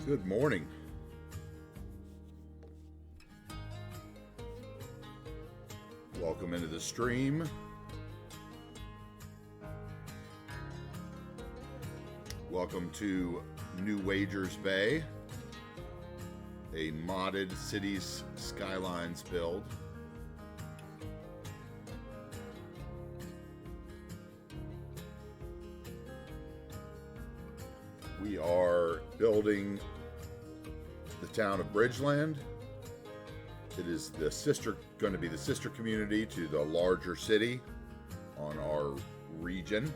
Good morning. Welcome into the stream. Welcome to New Wagers Bay, a modded Cities Skylines build. We are building the town of Bridgeland. It is going to be the sister community to the larger city on our region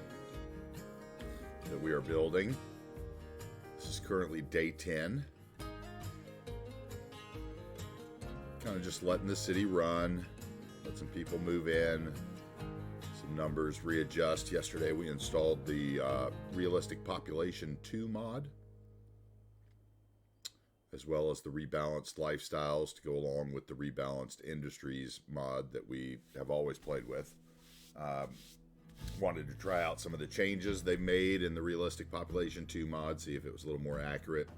that we are building. This is currently day 10. Kind of just letting the city run, let some people move in, some numbers readjust. Yesterday we installed the Realistic Population 2 mod, as well as the Rebalanced Lifestyles to go along with the Rebalanced Industries mod that we have always played with. Wanted to try out some of the changes they made in the Realistic Population 2 mod, see if it was a little more accurate.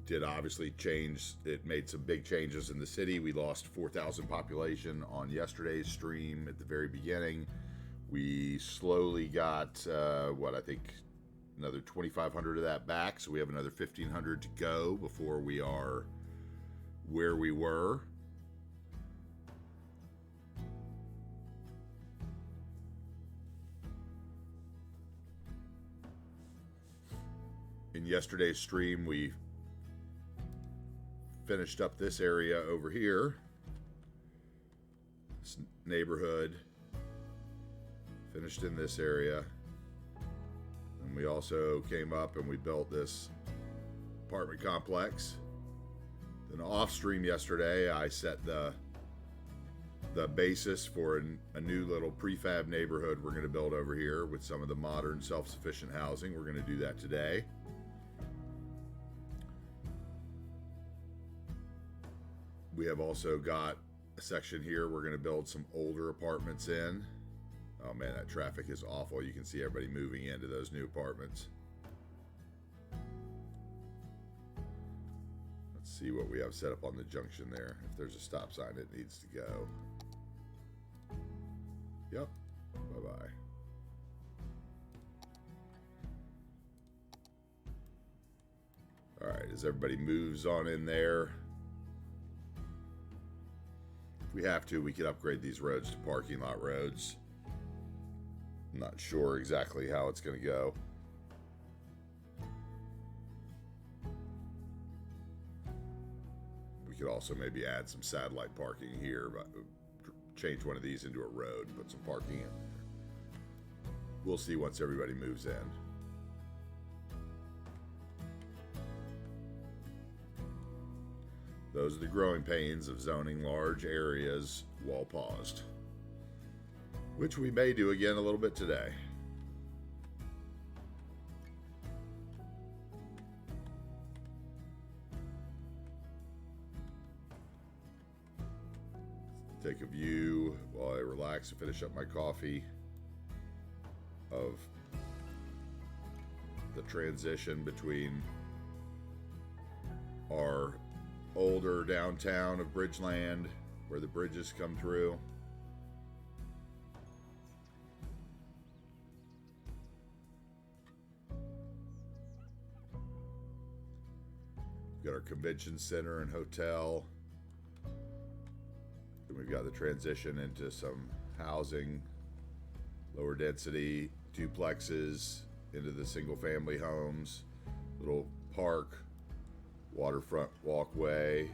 Did obviously change, it made some big changes in the city. We lost 4,000 population on yesterday's stream at the very beginning. We slowly got, I think another 2,500 of that back, so we have another 1,500 to go before we are where we were. In yesterday's stream, we finished up this area over here, this neighborhood, finished in this area. And we also came up and we built this apartment complex. Then off stream yesterday, I set the basis for a new little prefab neighborhood we're going to build over here with some of the modern self-sufficient housing. We're going to do that today. We have also got a section here we're going to build some older apartments in. Oh man, that traffic is awful. You can see everybody moving into those new apartments. Let's see what we have set up on the junction there. If there's a stop sign, it needs to go. Yep. Bye-bye. All right, as everybody moves on in there, if we have to, we could upgrade these roads to parking lot roads. I'm not sure exactly how it's going to go. We could also maybe add some satellite parking here, but change one of these into a road, put some parking in there. We'll see once everybody moves in. Those are the growing pains of zoning large areas while paused, which we may do again a little bit today. Take a view while I relax and finish up my coffee of the transition between our older downtown of Bridgeland, where the bridges come through, got our convention center and hotel. Then we've got the transition into some housing, lower density duplexes, into the single family homes, little park, waterfront walkway,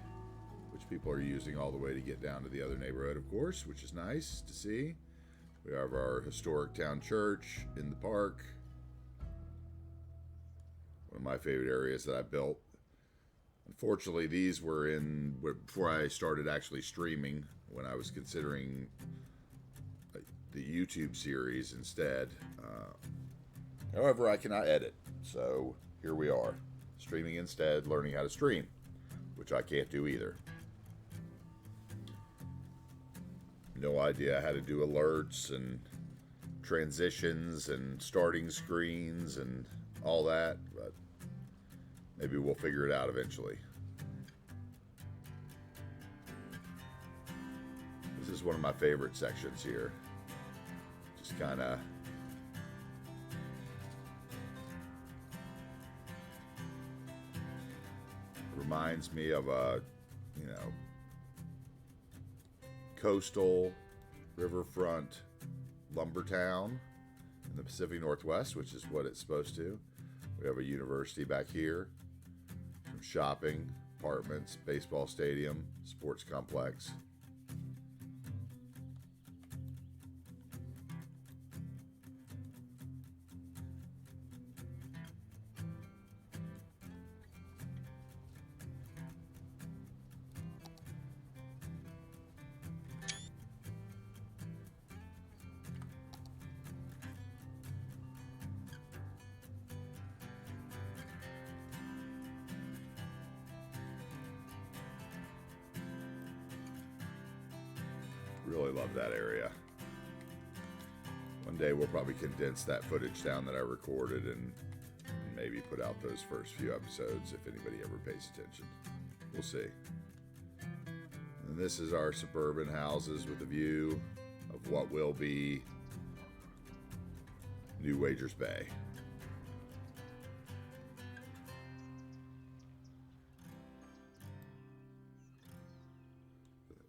which people are using all the way to get down to the other neighborhood, of course, which is nice to see. We have our historic town church in the park. One of my favorite areas that I built. Unfortunately, these were in before I started actually streaming, when I was considering the YouTube series instead. However, I cannot edit, so here we are, streaming instead, learning how to stream, which I can't do either. No idea how to do alerts and transitions and starting screens and all that, but maybe we'll figure it out eventually. This is one of my favorite sections here. Just kind of reminds me of a, coastal riverfront lumber town in the Pacific Northwest, which is what it's supposed to. We have a university back here, some shopping, apartments, baseball stadium, sports complex. Really love that area. One day we'll probably condense that footage down that I recorded and maybe put out those first few episodes if anybody ever pays attention. We'll see. And this is our suburban houses with a view of what will be New Wagers Bay.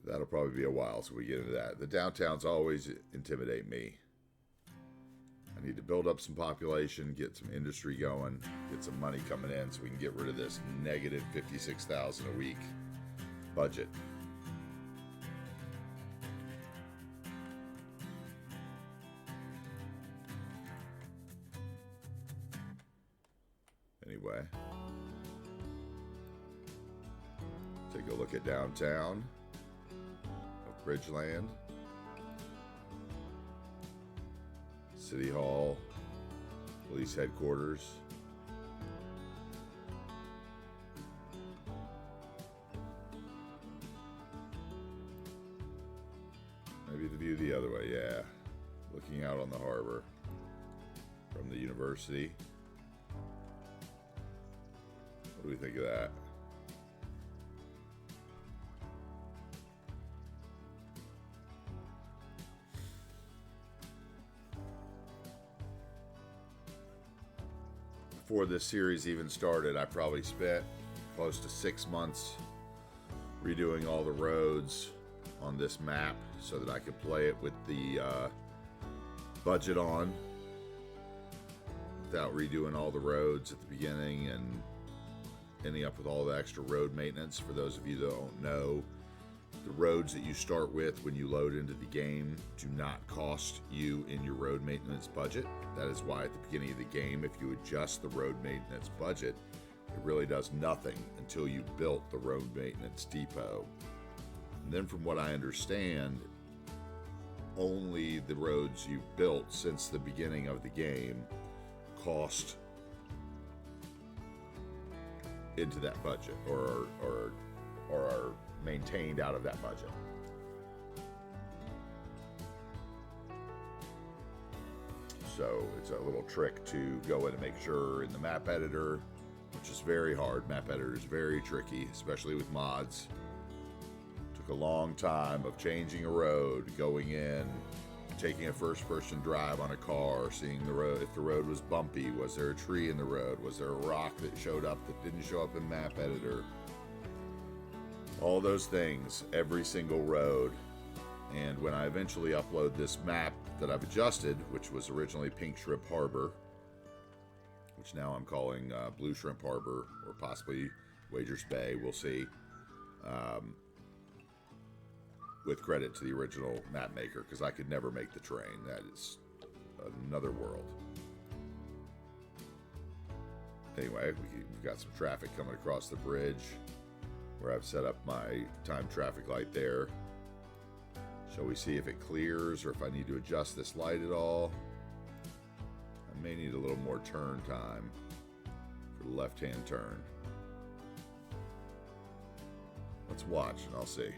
That'll probably be a while so we get into that. The downtowns always intimidate me. I need to build up some population, get some industry going, get some money coming in so we can get rid of this negative $56,000 a week budget. Anyway, take a look at downtown. Bridgeland, City Hall, Police Headquarters, maybe the view the other way, yeah, looking out on the harbor from the university. What do we think of that? Before this series even started, I probably spent close to 6 months redoing all the roads on this map so that I could play it with the budget on without redoing all the roads at the beginning and ending up with all the extra road maintenance. For those of you that don't know, the roads that you start with when you load into the game do not cost you in your road maintenance budget. That is why at the beginning of the game, if you adjust the road maintenance budget, it really does nothing until you built the road maintenance depot. And then from what I understand, only the roads you've built since the beginning of the game cost into that budget or are maintained out of that budget. So it's a little trick to go in and make sure in the map editor, which is very hard. Map editor is very tricky, especially with mods. Took a long time of changing a road, going in, taking a first-person drive on a car, seeing the road, if the road was bumpy, was there a tree in the road, was there a rock that showed up that didn't show up in map editor. All those things, every single road. And when I eventually upload this map that I've adjusted, which was originally Pink Shrimp Harbor, which now I'm calling Blue Shrimp Harbor, or possibly Wagers Bay, we'll see, with credit to the original map maker, because I could never make the train. That is another world. Anyway, we've got some traffic coming across the bridge, where I've set up my time traffic light there. Shall we see if it clears or if I need to adjust this light at all? I may need a little more turn time for the left-hand turn. Let's watch and I'll see.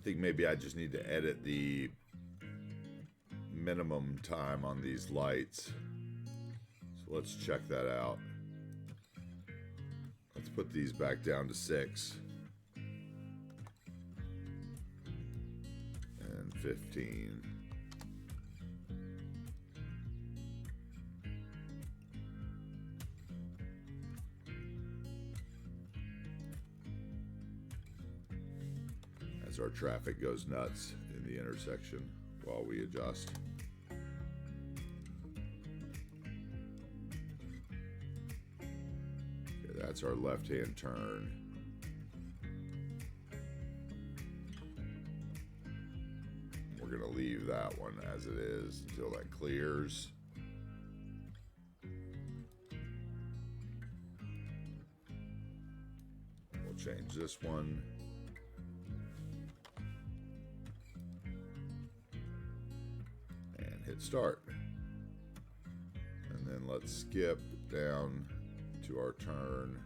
think maybe I just need to edit the minimum time on these lights. So let's check that out. Let's put these back down to 6 and 15. As our traffic goes nuts in the intersection while we adjust. Okay, that's our left-hand turn. We're gonna leave that one as it is until that clears. We'll change this one. Hit start, and then let's skip down to our turn.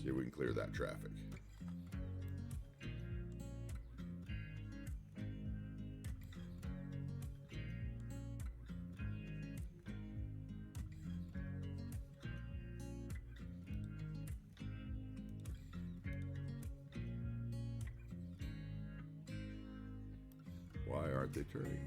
See if we can clear that traffic. Why aren't they turning?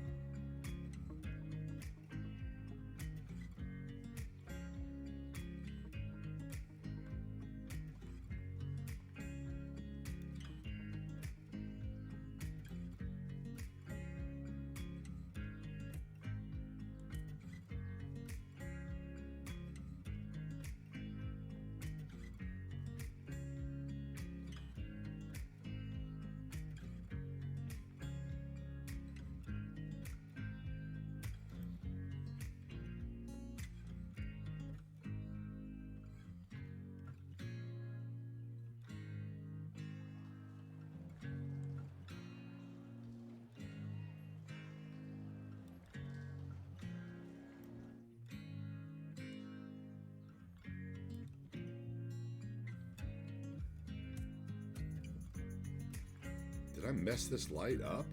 Did I mess this light up?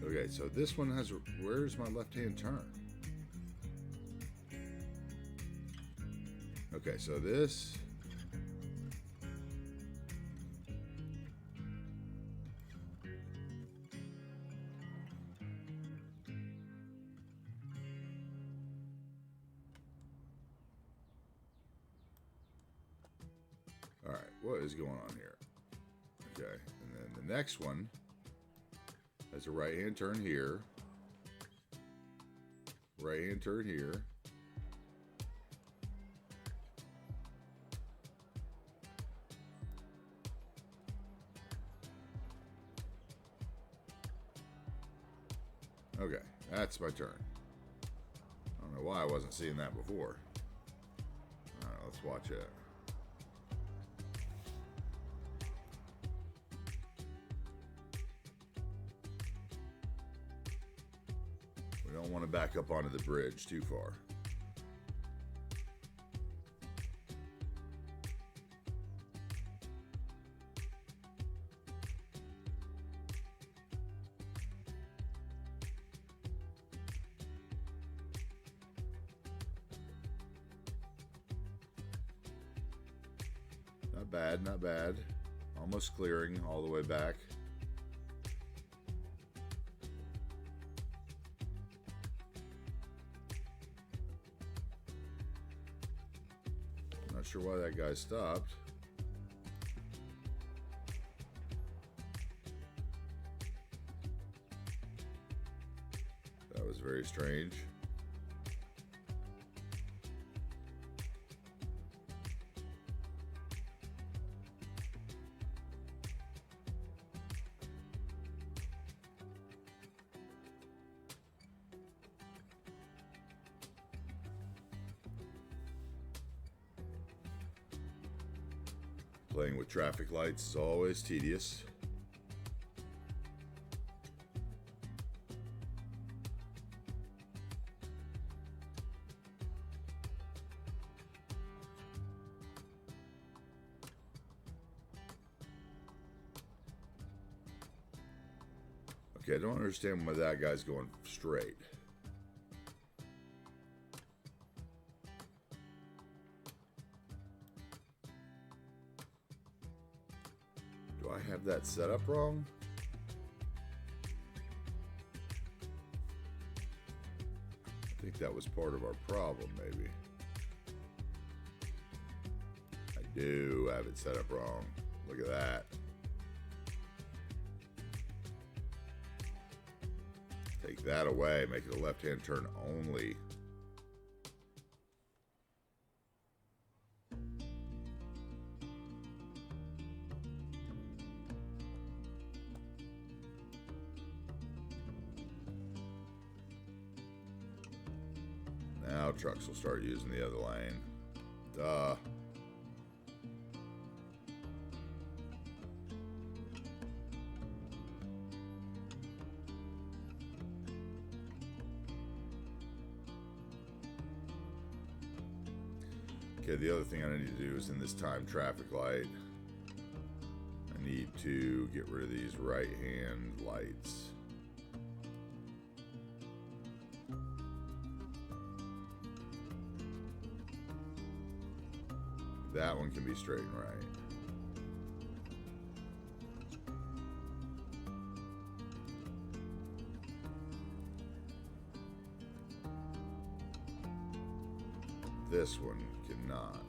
Okay, so this one has, where's my left-hand turn? Okay, so this, all right, what is going on here? Okay, and then the next one has a right-hand turn here, right-hand turn here, okay, that's my turn. I don't know why I wasn't seeing that before. All right, let's watch it. We don't want to back up onto the bridge too far. Not bad, not bad. Almost clearing all the way back. Not sure why that guy stopped. That was very strange. Playing with traffic lights is always tedious. Okay, I don't understand why that guy's going straight. Do I have that set up wrong? I think that was part of our problem, maybe. I do have it set up wrong. Look at that. Take that away, make it a left-hand turn only. Now trucks will start using the other lane. Duh. Okay, the other thing I need to do is in this time traffic light, I need to get rid of these right-hand lights. That one can be straight and right. This one cannot.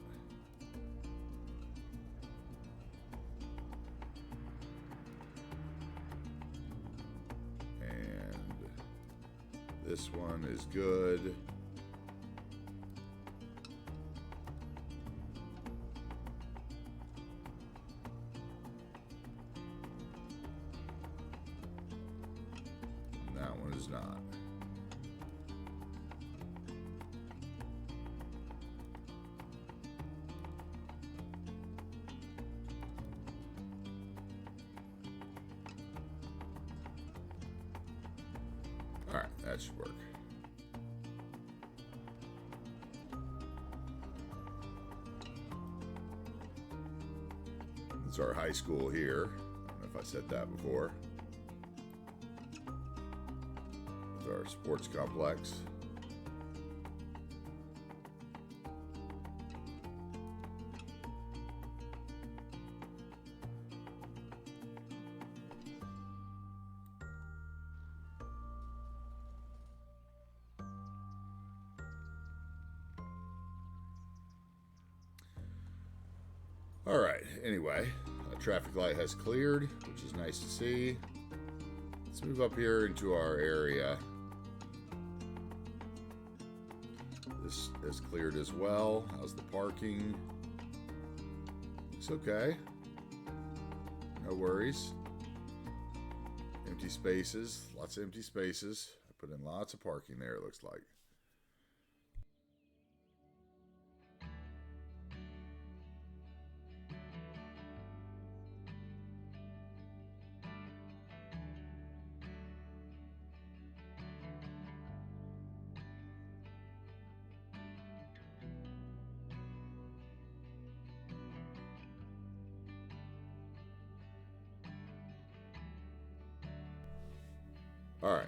And this one is good. And that one is not. Alright, that should work. It's our high school here. I don't know if I said that before. It's our sports complex. All right, anyway, a traffic light has cleared, which is nice to see. Let's move up here into our area. This is cleared as well. How's the parking? Looks okay. No worries. Empty spaces, lots of empty spaces. I put in lots of parking there, it looks like. All right.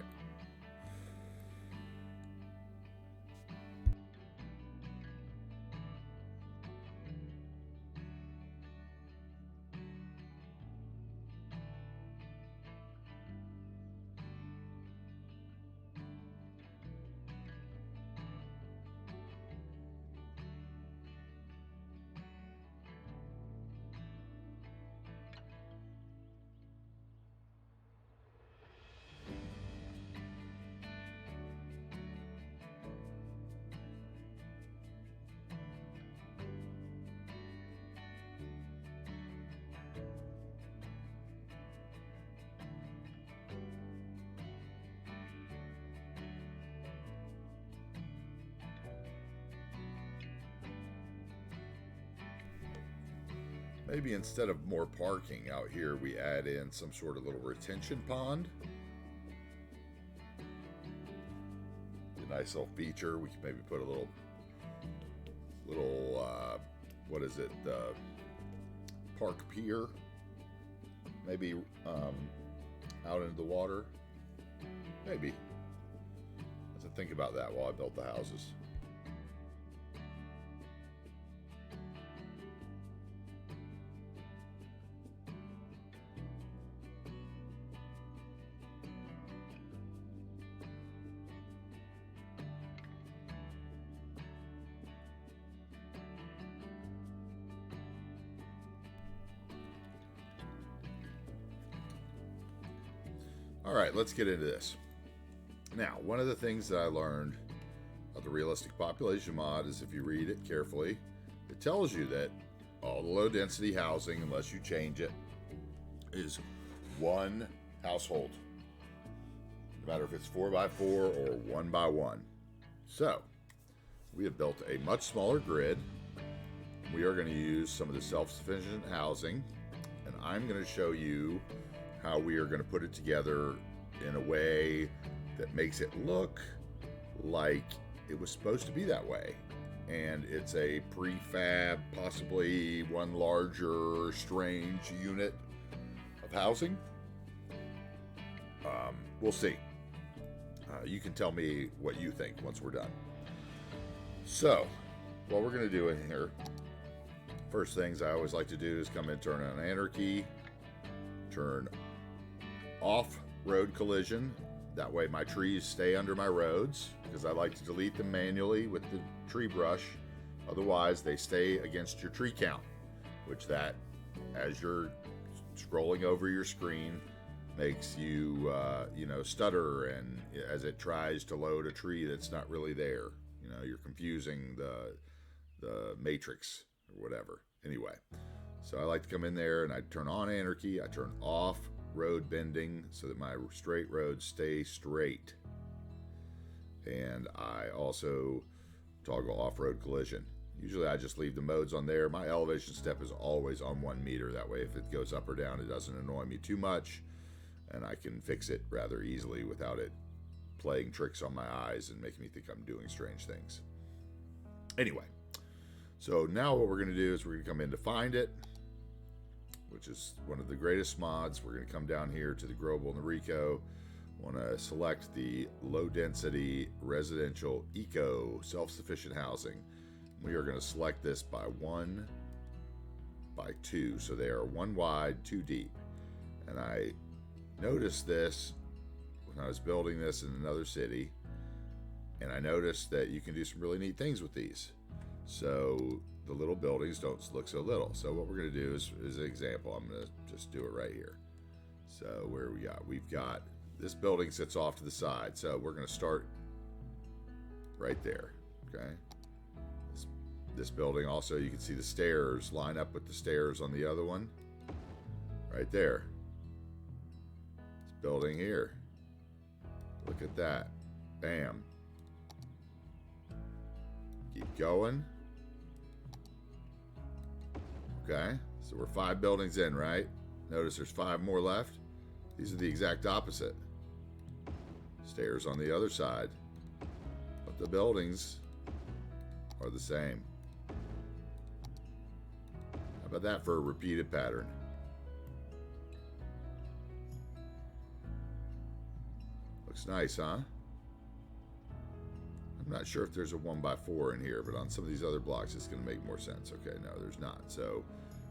Maybe instead of more parking out here, we add in some sort of little retention pond. A nice little feature. We can maybe put a little what is it? Park pier. Maybe out into the water. Maybe. I have to think about that while I built the houses. All right, let's get into this. Now, one of the things that I learned of the realistic population mod is if you read it carefully, it tells you that all the low density housing, unless you change it, is one household. No matter if it's 4x4 or 1x1. So, we have built a much smaller grid. We are going to use some of the self-sufficient housing, and I'm going to show you how we are going to put it together in a way that makes it look like it was supposed to be that way. And it's a prefab, possibly one larger, strange unit of housing. We'll see. You can tell me what you think once we're done. So, what we're going to do in here, first things I always like to do is come in, turn on anarchy, turn off road collision. That way my trees stay under my roads, because I like to delete them manually with the tree brush. Otherwise they stay against your tree count, which that, as you're scrolling over your screen, makes you stutter, and as it tries to load a tree that's not really there, you're confusing the matrix or whatever. Anyway, so I like to come in there and I turn on anarchy, I turn off road bending so that my straight roads stay straight, and I also toggle off-road collision. Usually I just leave the modes on there. My elevation step is always on 1 meter. That way if it goes up or down, it doesn't annoy me too much, and I can fix it rather easily without it playing tricks on my eyes and making me think I'm doing strange things. Anyway, so now what we're going to do is we're going to come in to find it, which is one of the greatest mods. We're going to come down here to the Global and the RICO. Want to select the low density residential eco self-sufficient housing. We are going to select this by 1 by 2, so they are 1 wide, 2 deep. And I noticed this when I was building this in another city, and I noticed that you can do some really neat things with these. So the little buildings don't look so little. So what we're going to do is an example. I'm going to just do it right here. So where we've got this building sits off to the side. So we're going to start right there. Okay. This building also, you can see the stairs line up with the stairs on the other one. Right there. This building here. Look at that. Bam. Keep going. Okay, so we're 5 buildings in, right? Notice there's 5 more left. These are the exact opposite. Stairs on the other side. But the buildings are the same. How about that for a repeated pattern? Looks nice, huh? I'm not sure if there's a 1x4 in here, but on some of these other blocks it's going to make more sense. Okay, no, there's not. So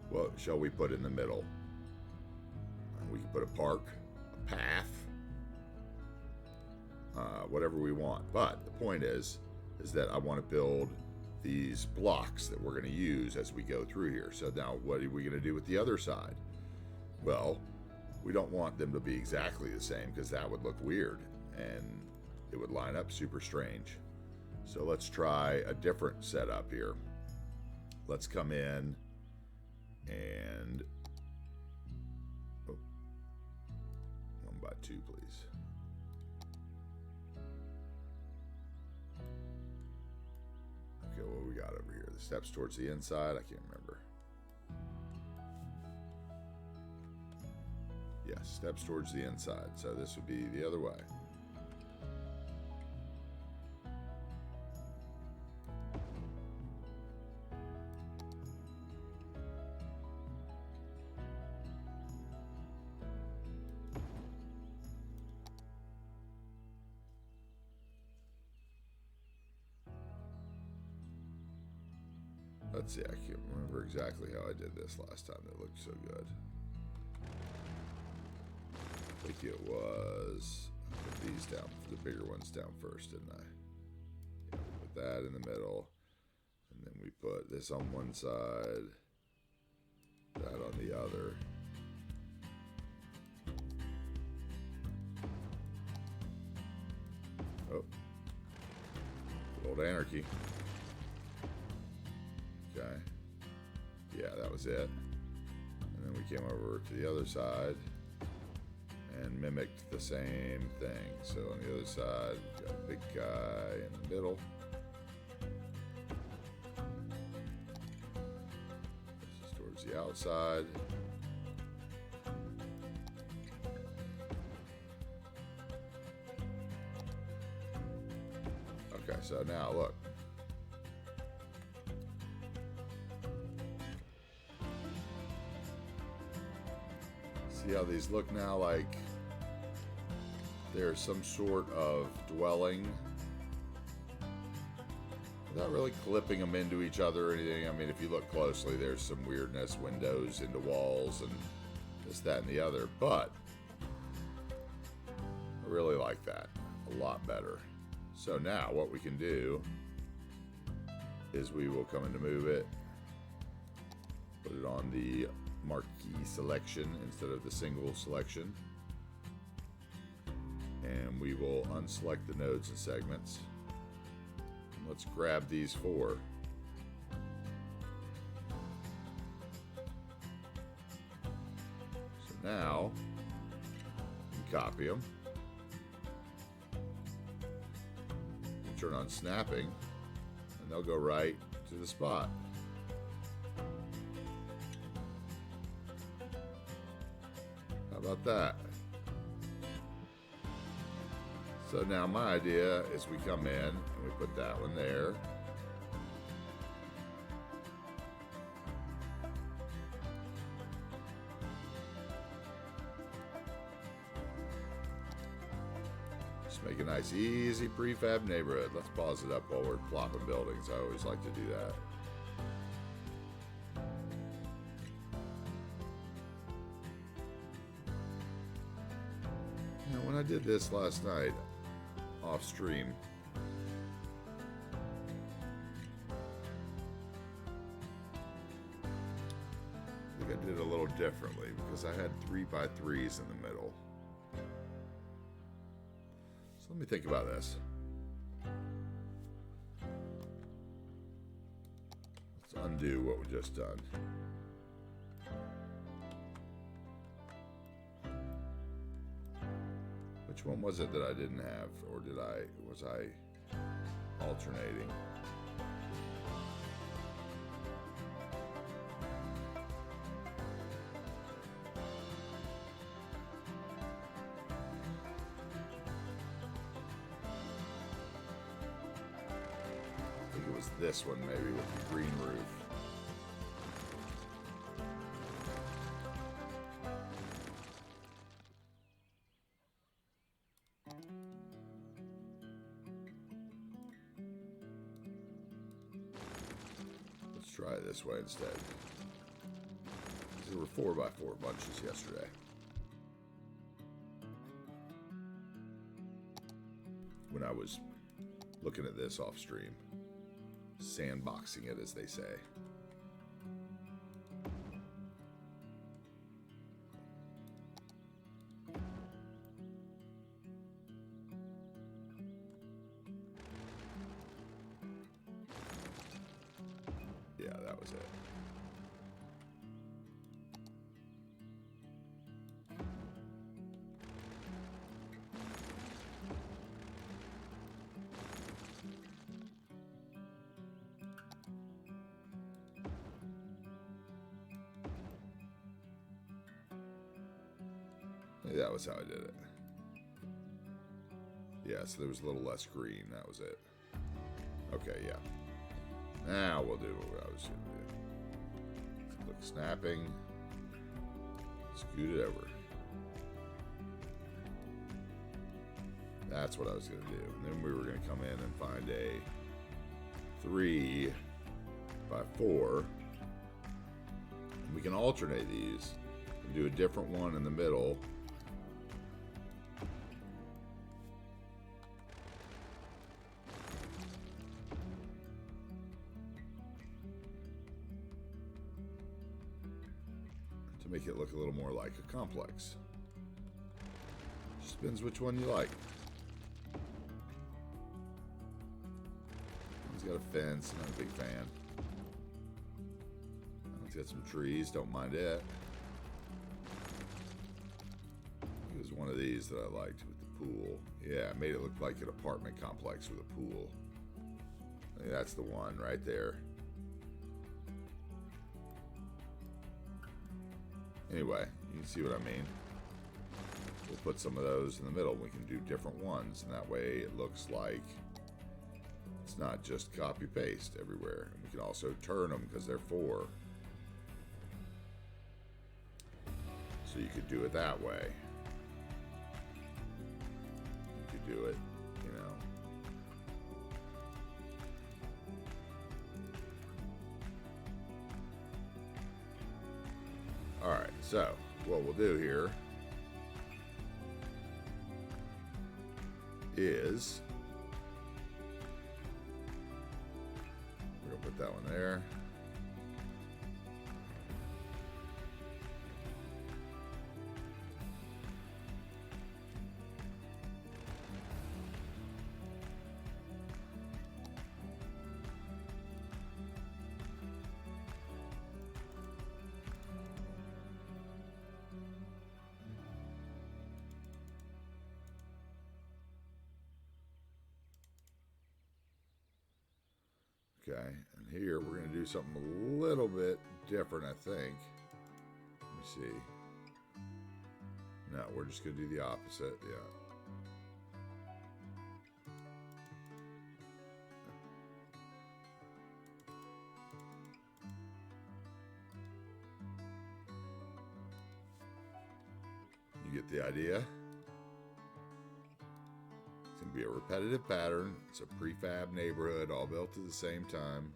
what shall we put in the middle? We can put a park, a path, whatever we want. But the point is that I want to build these blocks that we're going to use as we go through here. So now what are we going to do with the other side? Well, we don't want them to be exactly the same, because that would look weird and it would line up super strange. So let's try a different setup here. Let's come in and 1 by 2, please. Okay, what we got over here? The steps towards the inside? I can't remember. Yes, steps towards the inside. So this would be the other way. Let's see, I can't remember exactly how I did this last time. It looked so good. I think it was, I put these down, the bigger ones down first, didn't I? Yeah, we put that in the middle. And then we put this on one side, that on the other. Oh, good old anarchy. Okay. Yeah, that was it. And then we came over to the other side and mimicked the same thing. So on the other side, we've got a big guy in the middle. This is towards the outside. Okay, so now look. See how these look now, like there's some sort of dwelling without really clipping them into each other or anything. I mean, if you look closely, there's some weirdness, windows into walls and this, that, and the other, but I really like that a lot better. So now what we can do is we will come in to move it, put it on the marquee selection instead of the single selection, and we will unselect the nodes and segments. Let's grab these four. So now you can copy them, and turn on snapping, and they'll go right to the spot. How about that? So now my idea is we come in and we put that one there. Just make a nice, easy prefab neighborhood. Let's pause it up while we're plopping buildings. I always like to do that. You know, when I did this last night, off stream, I think I did it a little differently because I had 3x3s in the middle. So let me think about this. Let's undo what we just done. Which one was it that I didn't have, or was I alternating? I think it was this one maybe with the green roof. Try it this way instead. There were 4x4 bunches yesterday. When I was looking at this off stream, sandboxing it, as they say. Yeah, that was it. Maybe that was how I did it. Yeah, so there was a little less green. That was it. Okay, yeah. Now we'll do what I was going to do. Click snapping. Scoot it over. That's what I was going to do. And then we were going to come in and find a 3 by 4. We can alternate these and do a different one in the middle. To make it look a little more like a complex. Just depends which one you like. One's got a fence, not a big fan. One's got some trees, don't mind it. It was one of these that I liked with the pool. Yeah, I made it look like an apartment complex with a pool. I think that's the one right there. Anyway, you can see what I mean. We'll put some of those in the middle. We can do different ones, and that way it looks like it's not just copy paste everywhere. And we can also turn them because they're 4. So you could do it that way. You could do it, you know. Alright, so what we'll do here is we're going to put that one there. Okay, and here we're going to do something a little bit different, I think. Let me see. No, we're just going to do the opposite, yeah. You get the idea? Be a repetitive pattern. It's a prefab neighborhood, all built at the same time.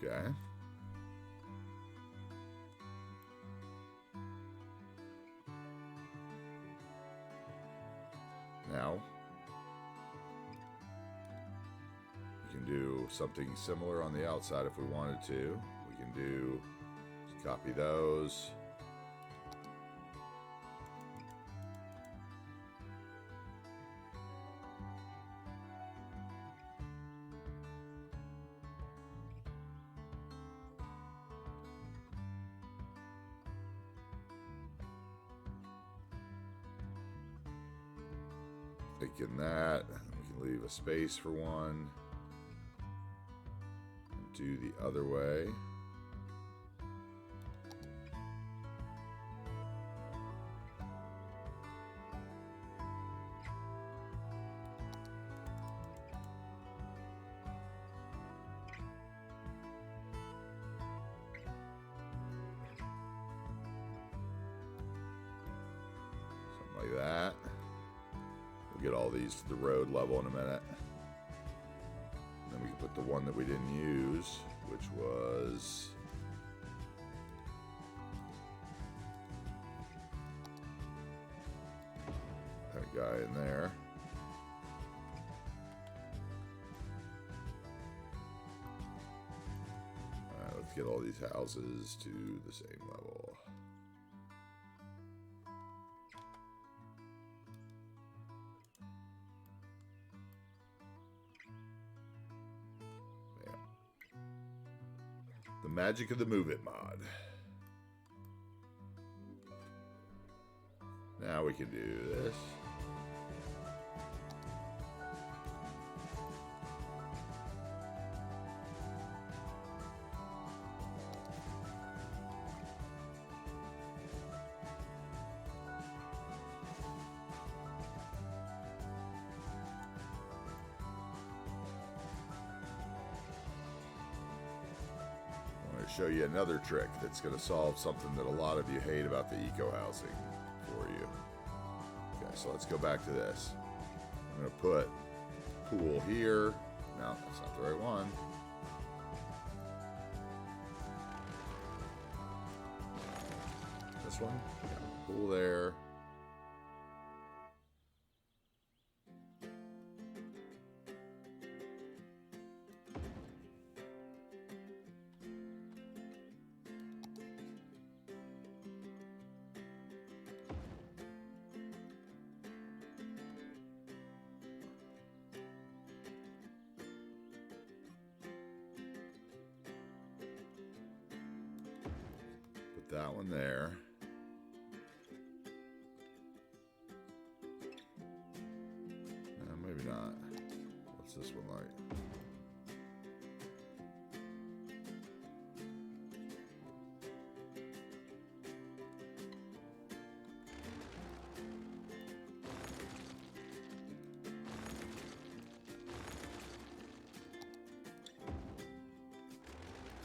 Okay. Now, we can do something similar on the outside if we wanted to. We can do, just copy those. Thinking that we can leave a space for one and do the other way. Something like that. Get all these to the road level in a minute. And then we can put the one that we didn't use, which was that guy in there. Alright, let's get all these houses to the same level. The magic of the Move It mod. Now we can do this. show you another trick that's going to solve something that a lot of you hate about the eco housing for you. Okay, so let's go back to this. I'm going to put pool here. No, that's not the right one. This one? Yeah, pool there. Put that one there. Maybe not. What's this one like?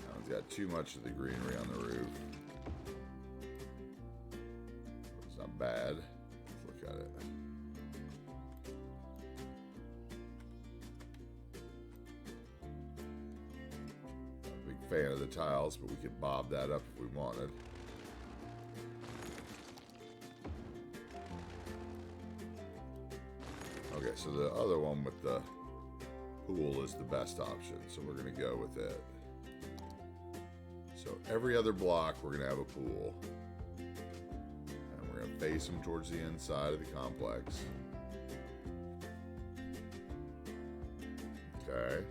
That one's got too much of the greenery on the roof. It's not bad. Let's look at it. Fan of the tiles, but we could bob that up if we wanted. Okay, so the other one with the pool is the best option, so we're going to go with it. So every other block we're going to have a pool, and we're going to face them towards the inside of the complex. Okay.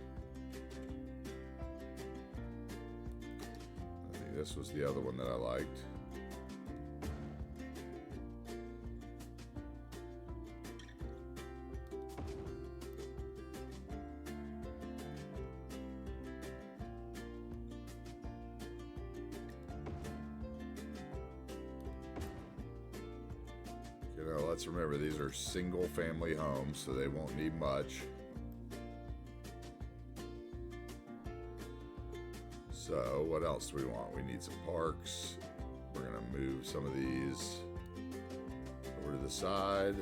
This was the other one that I liked. You know, let's remember these are single family homes, so they won't need much. So what else do we want? We need some parks. We're gonna move some of these over to the side.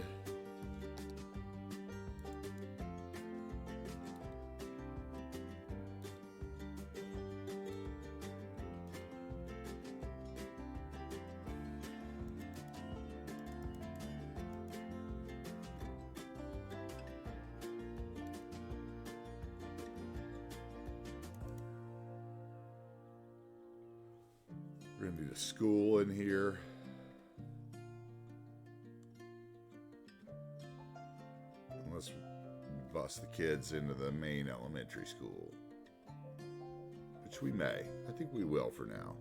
We're gonna need a school in here. Let's bust the kids into the main elementary school, which we may. I think we will for now.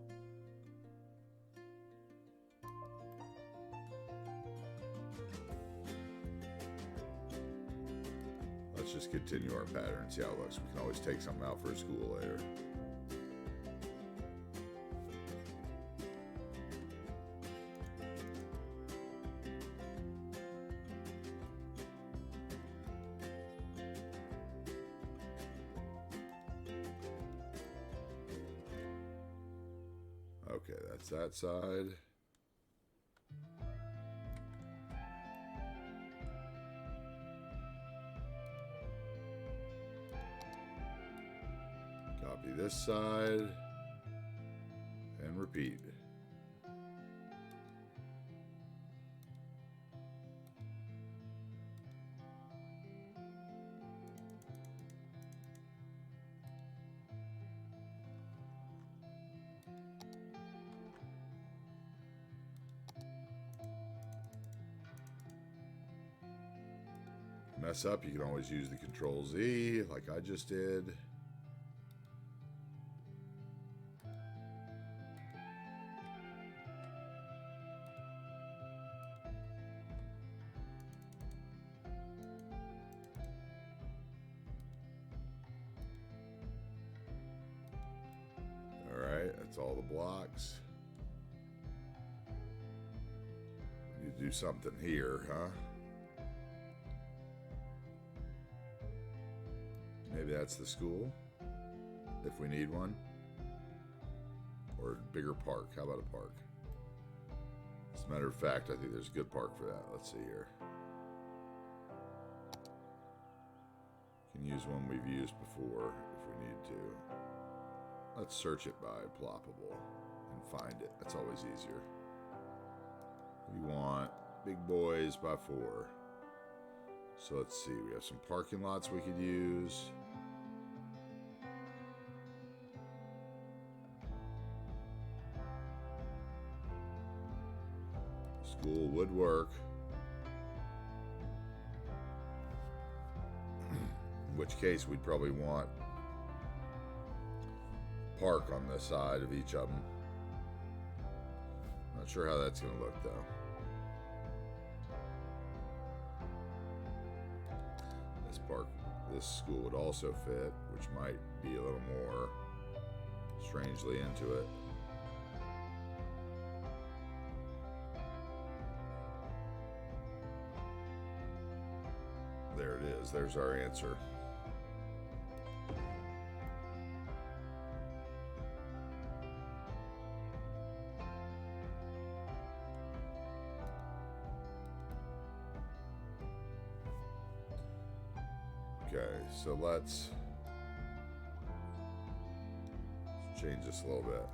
Let's just continue our pattern and see how it looks. We can always take something out for a school later. Okay, that's that side. Copy this side and repeat. Mess up, you can always use the Control Z like I just did. All right, that's all the blocks. You do something here, huh? Maybe that's the school, if we need one. Or a bigger park. How about a park? As a matter of fact, I think there's a good park for that. Let's see here. Can use one we've used before if we need to. Let's search it by ploppable and find it. That's always easier. We want big boys by 4. So let's see. We have some parking lots we could use. School would work. In which case we'd probably want park on the side of each of them. Not sure how that's going to look though. This park, this school would also fit, which might be a little more strangely into it. There it is. There's our answer. Okay, so let's change this a little bit.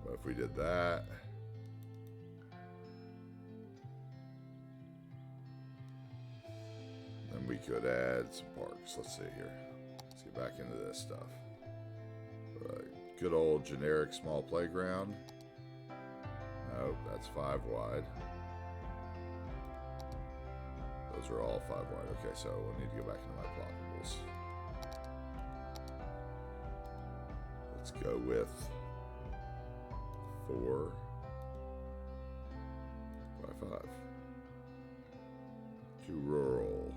But if we did that, then we could add some parks. Let's see here. Let's get back into this stuff. Good old generic small playground. Nope, that's 5 wide. Those are all 5 wide. Okay, so we'll need to go back into my ploppables. Let's go with 4 by 5. Too rural.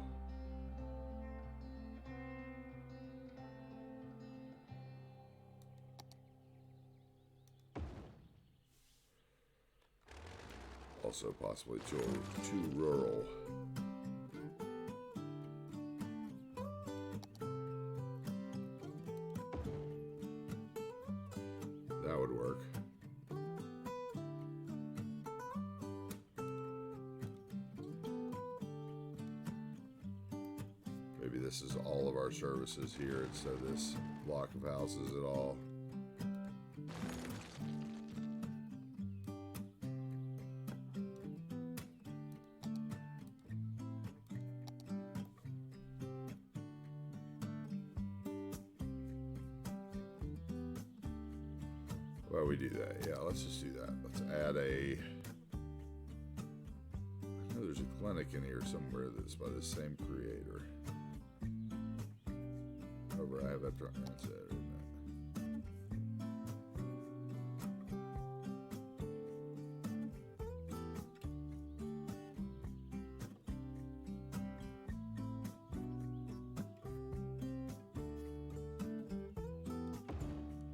Also possibly too rural. That would work. Maybe this is all of our services here instead of this block of houses at all. Why we do that? Yeah, let's just do that. Let's add a. I know there's a clinic in here somewhere that's by the same creator. However, I have that. That's it, isn't it?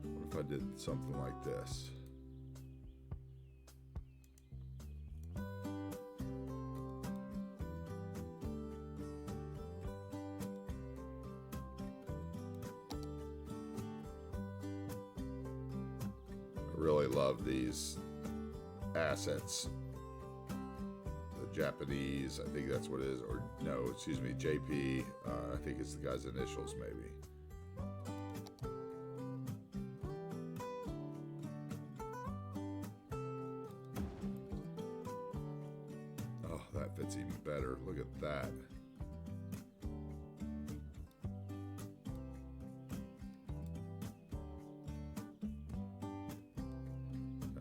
What if I did something like this? I really love these assets. The Japanese, I think that's what it is, or no, excuse me, JP. I think it's the guy's initials, maybe. Oh, that fits even better. Look at that.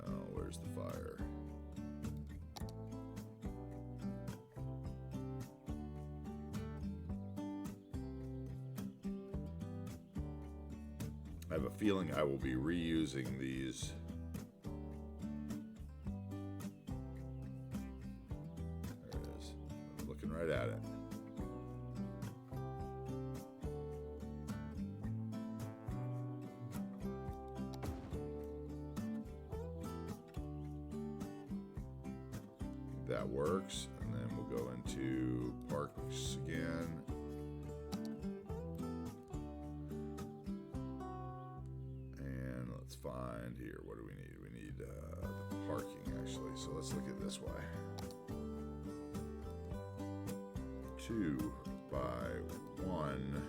Oh, where's the fire? I have a feeling I will be reusing these. There it is. I'm looking right at it. that works. And then we'll go into parks again. And let's find here, what do we need? We need the parking actually. So let's look at this way. 2 by 1.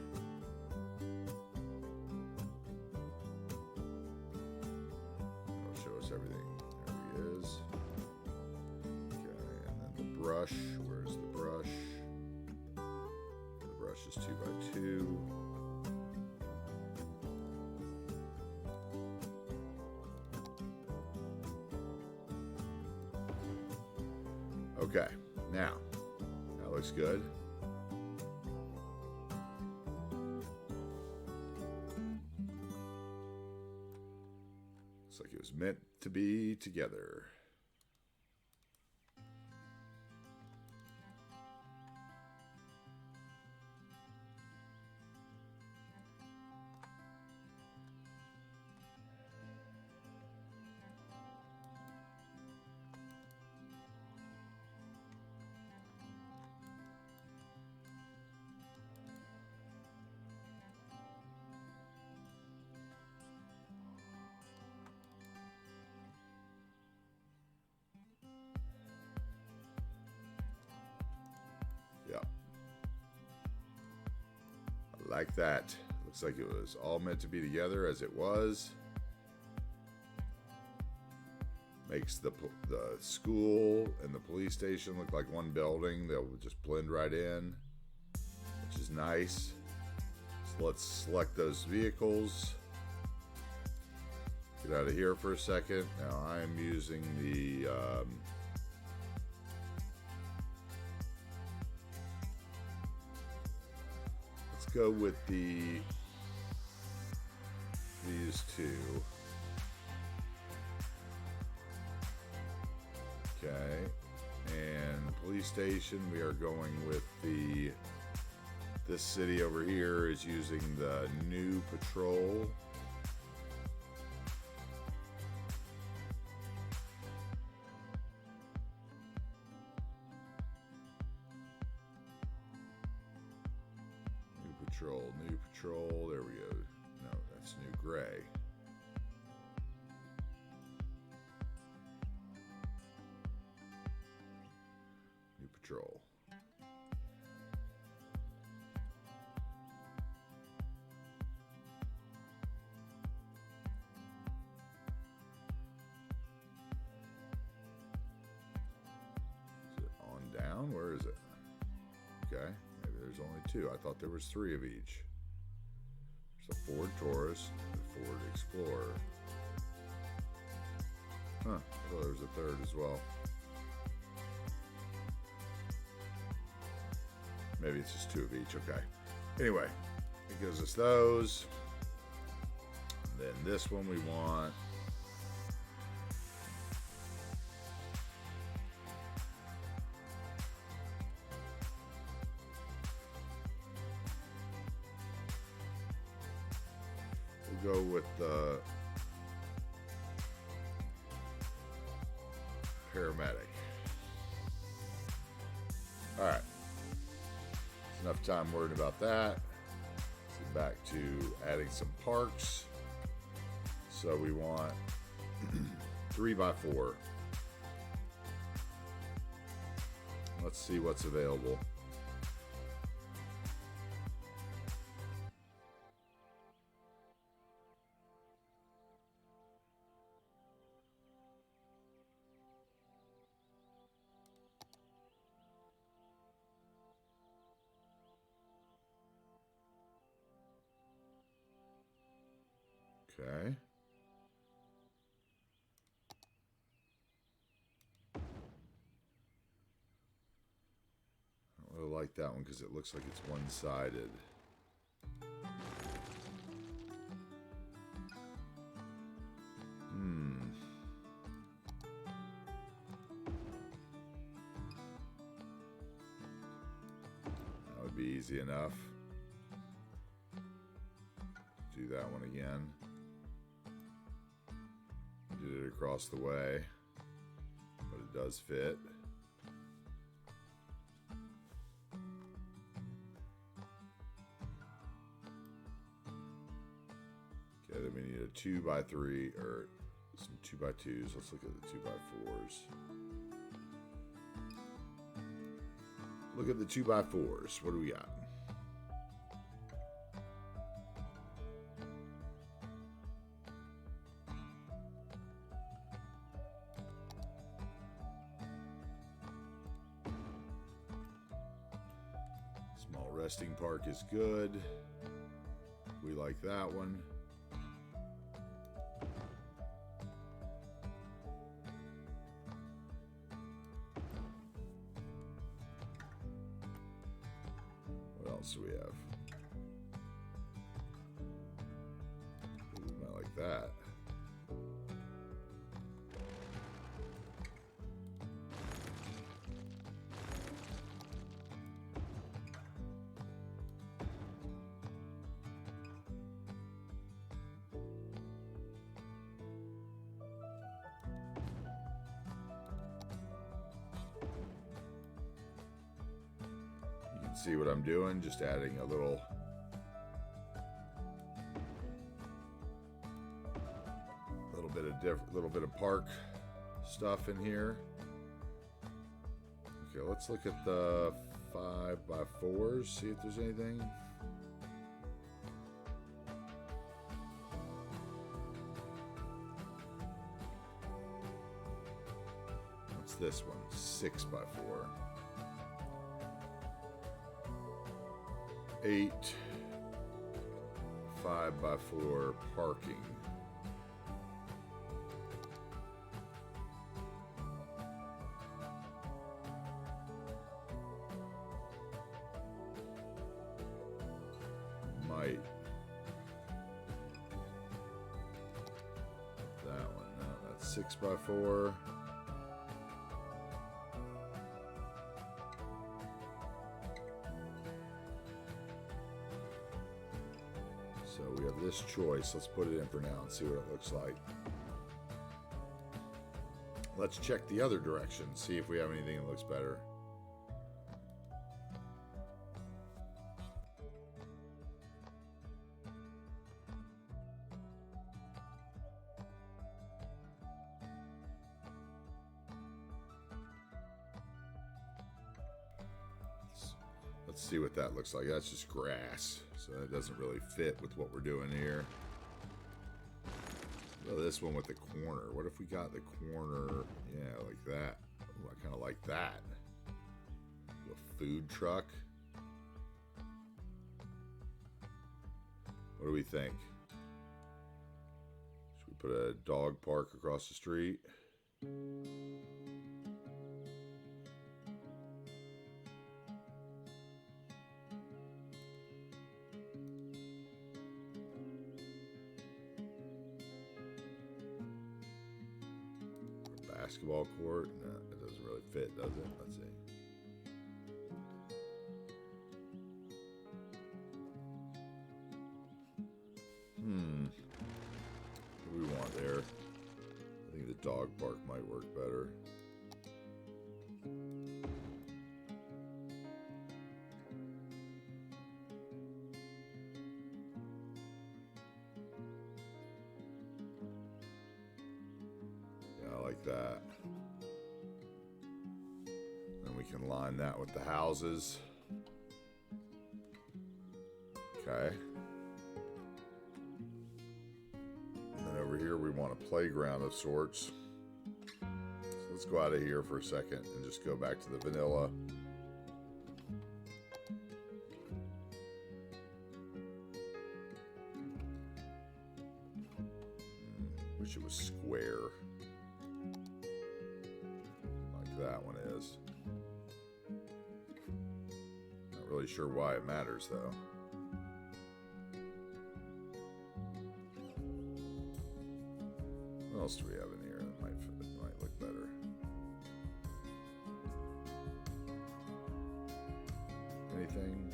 It'll show us everything. There he is. Okay, and then the brush. Where's the brush? The brush is 2 by 2. Okay, now that looks good. Looks like it was meant to be together. Yep. I like that. Looks like it was all meant to be together as it was. Makes the school and the police station look like one building. They'll just blend right in, which is nice. So let's select those vehicles. Get out of here for a second. Now I'm using the let's go with these two. Okay, and police station, we are going with this city over here is using the new patrol. New patrol, there we go. No, that's new gray. New patrol. Is it on down? Where is it? Okay. There's only 2. I thought there was 3 of each. There's a Ford Taurus, a Ford Explorer. Huh, I thought there was a 3rd as well. Maybe it's just 2 of each, okay. Anyway, it gives us those. And then this one we want. Go with the paramedic. All right, it's enough time worrying about that. Let's get back to adding some parks. So we want 3 by 4. Let's see what's available. Okay. I don't really like that one because it looks like it's one-sided. That would be easy enough. Do that one again. Did it across the way, but it does fit. we need a 2x3 or some 2x2s. Let's look at the 2x4s. Look at the 2x4s. What do we got? Small resting park is good. We like that one. What else do we have? Ooh, I like that. See what I'm doing, just adding a little bit of park stuff in here. Okay, let's look at the 5x4s, see if there's anything. What's this one? 6x4. 8 5x4 parking. Might. That one. No, that's 6x4. So we have this choice. Let's put it in for now and see what it looks like. Let's check the other direction, see if we have anything that looks better. Let's see what that looks like. That's just grass, so that doesn't really fit with what we're doing here. Well, this one with the corner. What if we got the corner, yeah, like that? Ooh, I kind of like that. A food truck. What do we think? Should we put a dog park across the street? Basketball court? No, it doesn't really fit, does it? Let's see. What do we want there? I think the dog park might work better. That. Then we can line that with the houses. Okay. And then over here we want a playground of sorts. So let's go out of here for a second and just go back to the vanilla. Wish it was square. That one is. Not really sure why it matters though. What else do we have in here that might look better? Anything?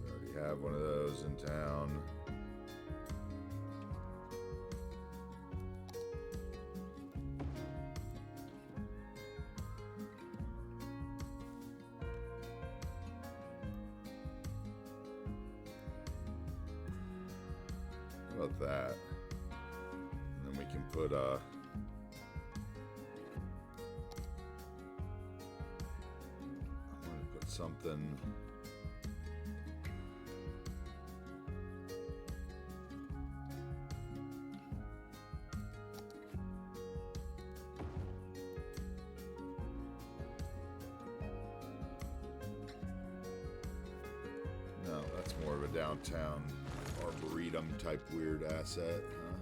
We already have one of those in town. about that? And then we can put I'm gonna put something. No, that's more of a downtown arboretum type weird asset, huh?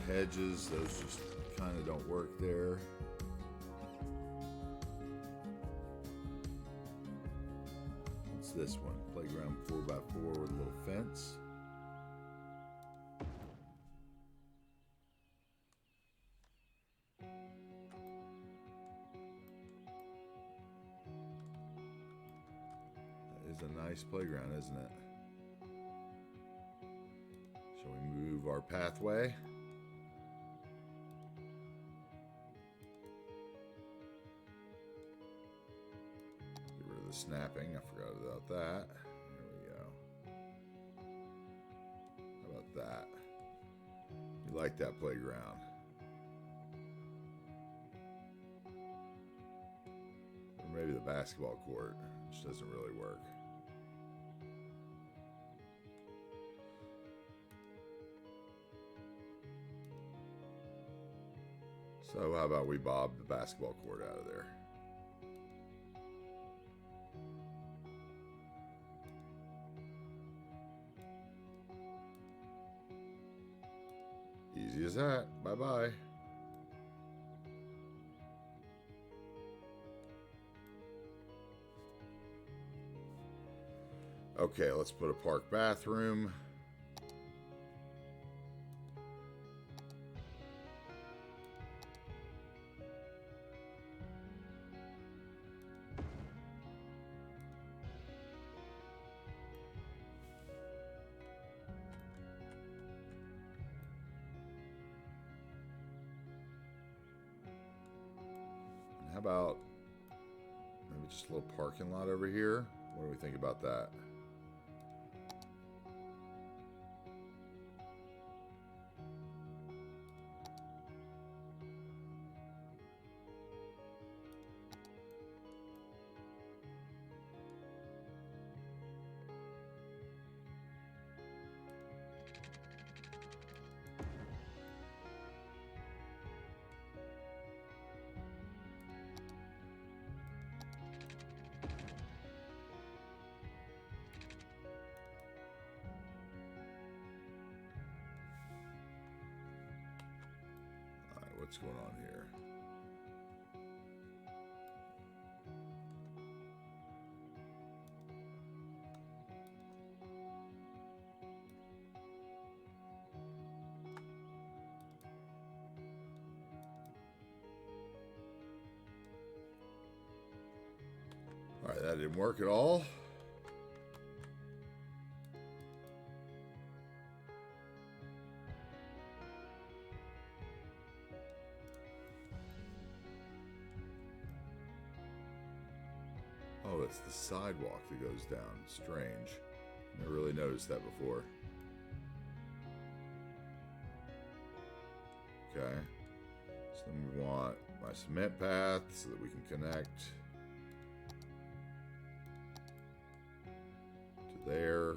Hedges, those just kind of don't work there. What's this one? Playground 4x4 with a little fence. That is a nice playground, isn't it? Shall we move our pathway? Snapping, I forgot about that. There we go. How about that? You like that playground? Or maybe the basketball court, which doesn't really work. So how about we bob the basketball court out of there? Easy as that. Bye-bye. Okay, let's put a park bathroom. How about maybe just a little parking lot over here? What do we think about that? What's going on here? All right, that didn't work at all. Oh, it's the sidewalk that goes down. Strange. Never really noticed that before. Okay. So then we want my cement path so that we can connect to there.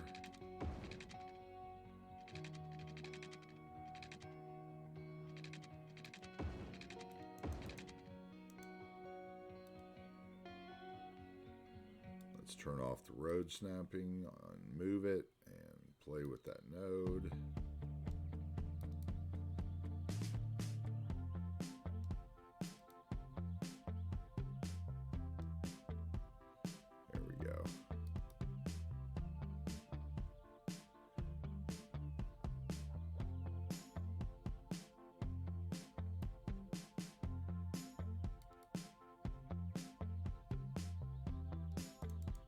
Let's turn off the road snapping, unmove it, and play with that node. There we go.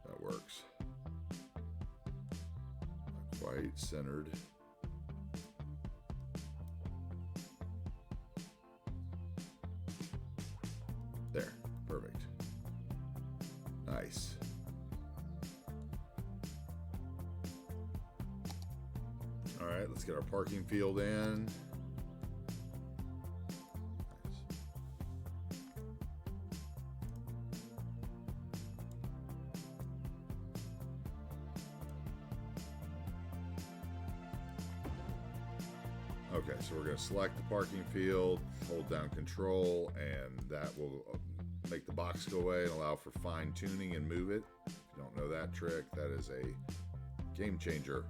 That works. Not quite centered. All right, let's get our parking field in. Okay, so we're going to select the parking field, hold down control, and that will make the box go away and allow for fine tuning and move it. If you don't know that trick, that is a game changer.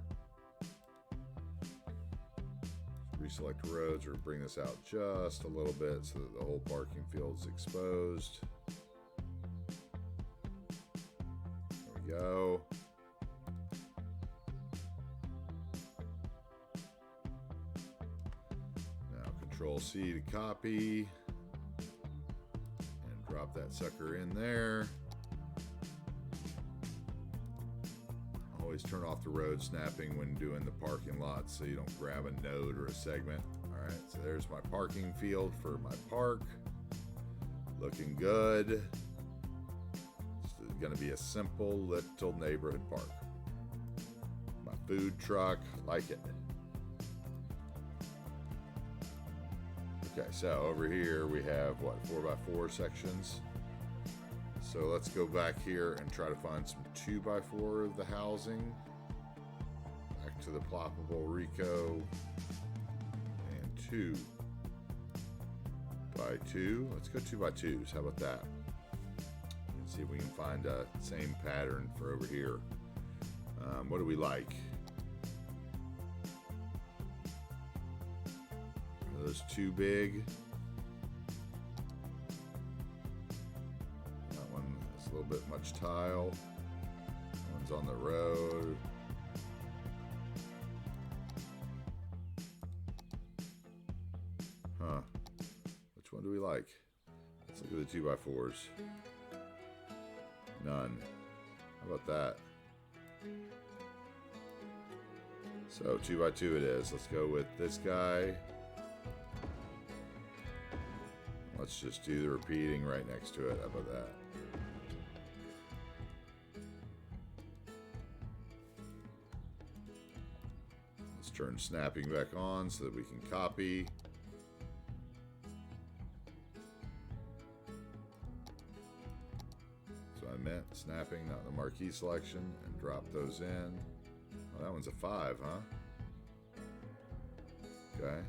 Reselect roads, or bring this out just a little bit so that the whole parking field is exposed. There we go. Control C to copy and drop that sucker in there. Always turn off the road snapping when doing the parking lot so you don't grab a node or a segment. All right, so there's my parking field for my park. Looking good. It's going to be a simple little neighborhood park. My food truck, like it. Okay, so over here we have what, 4x4 sections. So let's go back here and try to find some 2x4 of the housing. Back to the ploppable RICO and 2x2. Let's go 2x2s. How about that? Let's see if we can find a same pattern for over here. What do we like? Are those too big? That one has a little bit much tile. That one's on the road. Huh. Which one do we like? Let's look at the 2x4s. None. How about that? So 2x2 it is. Let's go with this guy. Let's just do the repeating right next to it. How about that? Let's turn snapping back on so that we can copy. So I meant snapping, not the marquee selection, and drop those in. Oh, that one's a 5, huh? Okay.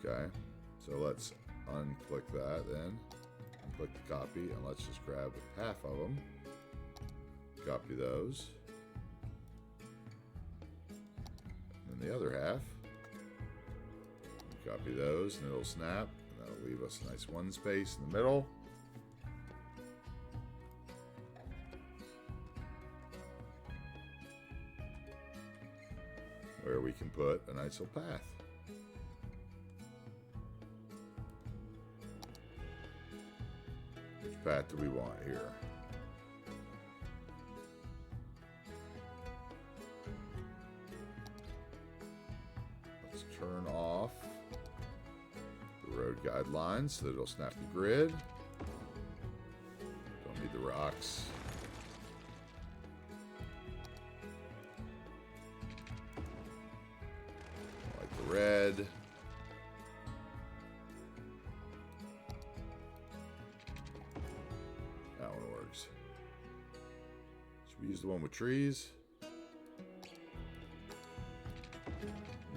Okay, so let's unclick that then, unclick the copy, and let's just grab half of them, copy those, and the other half, copy those, and it'll snap, and that'll leave us a nice one space in the middle. Where we can put a nice little path. Which path do we want here? Let's turn off the road guidelines so that it'll snap the grid. Don't need the rocks. Red. That one works. Should we use the one with trees?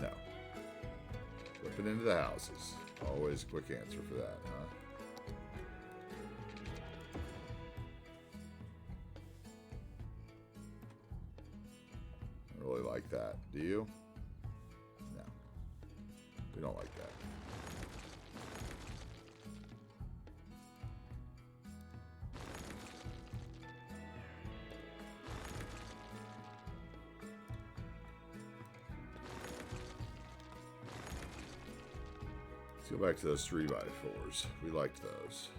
No. Flip it into the houses. Always a quick answer for that, huh? I really like that. Do you? We don't like that. Let's go back to those 3x4s. We liked those.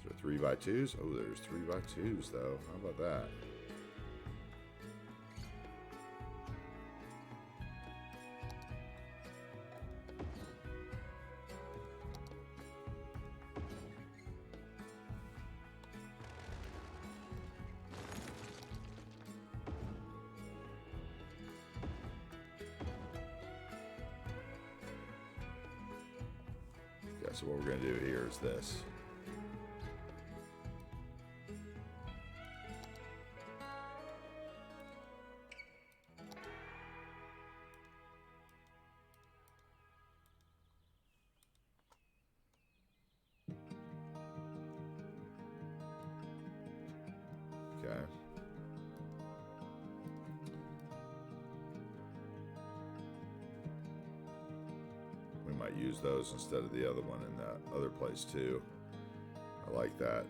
Is there 3x2s? Oh, there's 3x2s though. How about that? so what we're going to do here is this. Okay. We might use those instead of the other one in that other place too. I like that.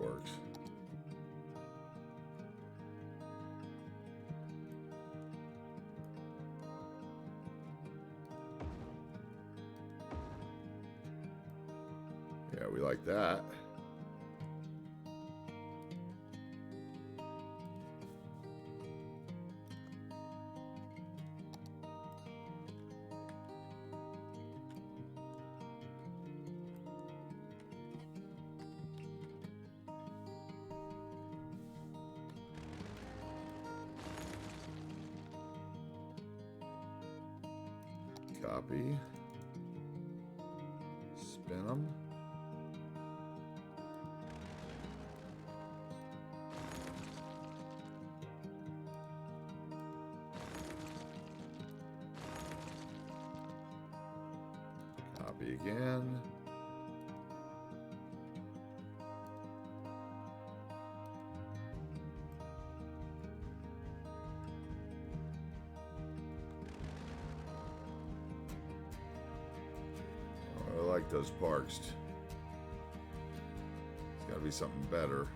Works. Yeah, we like that. Copy. Spin them. Copy again. I like those parks. It's got to be something better.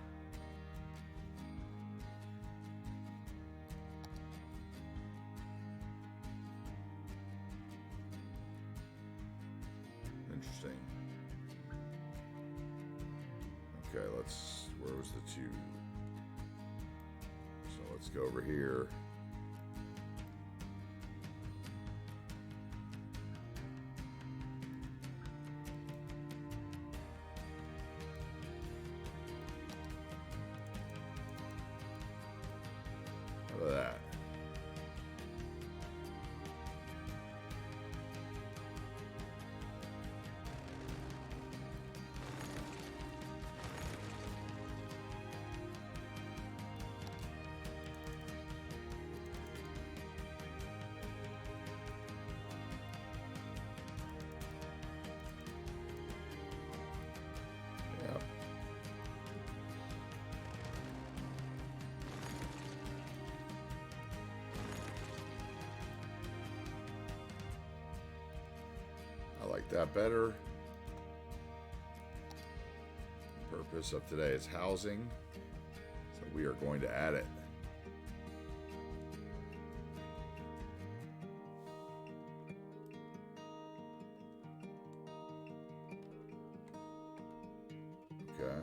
Interesting. Okay, where was the two? So let's go over here. How about that? Yeah. I like that better. The purpose of today is housing, so we are going to add it. Okay,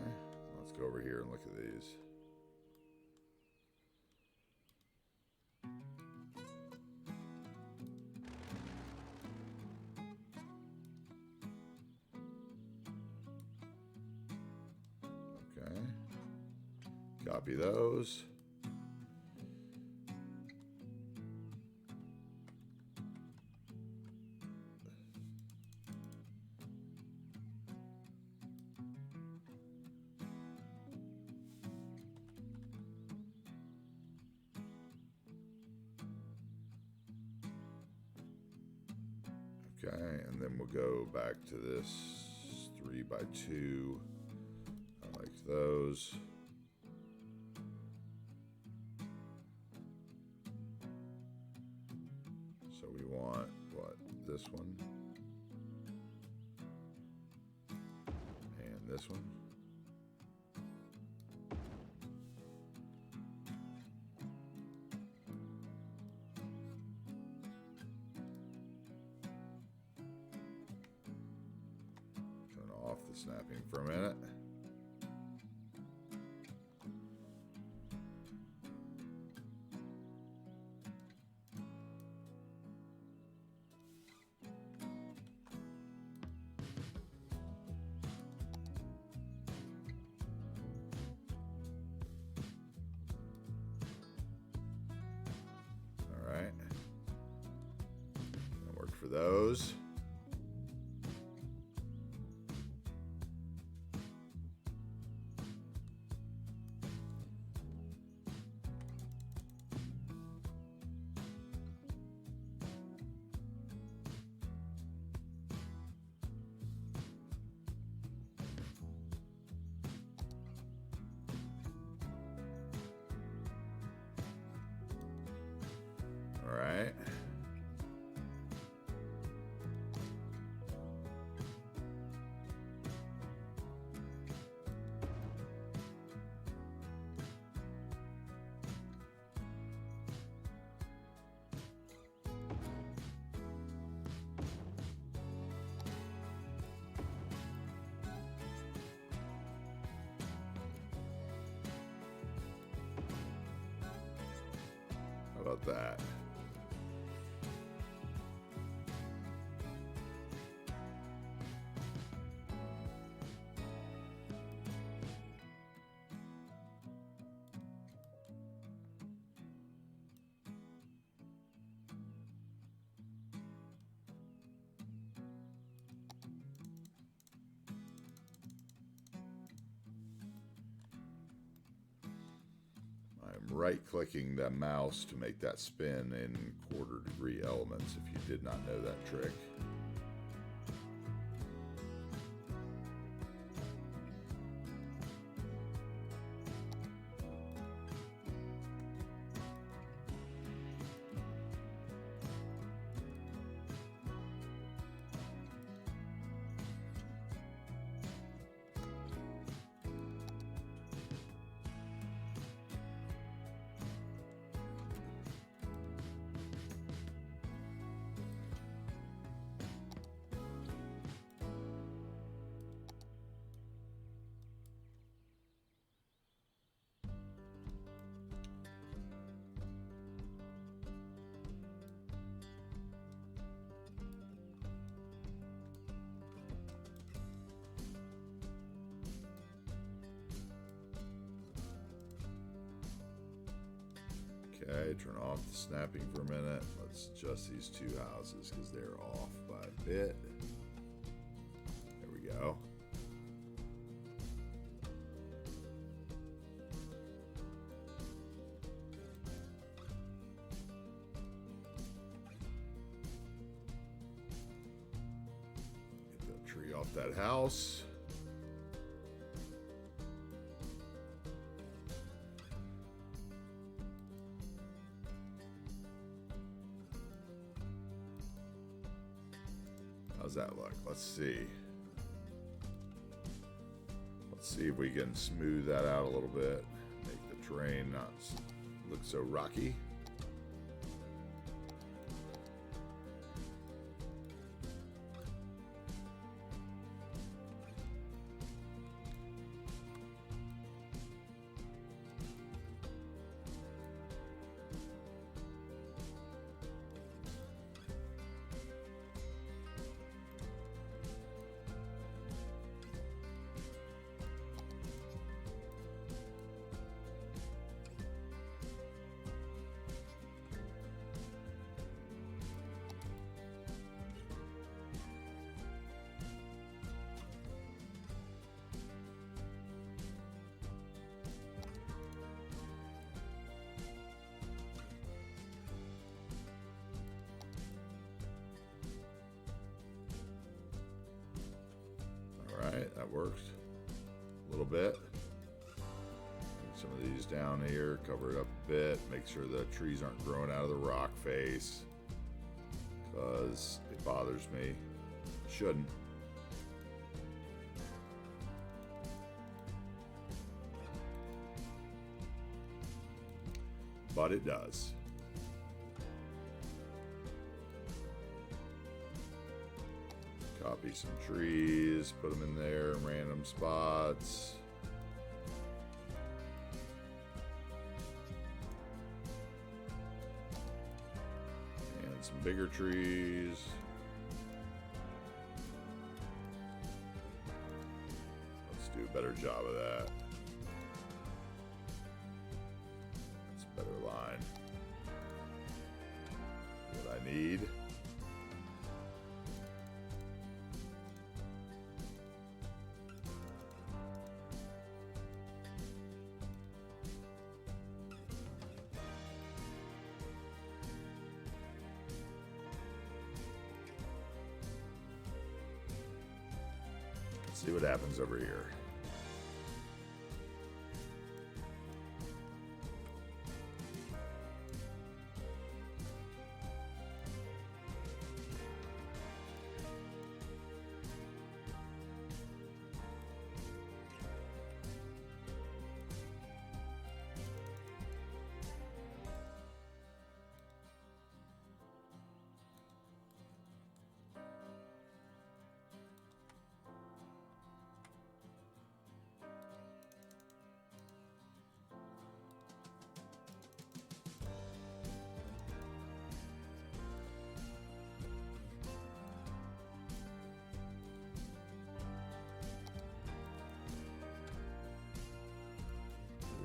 let's go over here and look at these. Okay, copy those. Okay, and then we'll go back to this 3x2. I like those. So we want, what, this one? And this one? Turn off the snapping for a minute. All right. That worked for those. All right. How about that? I'm right-clicking the mouse to make that spin in quarter-degree elements, if you did not know that trick. Okay, turn off the snapping for a minute. Let's adjust these two houses because they're off by a bit. There we go. Get that tree off that house. How's that look? Let's see. Let's see if we can smooth that out a little bit. Make the terrain not look so rocky. Alright, that works a little bit. Bring some of these down here, cover it up a bit, make sure the trees aren't growing out of the rock face, because it bothers me. It shouldn't. But it does. Copy some trees, put them in there in random spots. And some bigger trees. Let's do a better job of that. That's a better line. What I need. See what happens over here.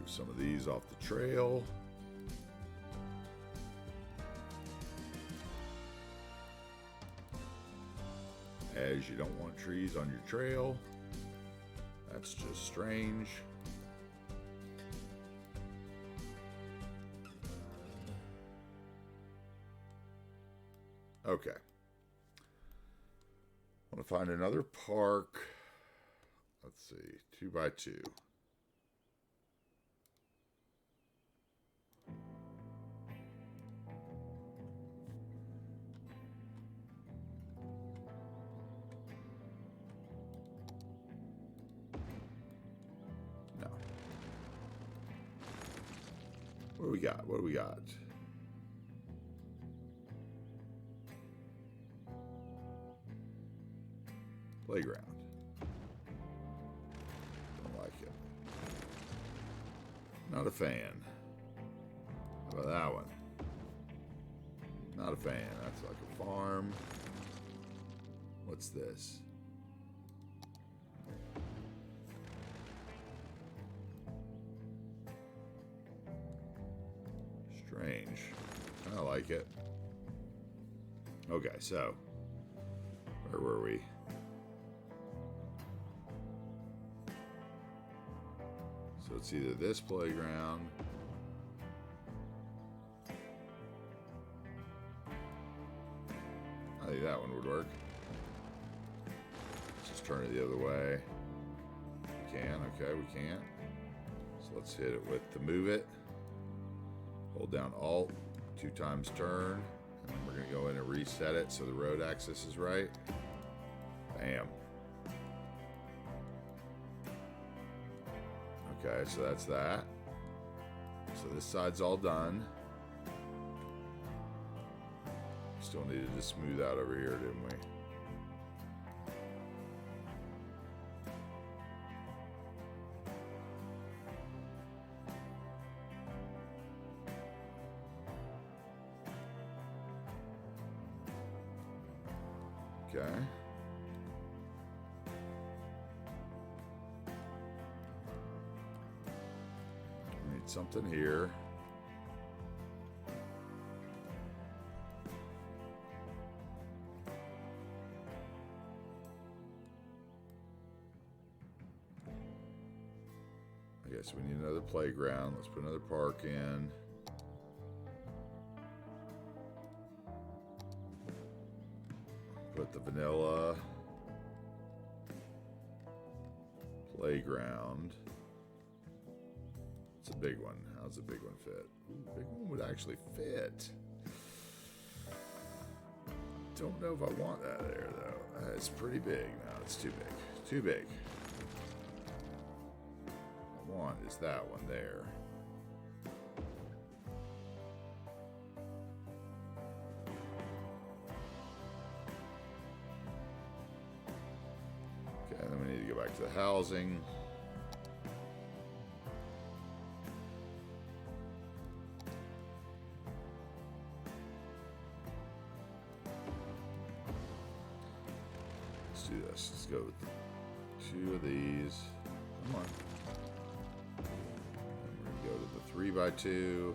Some of these off the trail. As you don't want trees on your trail. That's just strange. Okay. I want to find another park. Let's see, 2x2. What do we got? What do we got? Playground. Don't like it. Not a fan. How about that one? Not a fan. That's like a farm. What's this? Strange. I like it. Okay, so where were we? So it's either this playground. I think that one would work. Let's just turn it the other way. We can, okay, we can't. So let's hit it with the move it. Hold down Alt, 2 times turn, and then we're going to go in and reset it so the road axis is right. Bam. Okay, so that's that. So this side's all done. Still needed to smooth out over here, didn't we? Okay. Need something here. I guess we need another playground. Let's put another park in. Put the vanilla playground. It's a big one. How's the big one fit? Ooh, big one would actually fit. Don't know if I want that there though. It's pretty big. No, it's too big. Too big. What I want is that one there. Back to the housing. Let's do this. Let's go with 2 of these. Come on. And we're going to go to the 3x2.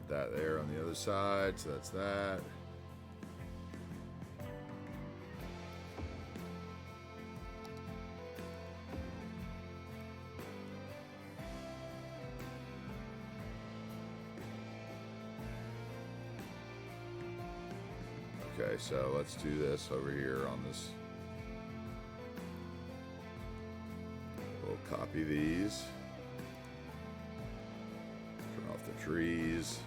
That there on the other side, so that's that. Okay, so let's do this over here on this. We'll copy these. Turn off the trees.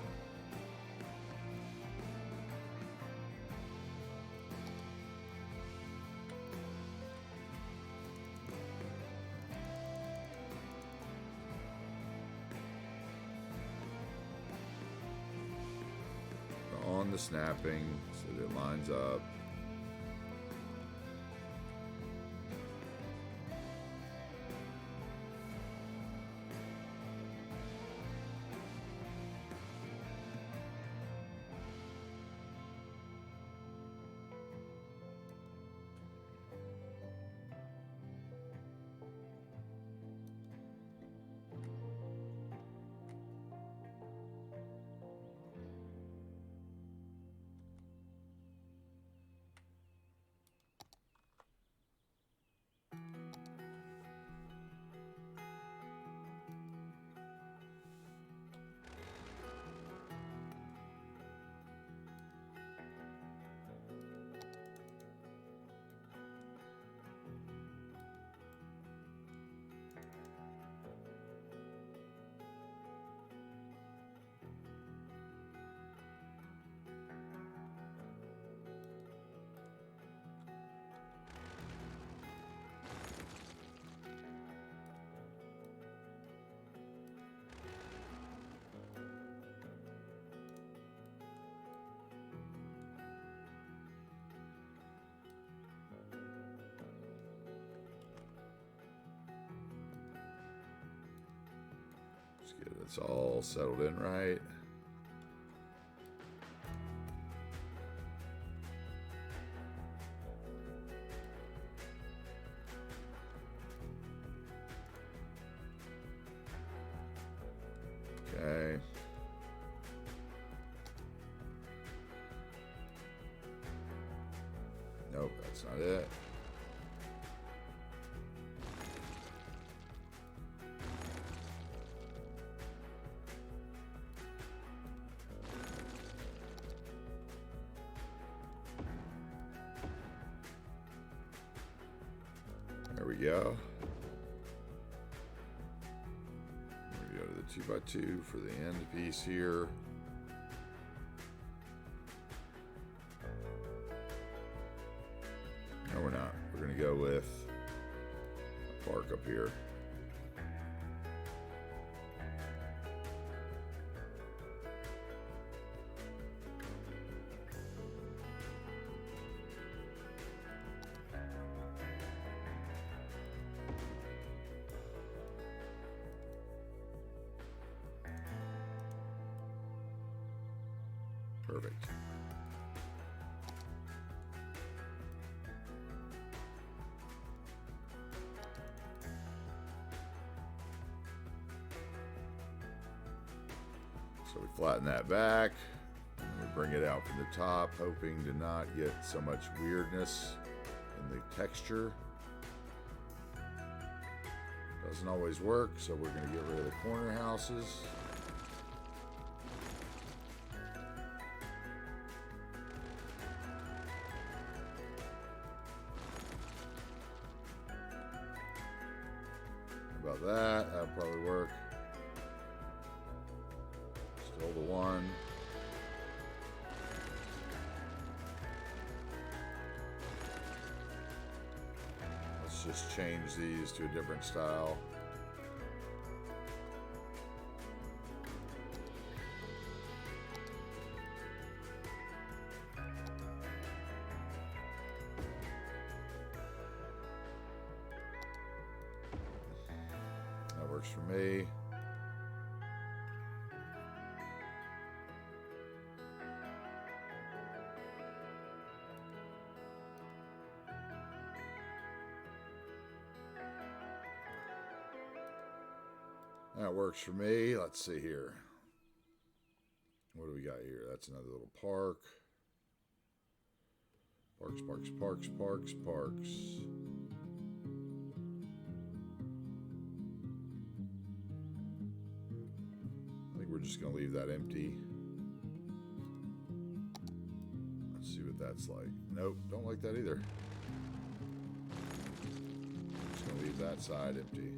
On the snapping so that it lines up. Let's get it's all settled in right. Okay. Nope, that's not it. There we go. We go to the 2x2 for the end piece here. No, we're not. We're going to go with a park up here. Perfect. So we flatten that back, and we bring it out from the top, hoping to not get so much weirdness in the texture. Doesn't always work, so we're going to get rid of the corner houses. About that, that'll probably work. Still the one. Let's just change these to a different style. That works for me. That works for me. Let's see here. What do we got here? That's another little park. Parks, parks, parks, parks, parks. I think we're just going to leave that empty. Let's see what that's like. Nope, don't like that either. Just going to leave that side empty.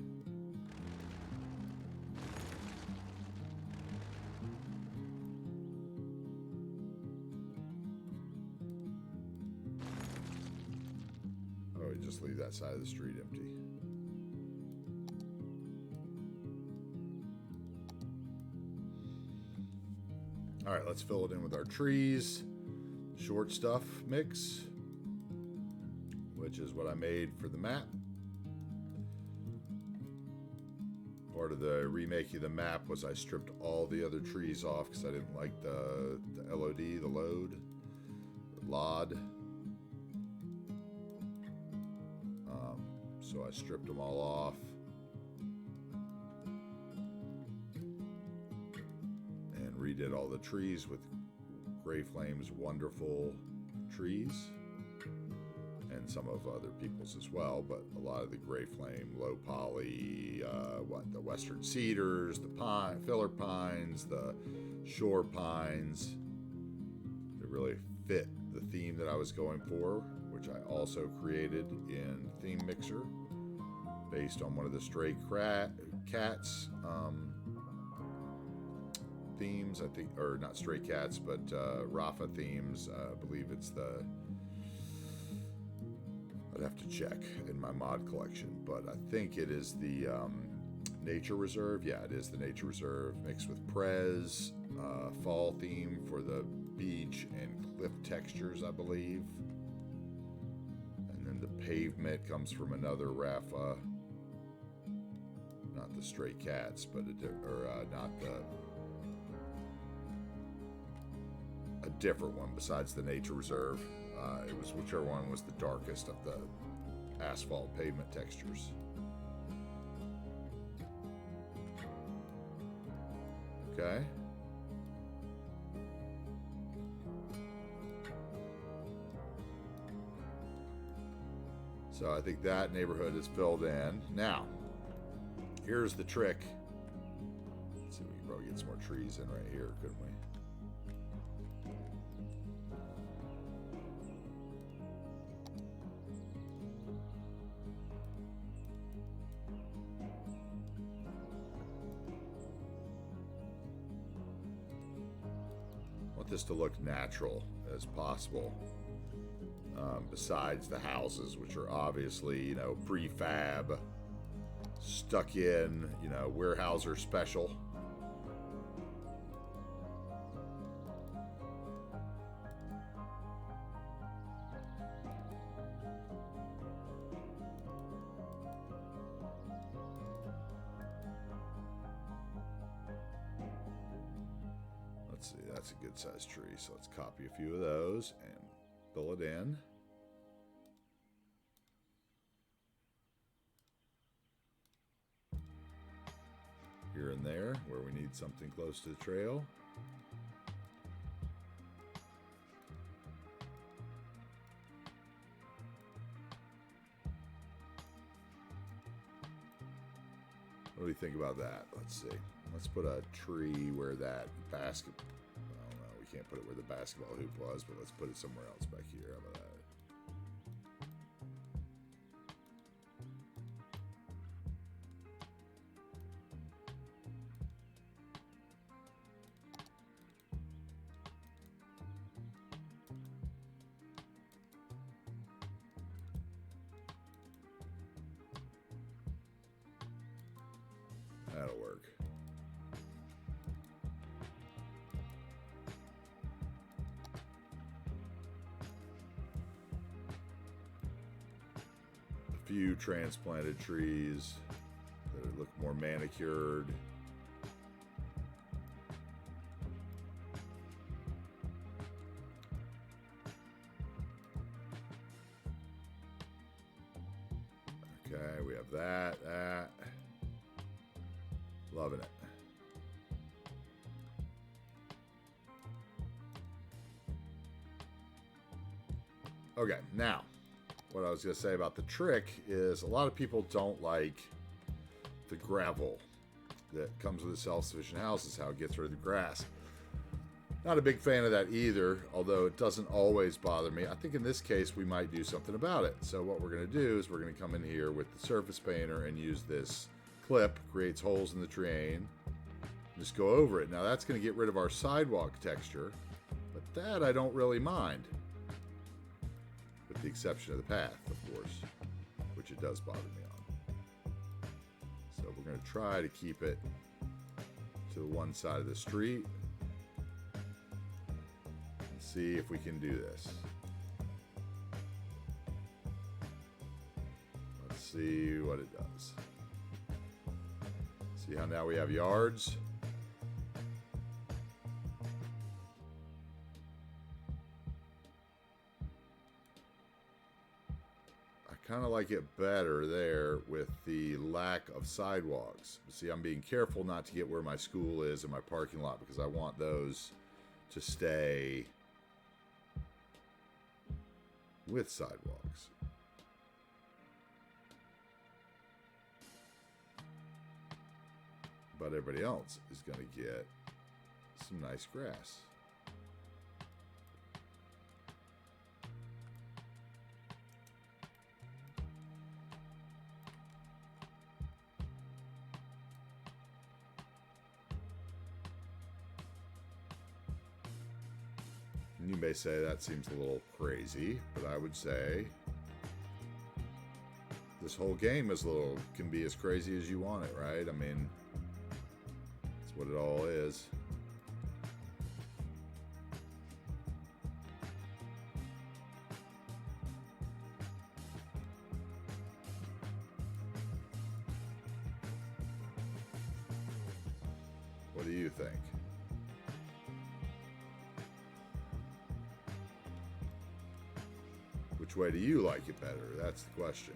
Just leave that side of the street empty. All right, let's fill it in with our trees. Short stuff mix, which is what I made for the map. Part of the remaking of the map was I stripped all the other trees off because I didn't like the LOD, the LOD. So I stripped them all off. And redid all the trees with Gray Flame's wonderful trees. And some of other people's as well, but a lot of the Gray Flame, low poly, the Western Cedars, the filler pines, the shore pines. They really fit the theme that I was going for, which I also created in Theme Mixer based on one of the Stray Cats themes, I think, or not Stray Cats, but Rafa themes. I believe it's I'd have to check in my mod collection, but I think it is the Nature Reserve. Yeah, it is the Nature Reserve mixed with Prez, fall theme for the beach and cliff textures, I believe. And then the pavement comes from another Rafa, not the Stray Cats, but a different one besides the Nature Reserve. It was whichever one was the darkest of the asphalt pavement textures. Okay. So I think that neighborhood is filled in. Now, here's the trick. Let's see, we can probably get some more trees in right here, couldn't we? I want this to look natural as possible. Besides the houses, which are obviously, prefab, stuck in, Weyerhaeuser special. Let's see, that's a good sized tree, so let's copy a few of those and fill it in. Here and there, where we need something close to the trail. What do we think about that? Let's see. Let's put a tree where that basket... I don't know, we can't put it where the basketball hoop was, but let's put it somewhere else back here. How about that? That'll work. A few transplanted trees that look more manicured. Okay, we have that. Loving it. Okay, now, what I was going to say about the trick is a lot of people don't like the gravel that comes with a self-sufficient house. Is how it gets rid of the grass. Not a big fan of that either, although it doesn't always bother me. I think in this case we might do something about it. So what we're going to do is we're going to come in here with the surface painter and use this clip, creates holes in the terrain, just go over it. Now that's going to get rid of our sidewalk texture, but that I don't really mind, with the exception of the path, of course, which it does bother me on. So we're going to try to keep it to the one side of the street. See if we can do this. Let's see what it does. See how now we have yards? I kind of like it better there with the lack of sidewalks. See, I'm being careful not to get where my school is and my parking lot because I want those to stay with sidewalks. But everybody else is going to get some nice grass. You may say that seems a little crazy, but I would say this whole game can be as crazy as you want it, right? I mean, that's what it all is. What do you think? Which way do you like it better? That's the question.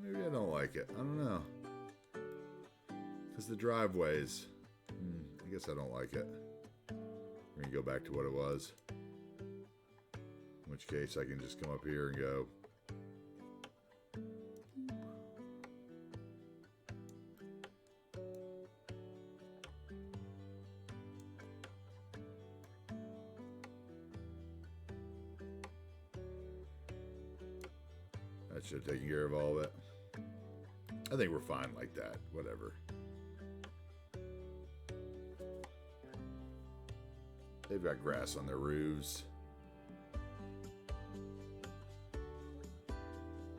Maybe I don't like it. I don't know. Because the driveways. I guess I don't like it. We're going to go back to what it was. In which case I can just come up here and go. That should have taken care of all of it. I think we're fine like that. Whatever. They've got grass on their roofs.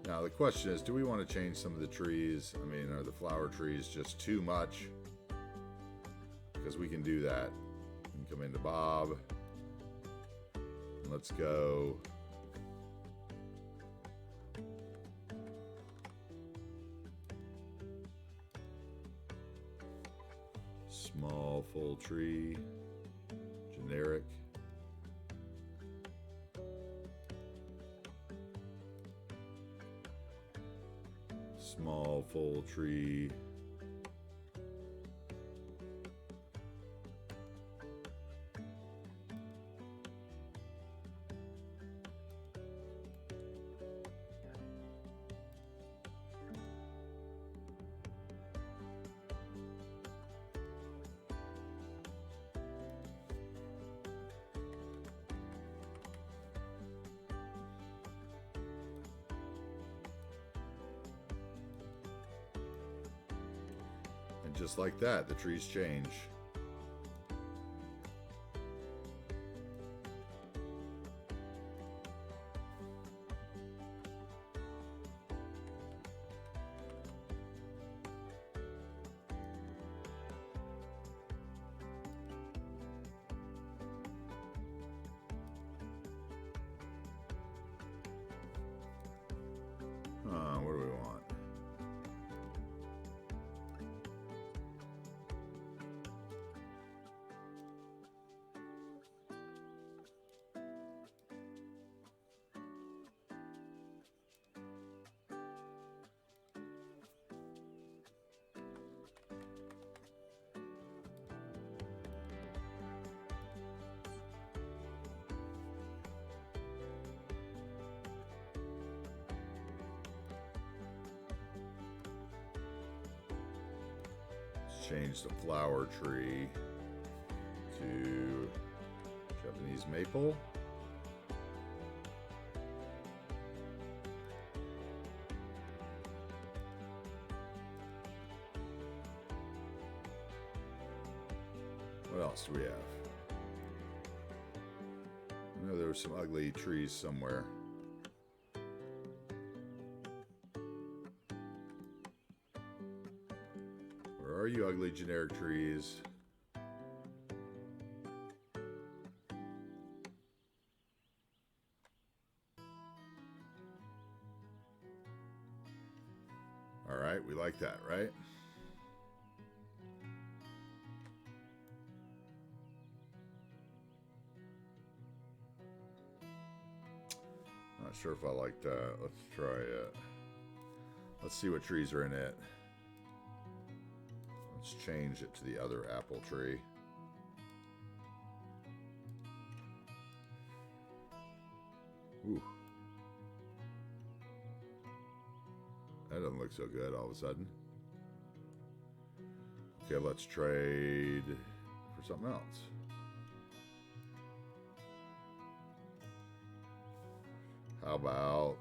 Now the question is, do we want to change some of the trees? I mean, are the flower trees just too much? Because we can do that. We can come into Bob. And let's go. Small full tree, generic. Small full tree. just like that, the trees change. What do we want? Change the flower tree to Japanese maple. What else do we have? I know there were some ugly trees somewhere. Where are you, ugly generic trees? All right, we like that, right? Not sure if I like that. Let's try it. Let's see what trees are in it. Let's change it to the other apple tree. Ooh. That doesn't look so good all of a sudden. Okay, let's trade for something else. How about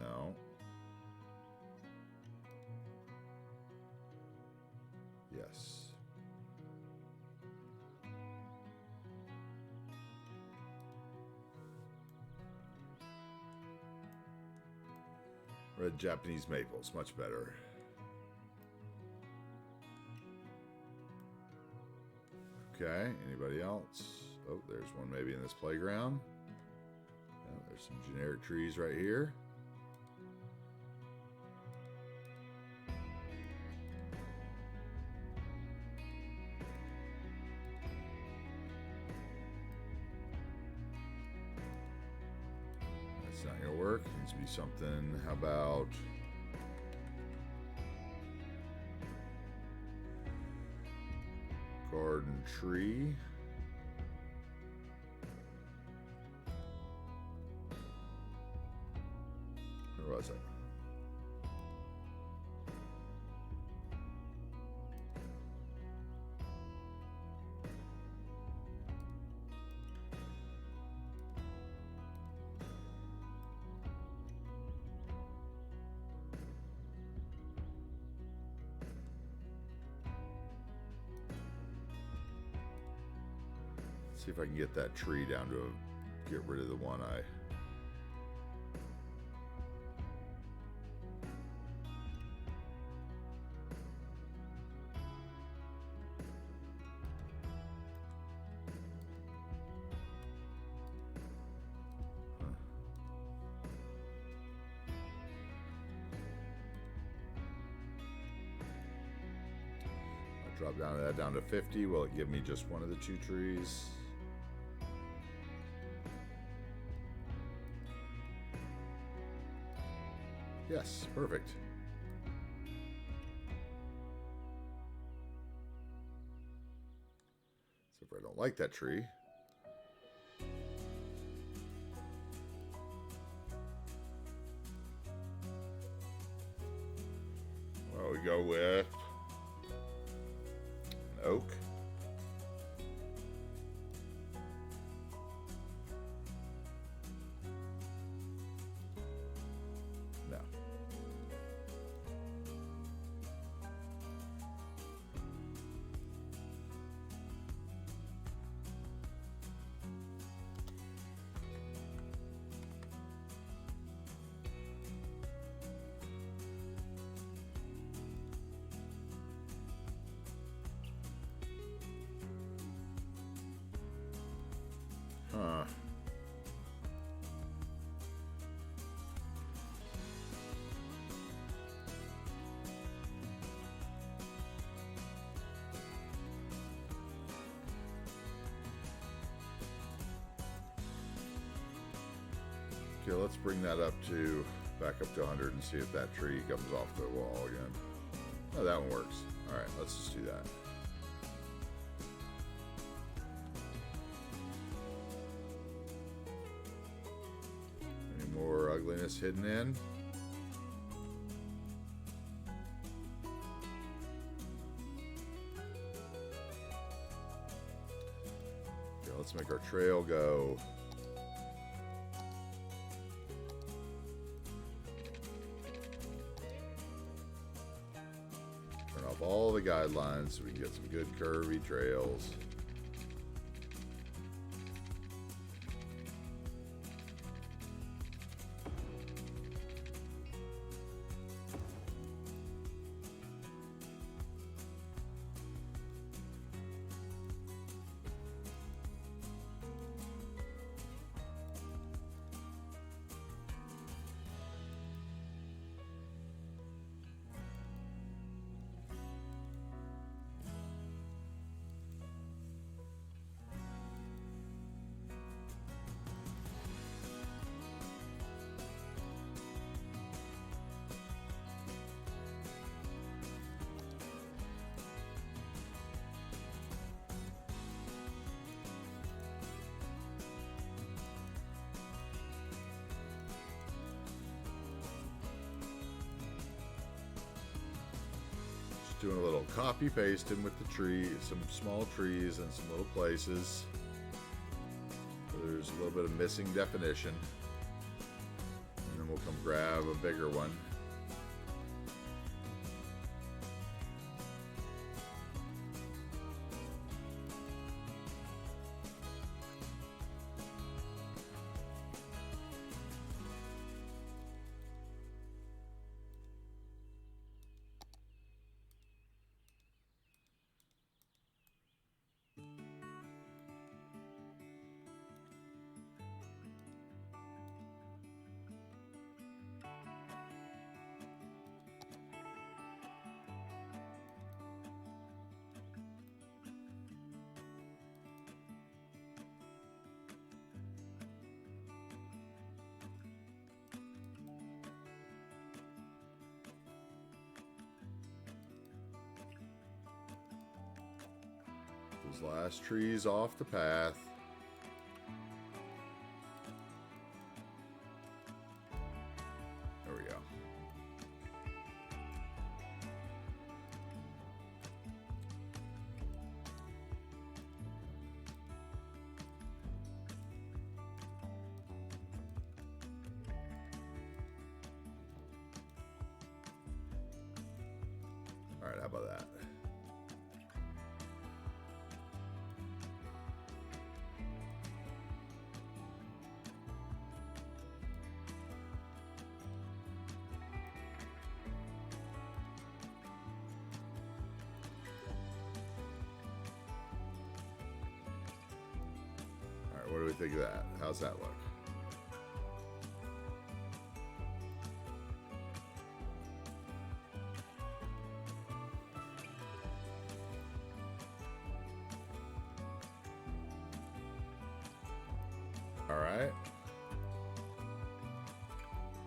no? Yes. Red Japanese maples, much better. Okay, anybody else? Oh, there's one maybe in this playground. Oh, there's some generic trees right here. That's not gonna work. Needs to be something. How about garden tree? Where was it? See if I can get that tree down to get rid of the one I... I'll drop that down to 50. Will it give me just one of the two trees? Yes, perfect. So if I don't like that tree, well, we go with an oak. Okay, let's bring that up to back up to 100 and see if that tree comes off the wall again. Oh, that one works. All right, let's just do that. Any more ugliness hidden in? Okay, let's make our trail go. All the guidelines so we can get some good curvy trails. Doing a little copy pasting with the tree, some small trees and some little places. So there's a little bit of missing definition. And then we'll come grab a bigger one. Those last trees off the path. There we go. All right, how about that? What do we think of that? How's that look? All right.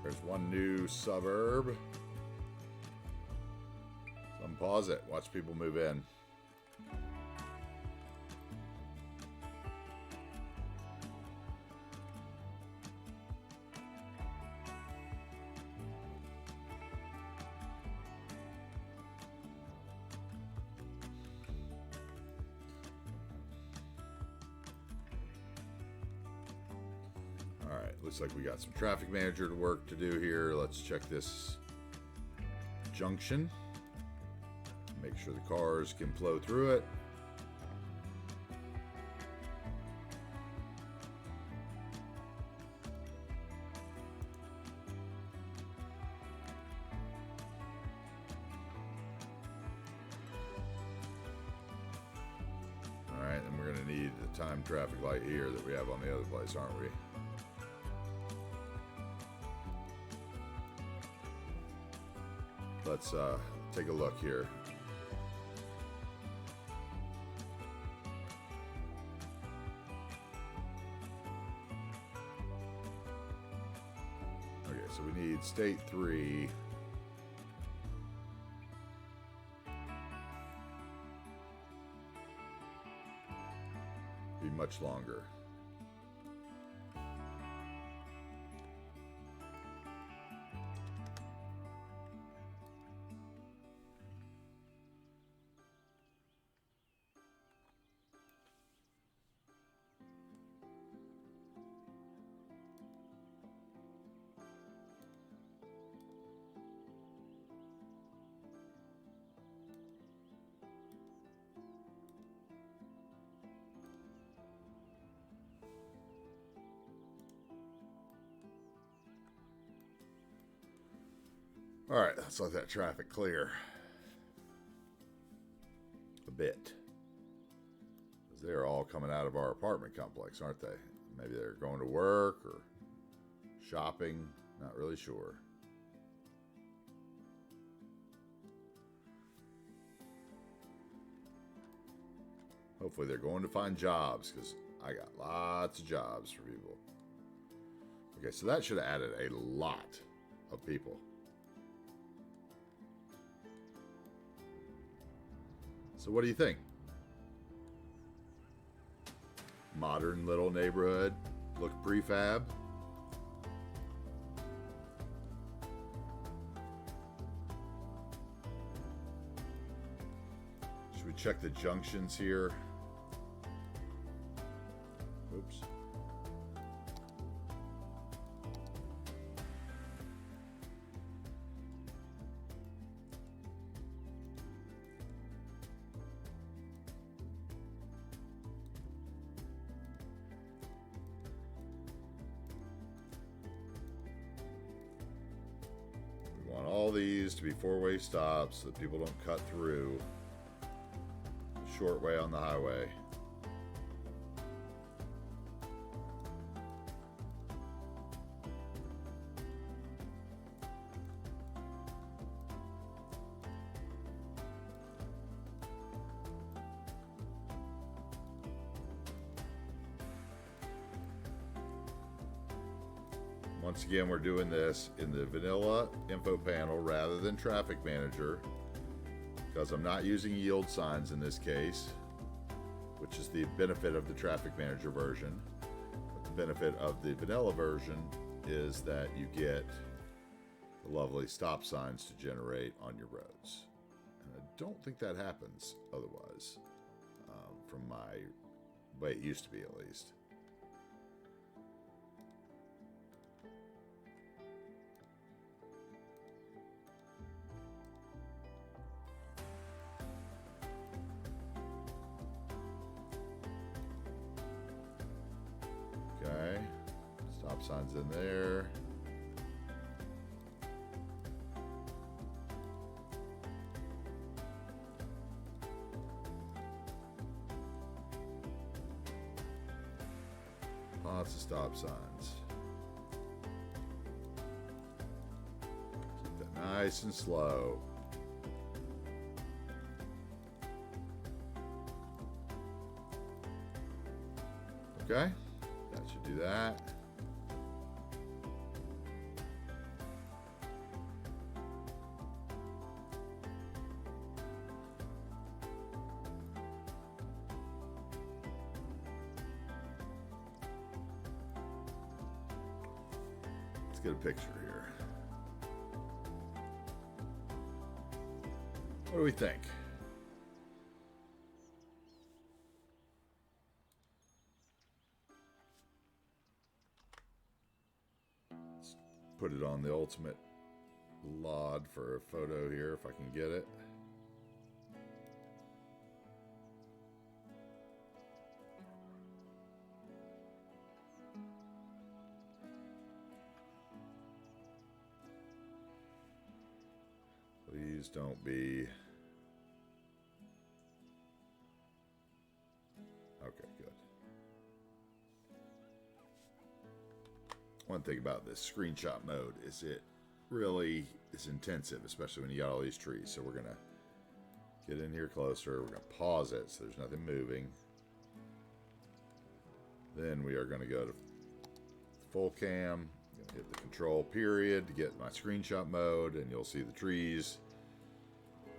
There's one new suburb. So unpause it. Watch people move in. Alright, looks like we got some traffic manager work to do here. Let's check this junction. Make sure the cars can flow through it. Alright, then we're going to need the time traffic light here that we have on the other place, aren't we? Let's take a look here. so we need state 3. Be much longer. All right, let's let that traffic clear a bit. Because they're all coming out of our apartment complex, aren't they? Maybe they're going to work or shopping, not really sure. Hopefully they're going to find jobs, because I got lots of jobs for people. Okay, so that should have added a lot of people. So what do you think? Modern little neighborhood, look prefab. Should we check the junctions here? Oops. All these to be four-way stops so that people don't cut through the short way on the highway. Once again, we're doing this in the vanilla info panel rather than traffic manager, because I'm not using yield signs in this case, which is the benefit of the traffic manager version. But the benefit of the vanilla version is that you get the lovely stop signs to generate on your roads. And I don't think that happens otherwise, from my way it used to be at least. Okay, stop signs in there. Lots of stop signs. Keep that nice and slow. Okay. That should do that. Let's get a picture here. What do we think? Put it on the ultimate LOD for a photo here if I can get it. Please don't be. Okay, good. One thing about this screenshot mode is it really is intensive, especially when you got all these trees. So we're going to get in here closer. We're going to pause it so there's nothing moving. Then we are going to go to full cam I'm gonna hit the control period to get my screenshot mode, and you'll see the trees.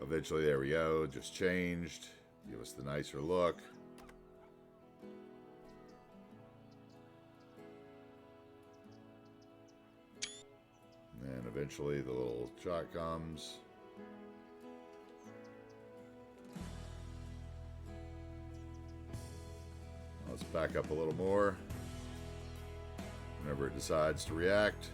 Eventually, there we go, just changed. Give us the nicer look. And eventually the little shot comes. Let's back up a little more. Whenever it decides to react.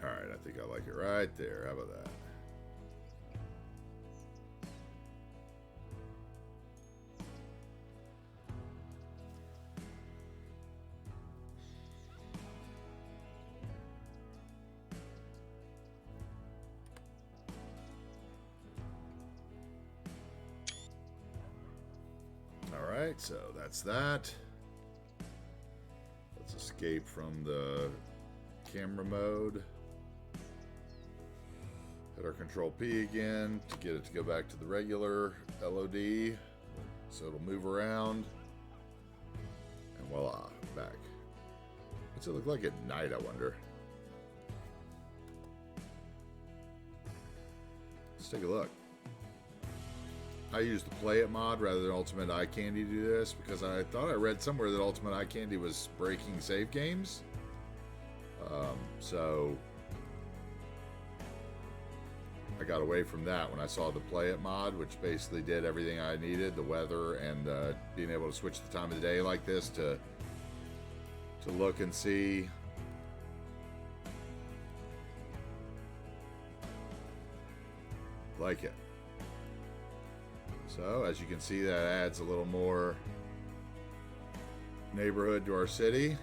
Alright, I think I like it right there. How about that? Alright, so that's that. Let's escape from the camera mode. Hit our Control P again to get it to go back to the regular LOD. So it'll move around. And voila, back. What's it look like at night, I wonder? Let's take a look. I used the Play It mod rather than Ultimate Eye Candy to do this because I thought I read somewhere that Ultimate Eye Candy was breaking save games. So I got away from that when I saw the Play It mod, which basically did everything I needed, the weather and being able to switch the time of the day like this to look and see. Like it. So as you can see, that adds a little more neighborhood to our city.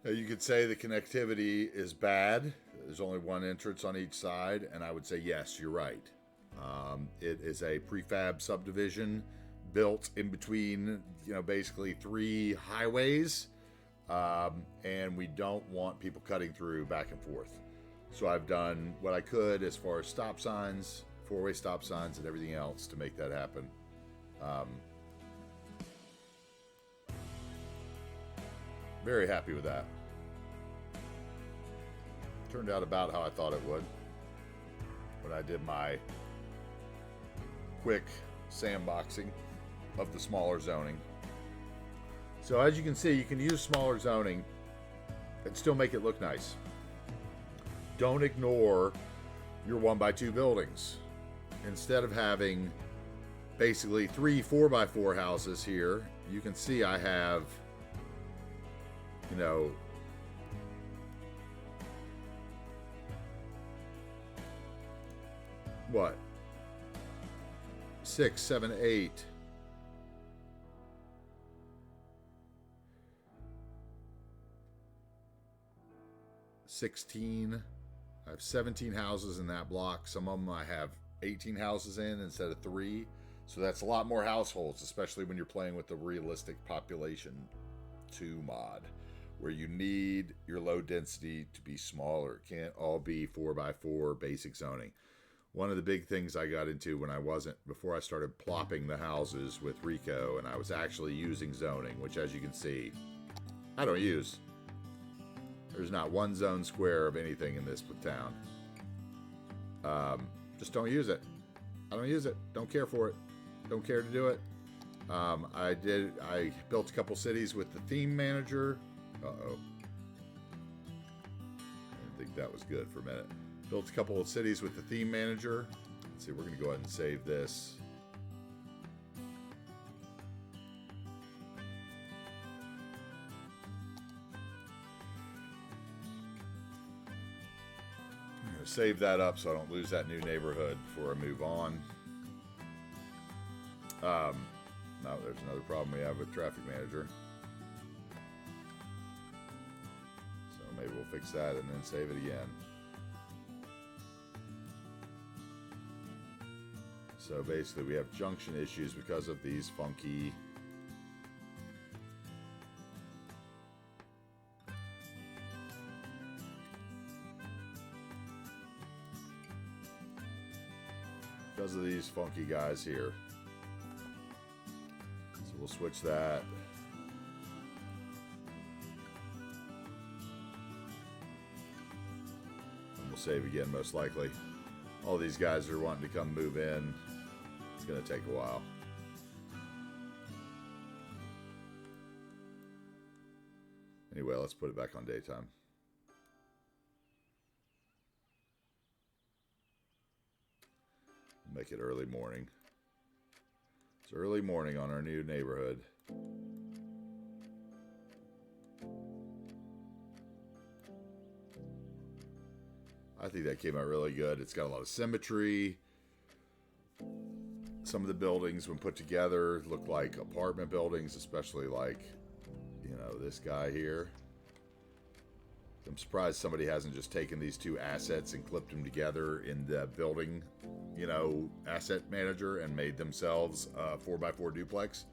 Now you could say the connectivity is bad. There's only one entrance on each side, and I would say yes, you're right. It is a prefab subdivision built in between, basically 3 highways. And we don't want people cutting through back and forth. So I've done what I could as far as stop signs, 4-way stop signs, and everything else to make that happen. Very happy with that. Turned out about how I thought it would when I did my quick sandboxing of the smaller zoning. So as you can see, you can use smaller zoning and still make it look nice. Don't ignore your 1x2 buildings. Instead of having basically 3 4x4 houses here, you can see I have, what? 6, 7, 8. 16. I have 17 houses in that block. Some of them I have 18 houses in instead of 3. So that's a lot more households, especially when you're playing with the realistic population 2 mod, where you need your low density to be smaller. It can't all be 4x4 basic zoning. One of the big things I got into before I started plopping the houses with RICO, and I was actually using zoning, which as you can see, I don't use. There's not one zone square of anything in this town. Just don't use it. I don't use it. Don't care for it. Don't care to do it. I built a couple cities with the theme manager. Uh-oh. I didn't think that was good for a minute. Built a couple of cities with the theme manager. Let's see, we're going to go ahead and save this. Save that up so I don't lose that new neighborhood before I move on. Now there's another problem we have with traffic manager. So maybe we'll fix that and then save it again. So basically we have junction issues because of these funky guys here. So we'll switch that. And we'll save again most likely. All these guys are wanting to come move in. It's going to take a while. Anyway, let's put it back on daytime. Make it early morning. It's early morning on our new neighborhood. I think that came out really good. It's got a lot of symmetry. Some of the buildings, when put together, look like apartment buildings, especially like, you know, this guy here. I'm surprised somebody hasn't just taken these two assets and clipped them together in the building, you know, asset manager and made themselves a 4x4 duplex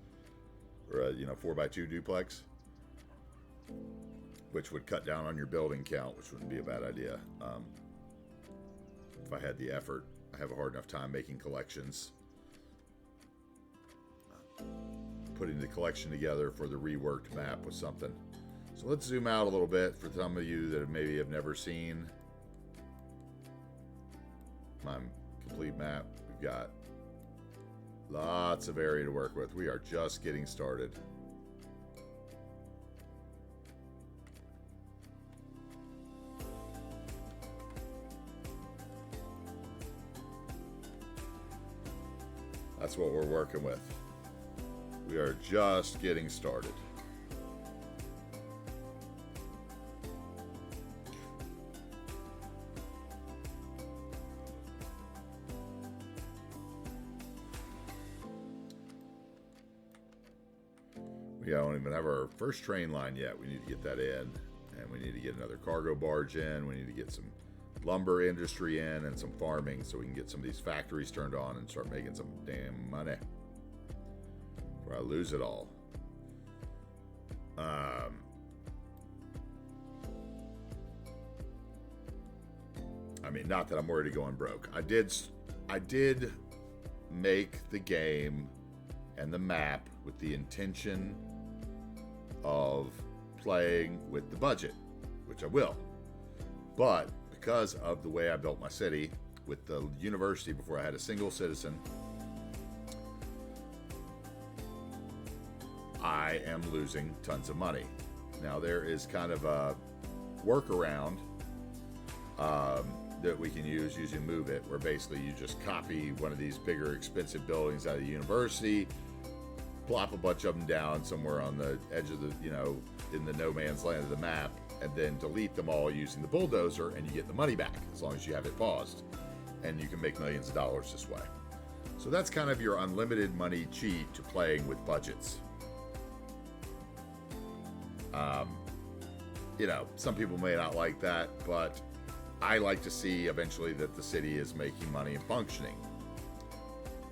or a, you know, 4x2 duplex, which would cut down on your building count, which wouldn't be a bad idea. If I had the effort, I have a hard enough time making collections. Putting the collection together for the reworked map was something. So let's zoom out a little bit for some of you that maybe have never seen my complete map. We've got lots of area to work with. We are just getting started. That's what we're working with. We are just getting started. We don't even have our first train line yet. We need to get that in, and we need to get another cargo barge in. We need to get some lumber industry in and some farming so we can get some of these factories turned on and start making some damn money before I lose it all. I mean, not that I'm worried of going broke. I did make the game and the map with the intention of playing with the budget, which I will. But because of the way I built my city with the university before I had a single citizen, I am losing tons of money. Now there is kind of a workaround that we can use using Move It, where basically you just copy one of these bigger expensive buildings out of the university, plop a bunch of them down somewhere on the edge of the, you know, in the no man's land of the map, and then delete them all using the bulldozer, and you get the money back as long as you have it paused. And you can make millions of dollars this way. So that's kind of your unlimited money cheat to playing with budgets. You know, some people may not like that, but I like to see eventually that the city is making money and functioning.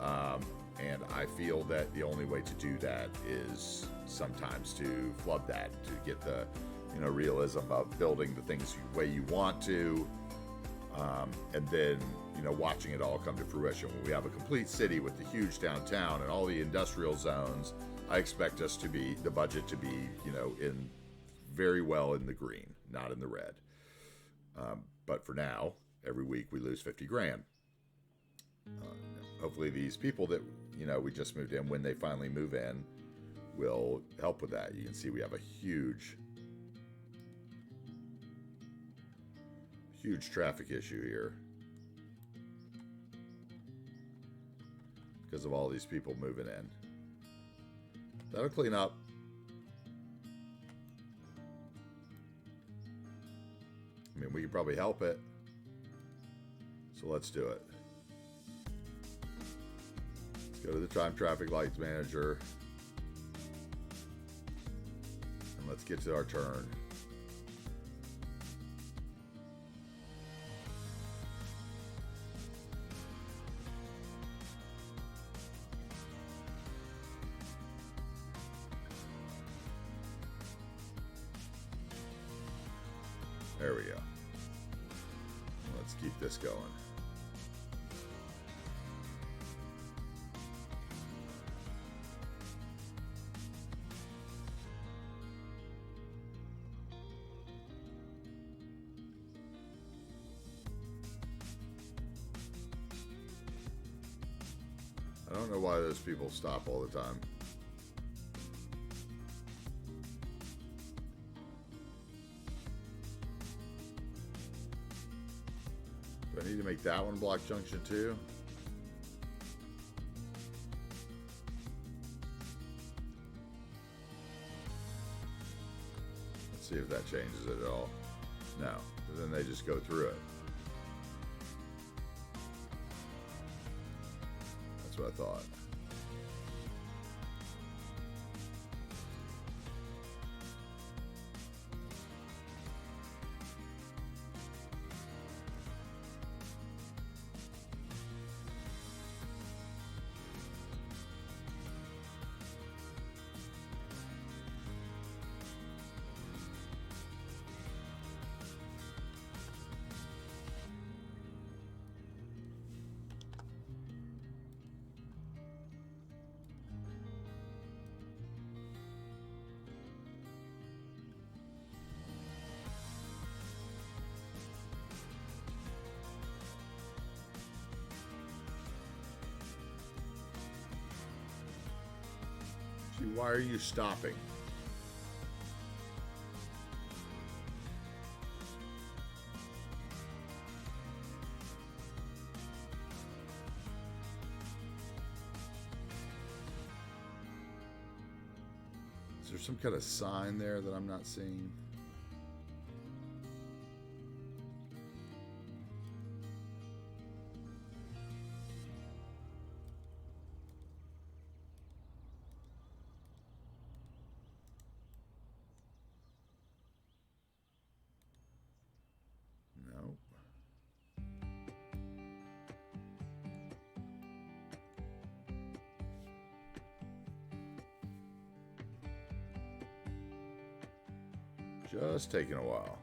And I feel that the only way to do that is sometimes to flub that, to get the, you know, realism of building the things the way you want to, and then, you know, watching it all come to fruition. When we have a complete city with the huge downtown and all the industrial zones, I expect us to be, the budget to be, you know, in very well in the green, not in the red. But for now, every week we lose 50 grand. Hopefully these people that, you know, we just moved in, when they finally move in, will help with that. You can see we have a huge traffic issue here because of all these people moving in. That'll clean up. I mean, we could probably help it. So let's do it. Let's go to the time traffic lights manager. And let's get to our turn. There we go. Let's keep this going. I don't know why those people stop all the time. Do I need to make that one block junction too? Let's see if that changes it at all. No, then they just go through it. That's what I thought. Gee, why are you stopping? Is there some kind of sign there that I'm not seeing? No. Just taking a while.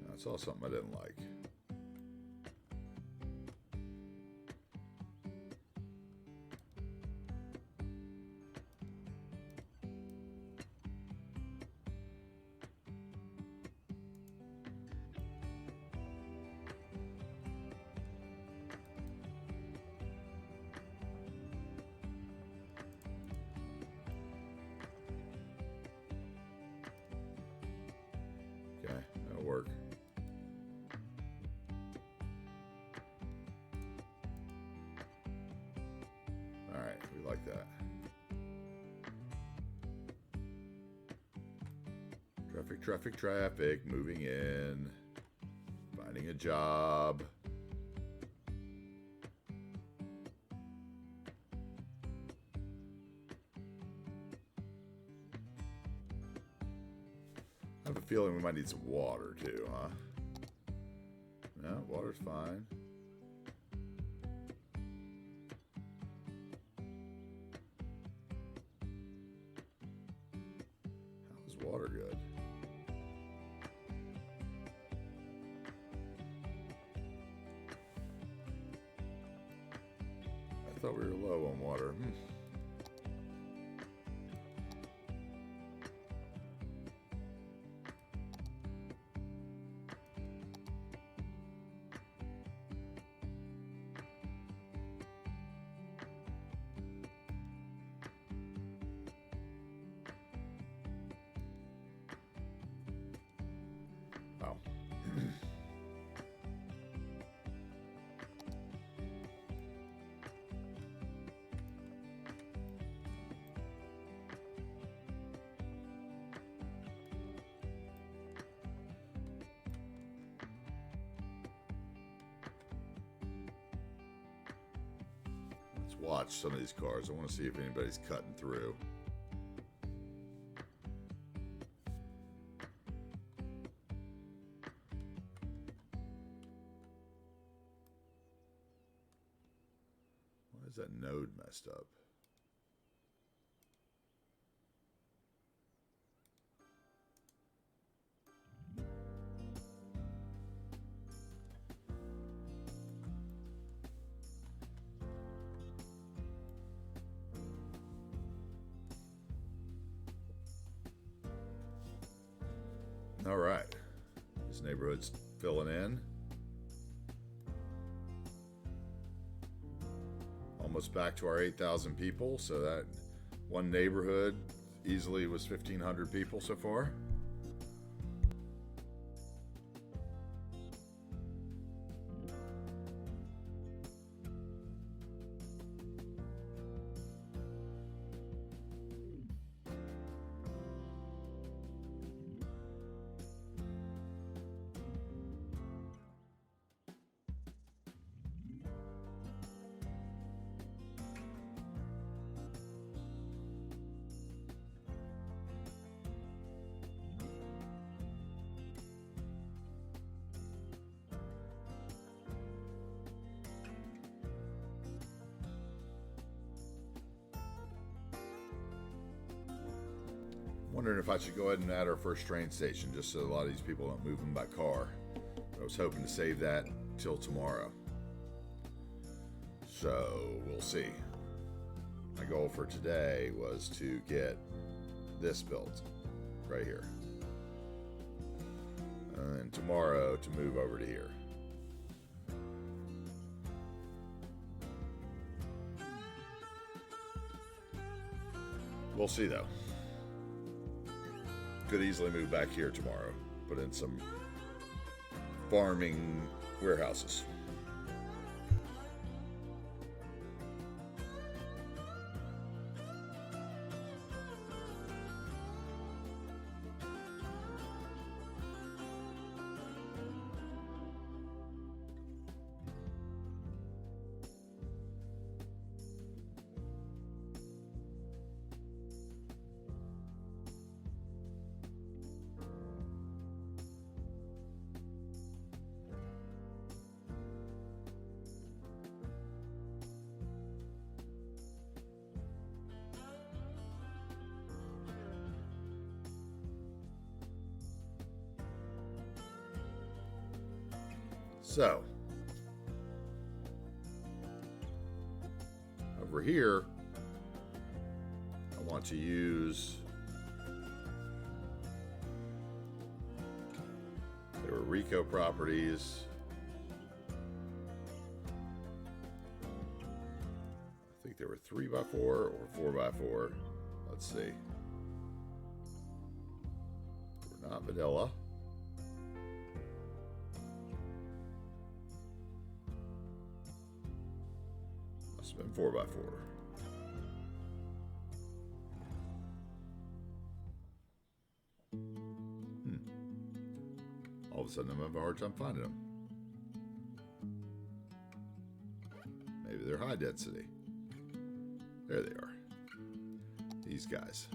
I saw something I didn't like. Okay, that'll work. All right, we like that. Traffic, traffic, traffic, moving in, finding a job. I have a feeling we might need some water too, huh? No, water's fine. How's water good? I thought we were low on water. Oh. watch some of these cars. I want to see if anybody's cutting through. Why is that node messed up? All right, this neighborhood's filling in. Almost back to our 8,000 people, so that one neighborhood easily was 1,500 people so far. Wondering if I should go ahead and add our first train station, just so a lot of these people don't move them by car. I was hoping to save that till tomorrow. So we'll see. My goal for today was to get this built right here. And tomorrow to move over to here. We'll see though. Could easily move back here tomorrow, put in some farming warehouses. So, over here, I want to use, there were RICO properties. I think there were 3x4 or 4x4. Let's see. We're not vanilla. Been 4x4. All of a sudden I'm having a hard time finding them. Maybe they're high density. There they are. These guys.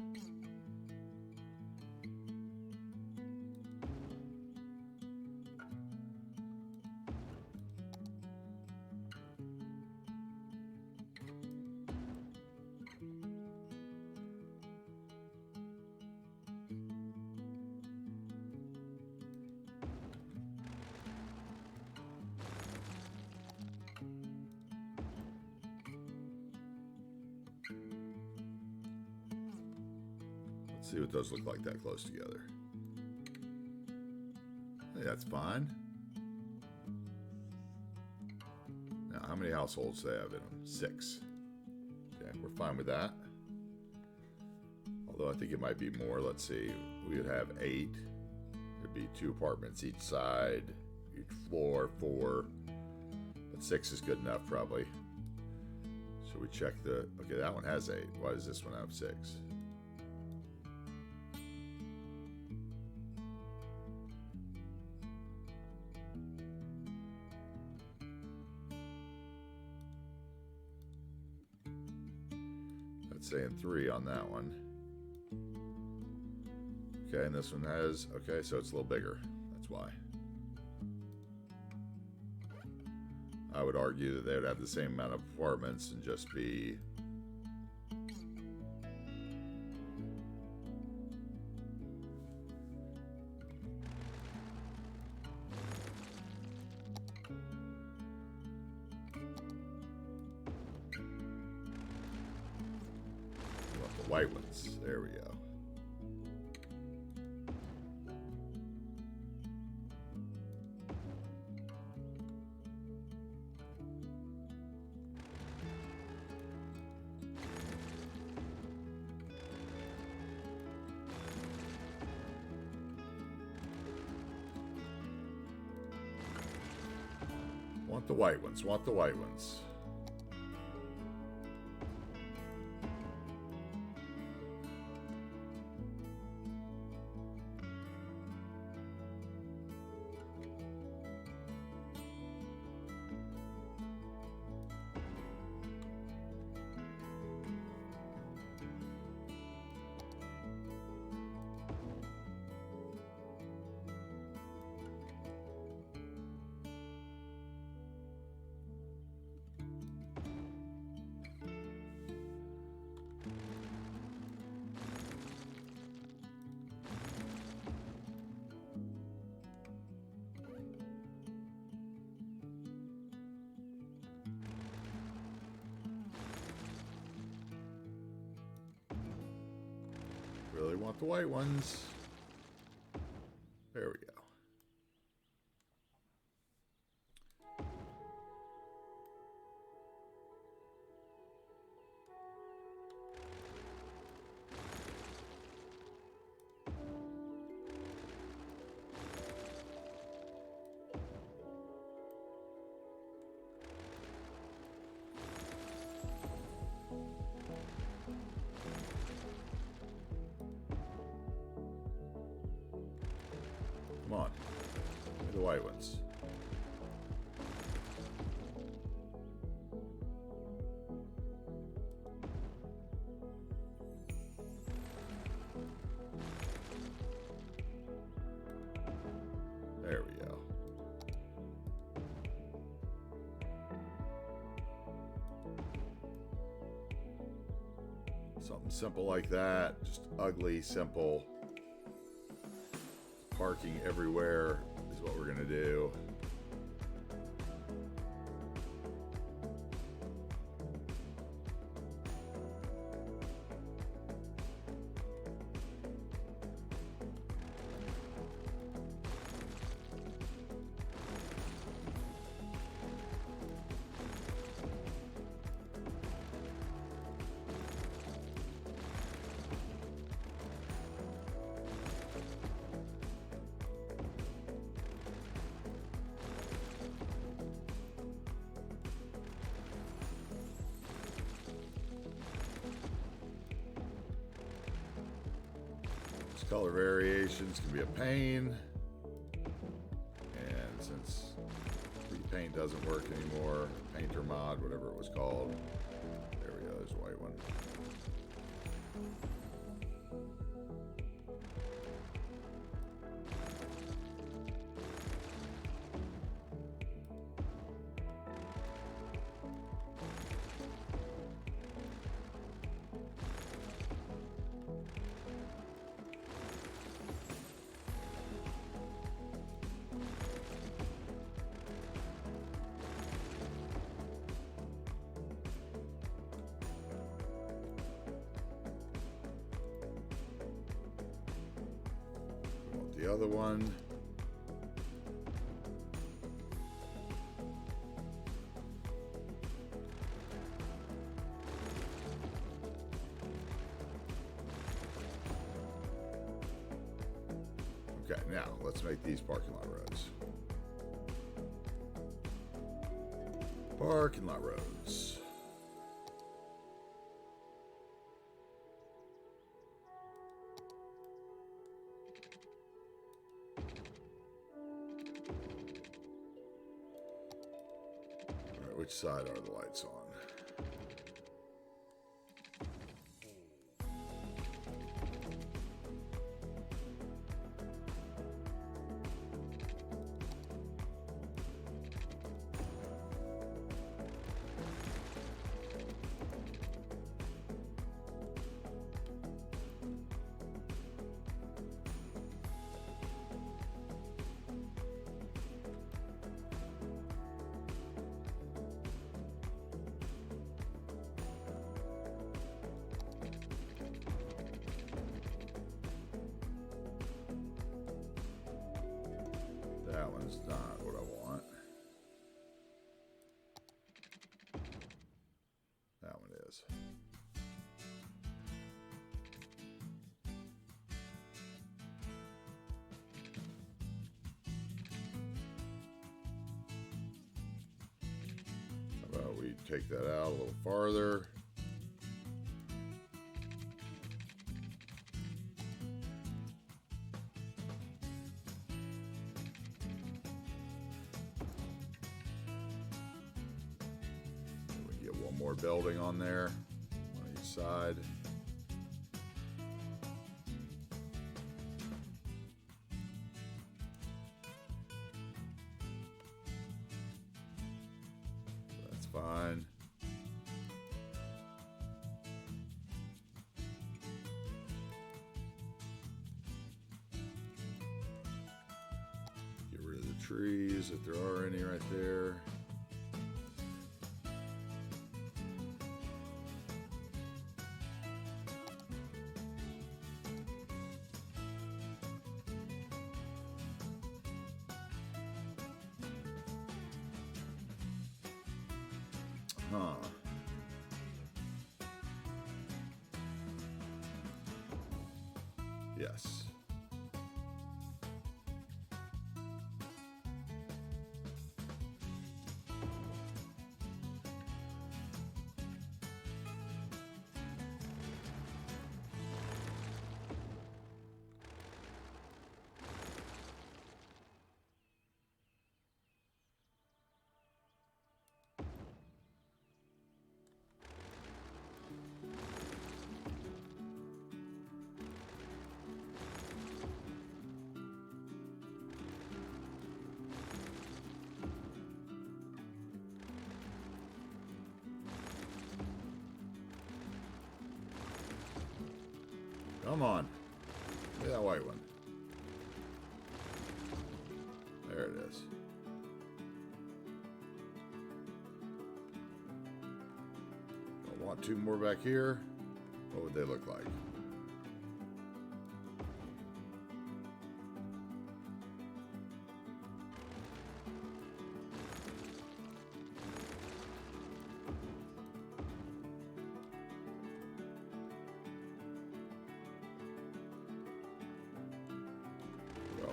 See what those look like that close together. Hey, that's fine. Now, how many households do they have in them? 6. Okay, we're fine with that. Although I think it might be more. Let's see. We would have 8. There'd be 2 apartments each side, each floor, 4. But 6 is good enough, probably. So we check the. Okay, that one has 8. Why does this one have 6? It's saying 3 on that one. Okay, and this one has, okay, so it's a little bigger. That's why. I would argue that they would have the same amount of apartments and just be the white ones. There we go. Want the white ones, want the white ones. Really want the white ones. There we go. Come on. Give me the white ones. There we go. Something simple like that. Just ugly, simple. Parking everywhere is what we're gonna do. Color variations can be a pain, and since repaint doesn't work anymore, painter mod, whatever it was called, there we go, there's a white one. The other one. Okay, now let's make these parking lot roads. Parking lot roads. Which side are the lights on? That's not what I want. That one is. How about we take that out a little farther? More building on there on each side. That's fine. Get rid of the trees if there are any right there. Huh. Yes. Come on. Look at that white one. There it is. I want two more back here. What would they look like?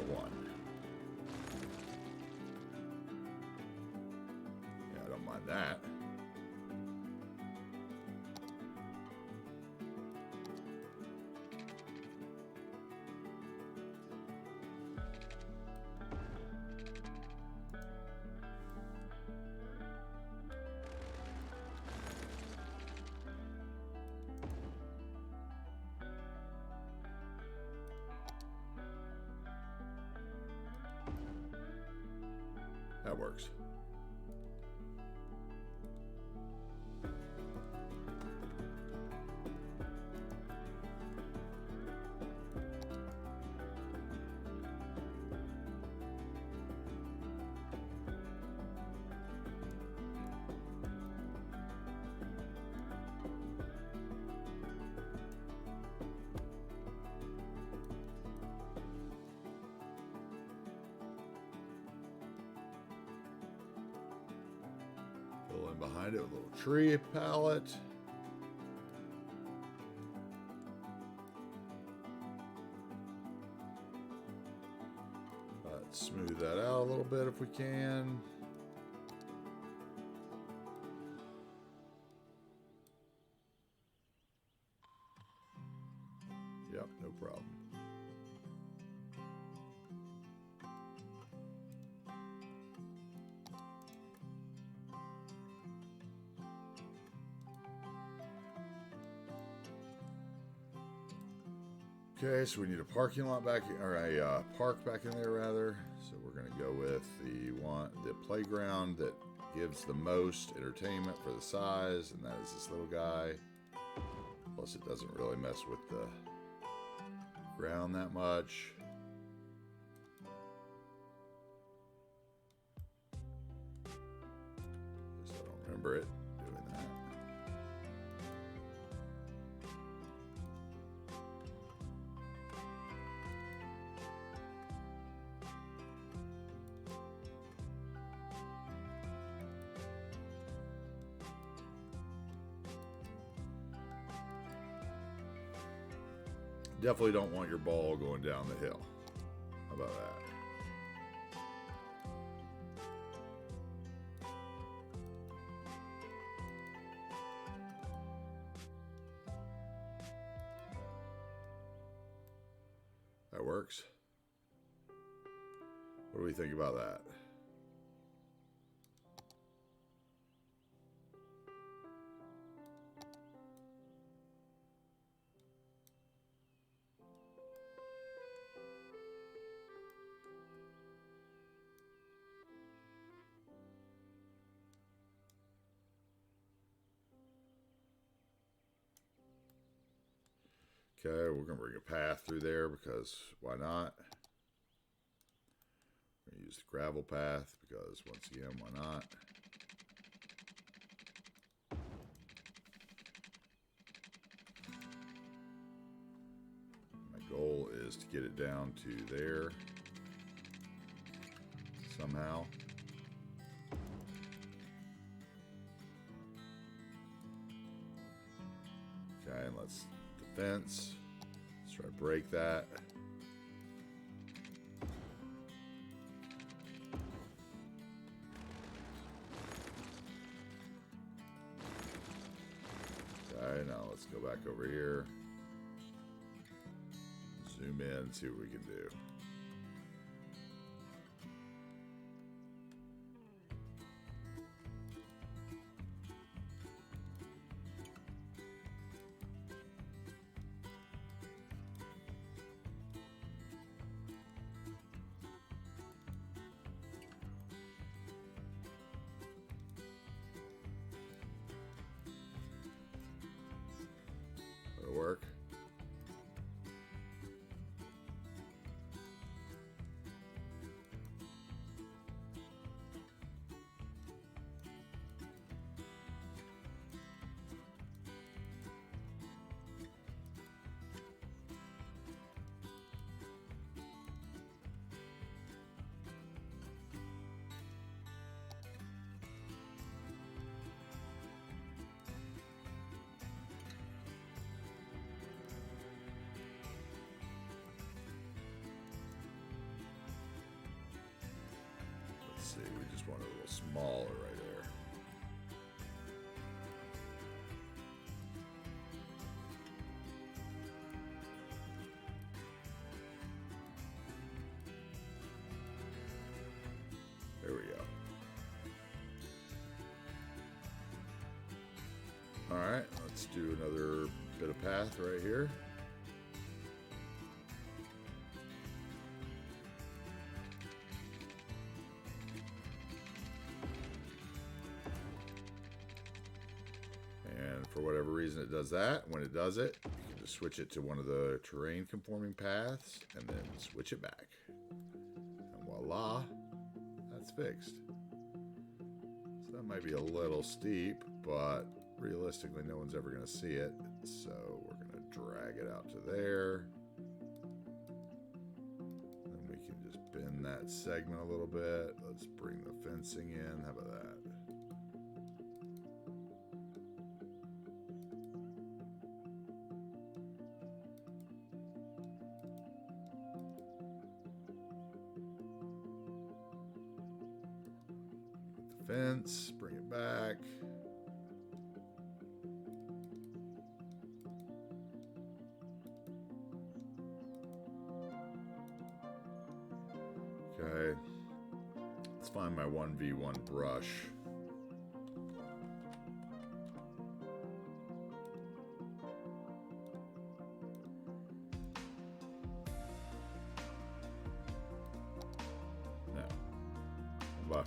One. Yeah, I don't mind that. That works. Fill in behind it with a little tree palette. Let's smooth that out a little bit if we can. Yep, no problem. Okay, so we need a parking lot back, or a park back in there rather. So we're gonna go with the playground that gives the most entertainment for the size, and that is this little guy. Plus it doesn't really mess with the ground that much. At least I don't remember it doing that. Definitely don't want your ball going down the hill. How about that? That works. What do we think about that? Okay, we're going to bring a path through there because why not? We're going to use the gravel path because once again, why not? My goal is to get it down to there somehow. Okay, and let's fence. Let's try to break that. Okay, now let's go back over here. Zoom in and see what we can do. Work. See, we just want it a little smaller right there. There we go. All right, let's do another bit of path right here. For whatever reason it does that. When it does it, you can just switch it to one of the terrain conforming paths and then switch it back. And voila, that's fixed. So that might be a little steep, but realistically no one's ever going to see it. So we're going to drag it out to there. Then we can just bend that segment a little bit. Let's bring the fencing in. How about that? Fence, bring it back. Okay, let's find my 1v1 brush. No, 1x4.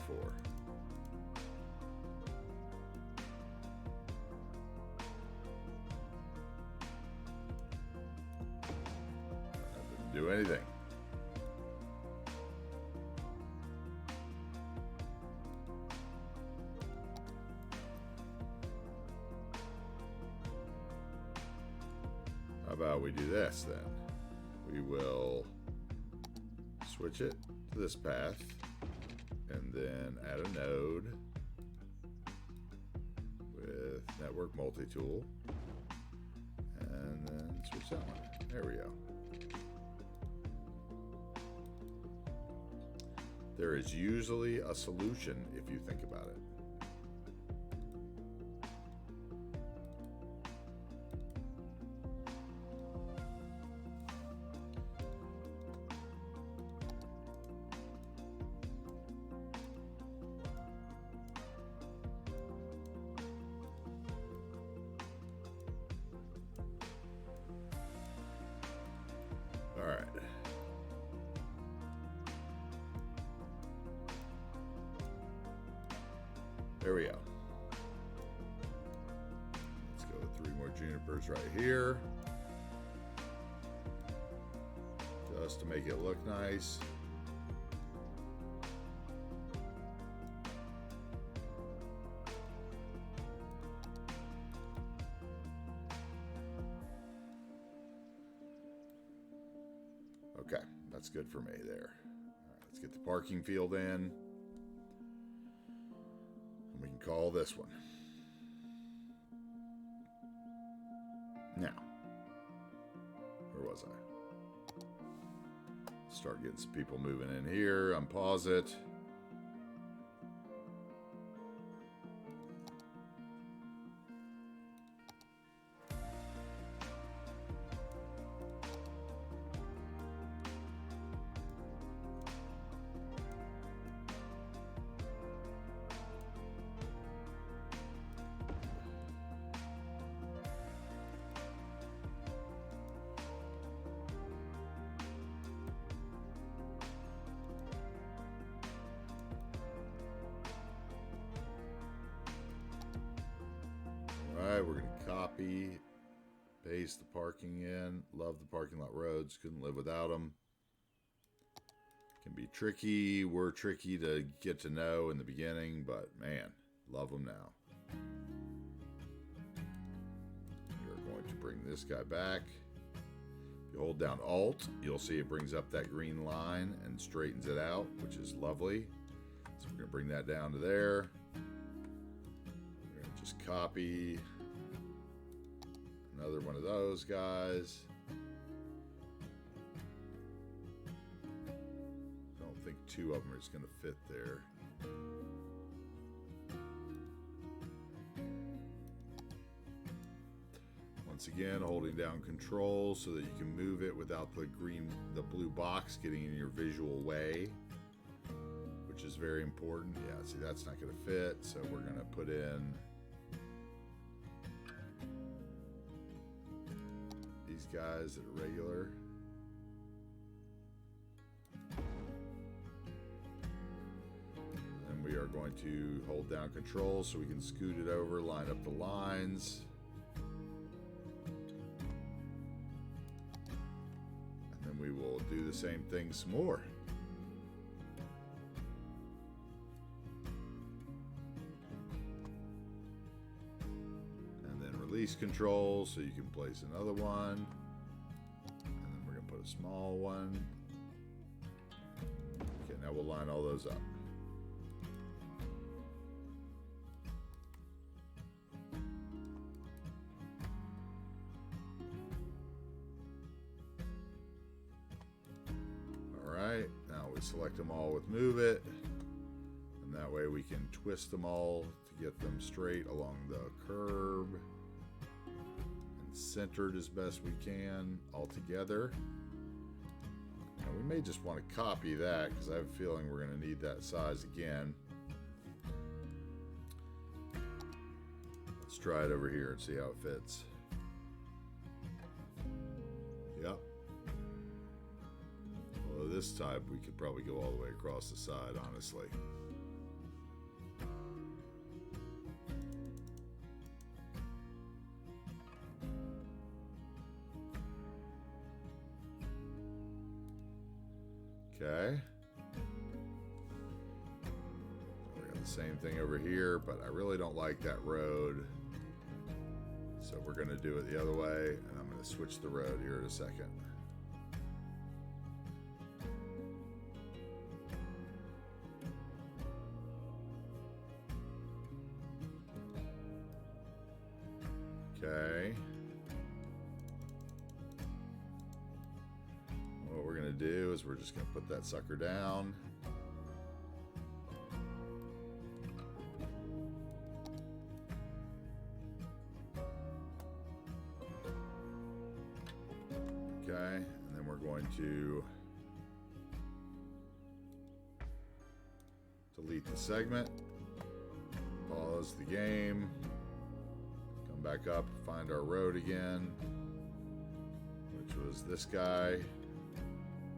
Do anything. How about we do this then? We will switch it to this path and then add a node with network multi-tool and and then switch that one. There we go. There is usually a solution if you think about it. All right. There we go. Let's go with 3 more junipers right here. Just to make it look nice. Okay, that's good for me there. All right, let's get the parking field in. And we can call this one. Now, where was I? Start getting some people moving in here. Unpause it. Alright, we're going to copy, paste the parking in. Love the parking lot roads. Couldn't live without them. Can be tricky. We're tricky to get to know in the beginning, but man, love them now. We're going to bring this guy back. If you hold down Alt, you'll see it brings up that green line and straightens it out, which is lovely. So we're going to bring that down to there. We're going to just copy another one of those guys. I don't think 2 of them are just going to fit there. Once again, holding down Control so that you can move it without the blue box getting in your visual way, which is very important. Yeah, see, that's not going to fit, so we're going to put in these guys that are regular. And we are going to hold down Control so we can scoot it over, line up the lines. And then we will do the same thing some more. Release Control so you can place another one, and then we're going to put a small one. Okay, now we'll line all those up. Alright, now we select them all with Move It, and that way we can twist them all to get them straight along the curb. Centered as best we can all together. Now we may just want to copy that because I have a feeling we're going to need that size again. Let's try it over here and see how it fits. Yep. Although this time we could probably go all the way across the side, honestly. Okay. We got the same thing over here, but I really don't like that road. So we're going to do it the other way, and I'm going to switch the road here in a second. Okay. going to do is we're just going to put that sucker down. Okay, and then we're going to delete the segment, pause the game, come back up, find our road again, which was this guy.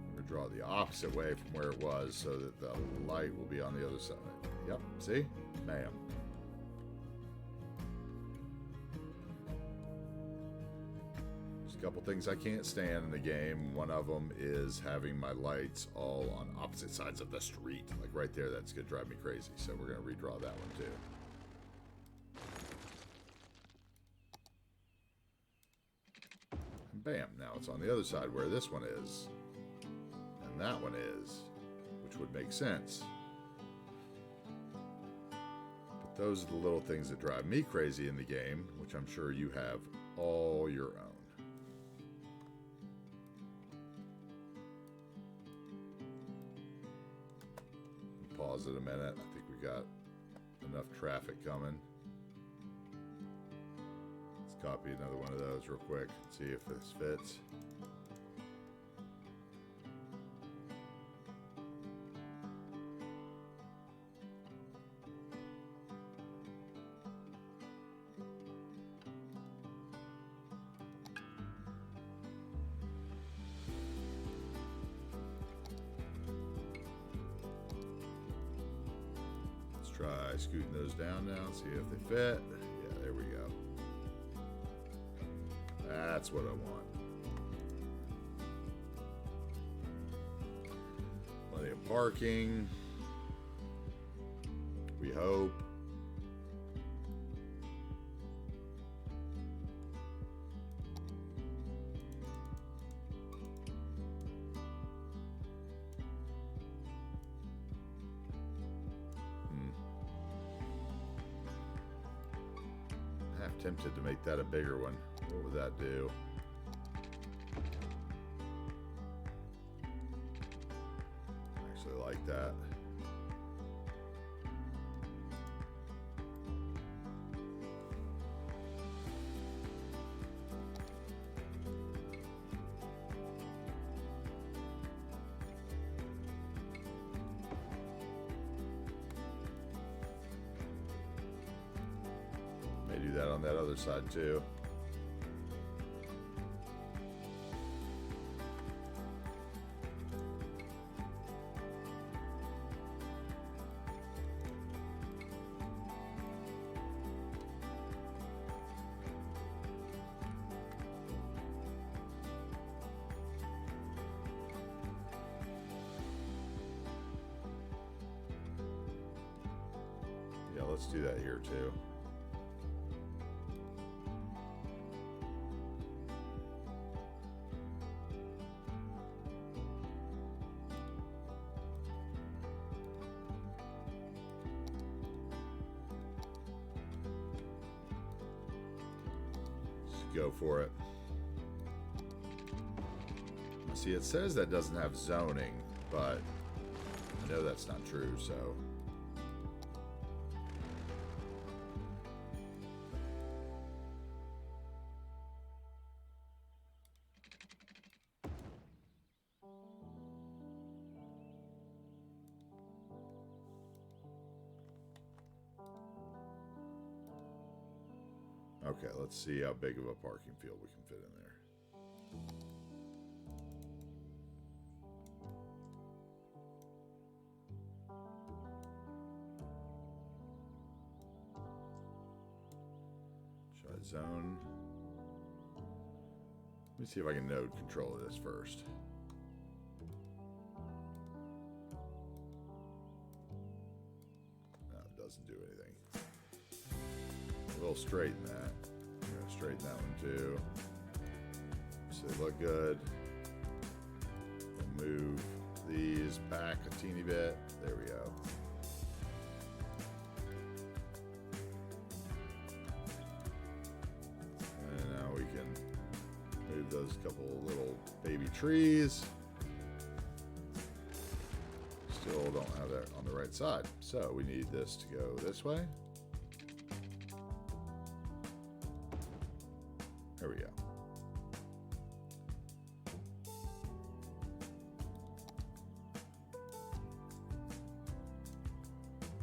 We're going to draw the opposite way from where it was so that the light will be on the other side. Yep, see? Bam. There's a couple things I can't stand in the game. One of them is having my lights all on opposite sides of the street. Like right there, that's going to drive me crazy. So we're going to redraw that one too. And bam, now it's on the other side where this one is. And that one is, which would make sense. But those are the little things that drive me crazy in the game, which I'm sure you have all your own. Pause it a minute. I think we got enough traffic coming. Let's copy another one of those real quick and see if this fits. Try scooting those down now, see if they fit. Yeah, there we go. That's what I want. Plenty of parking. We hope. Tempted to make that a bigger one. What would that do? I actually like that. Do that on that other side too. Yeah, let's do that here too. Go for it. See, it says that doesn't have zoning, but I know that's not true, so. Okay, let's see how big of a parking field we can fit in there. Should I zone? Let me see if I can node control this first. No, it doesn't do anything. We'll straighten that. I'm going to straighten that one too. So they look good. We'll move these back a teeny bit. There we go. And now we can move those couple little baby trees. Still don't have that on the right side. So we need this to go this way. There we go.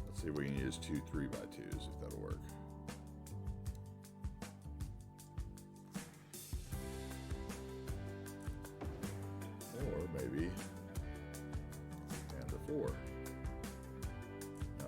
Let's see if we can use 2 3x2s, if that'll work. Or maybe and a 4. No.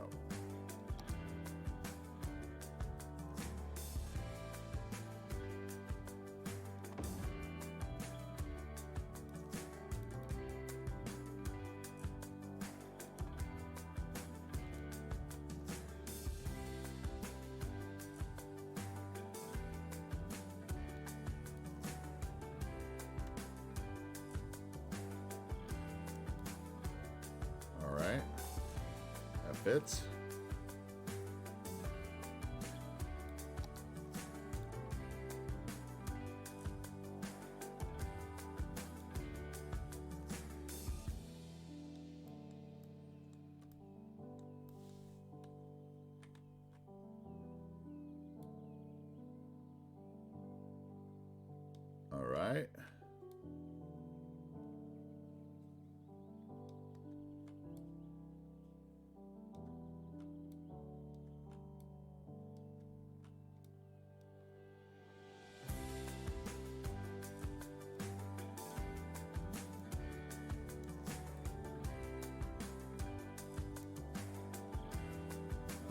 All right, that fits. All right.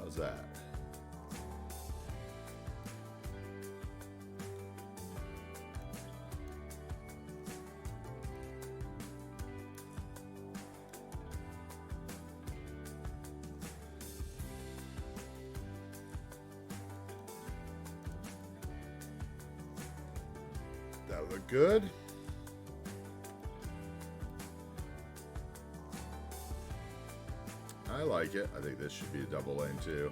How's that? That look good. I like it. I think this should be a double lane too.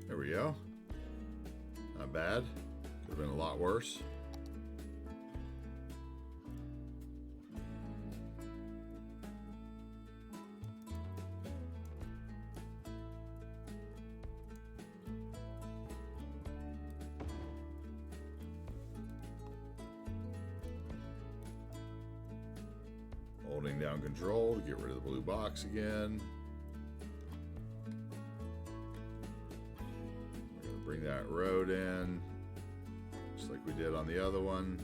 There we go. Not bad. Could have been a lot worse. Holding down control to get rid of the blue box again. Bring that road in, just like we did on the other one.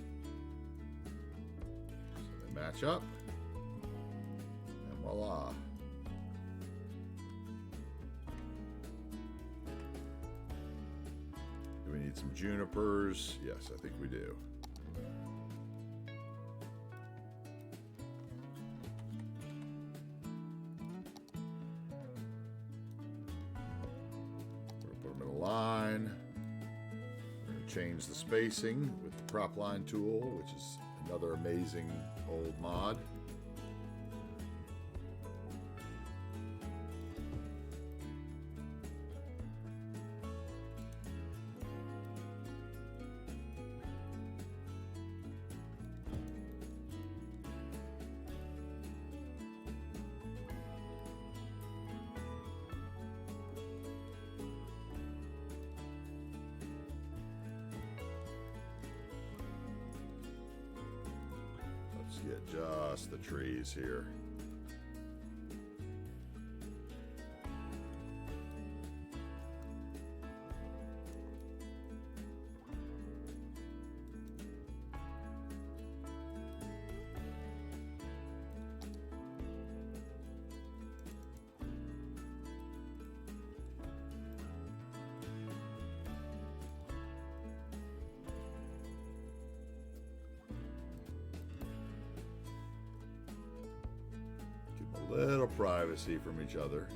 So they match up, and voila. Do we need some junipers? Yes, I think we do. Line. We're going to change the spacing with the prop line tool, which is another amazing old mod. Get just the trees here. a little privacy from each other.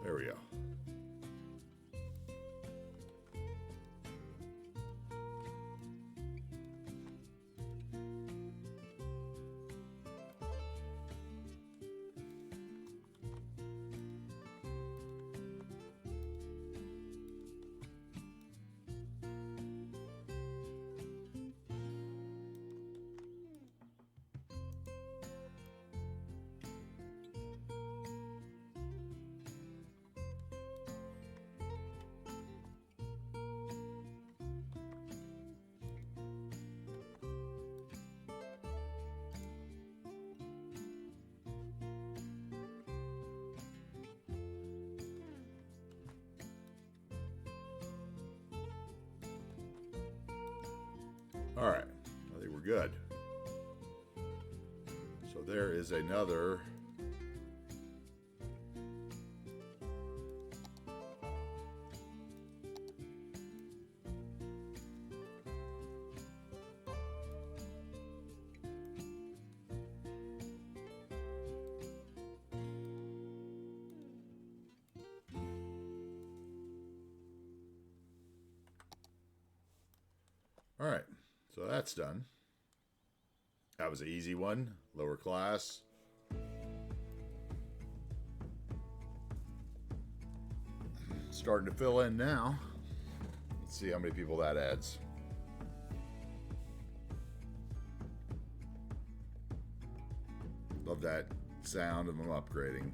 There we go. All right, I think we're good. So there is another all right. So that's done. That was an easy one, lower class. Starting to fill in now. Let's see how many people that adds. Love that sound of them upgrading.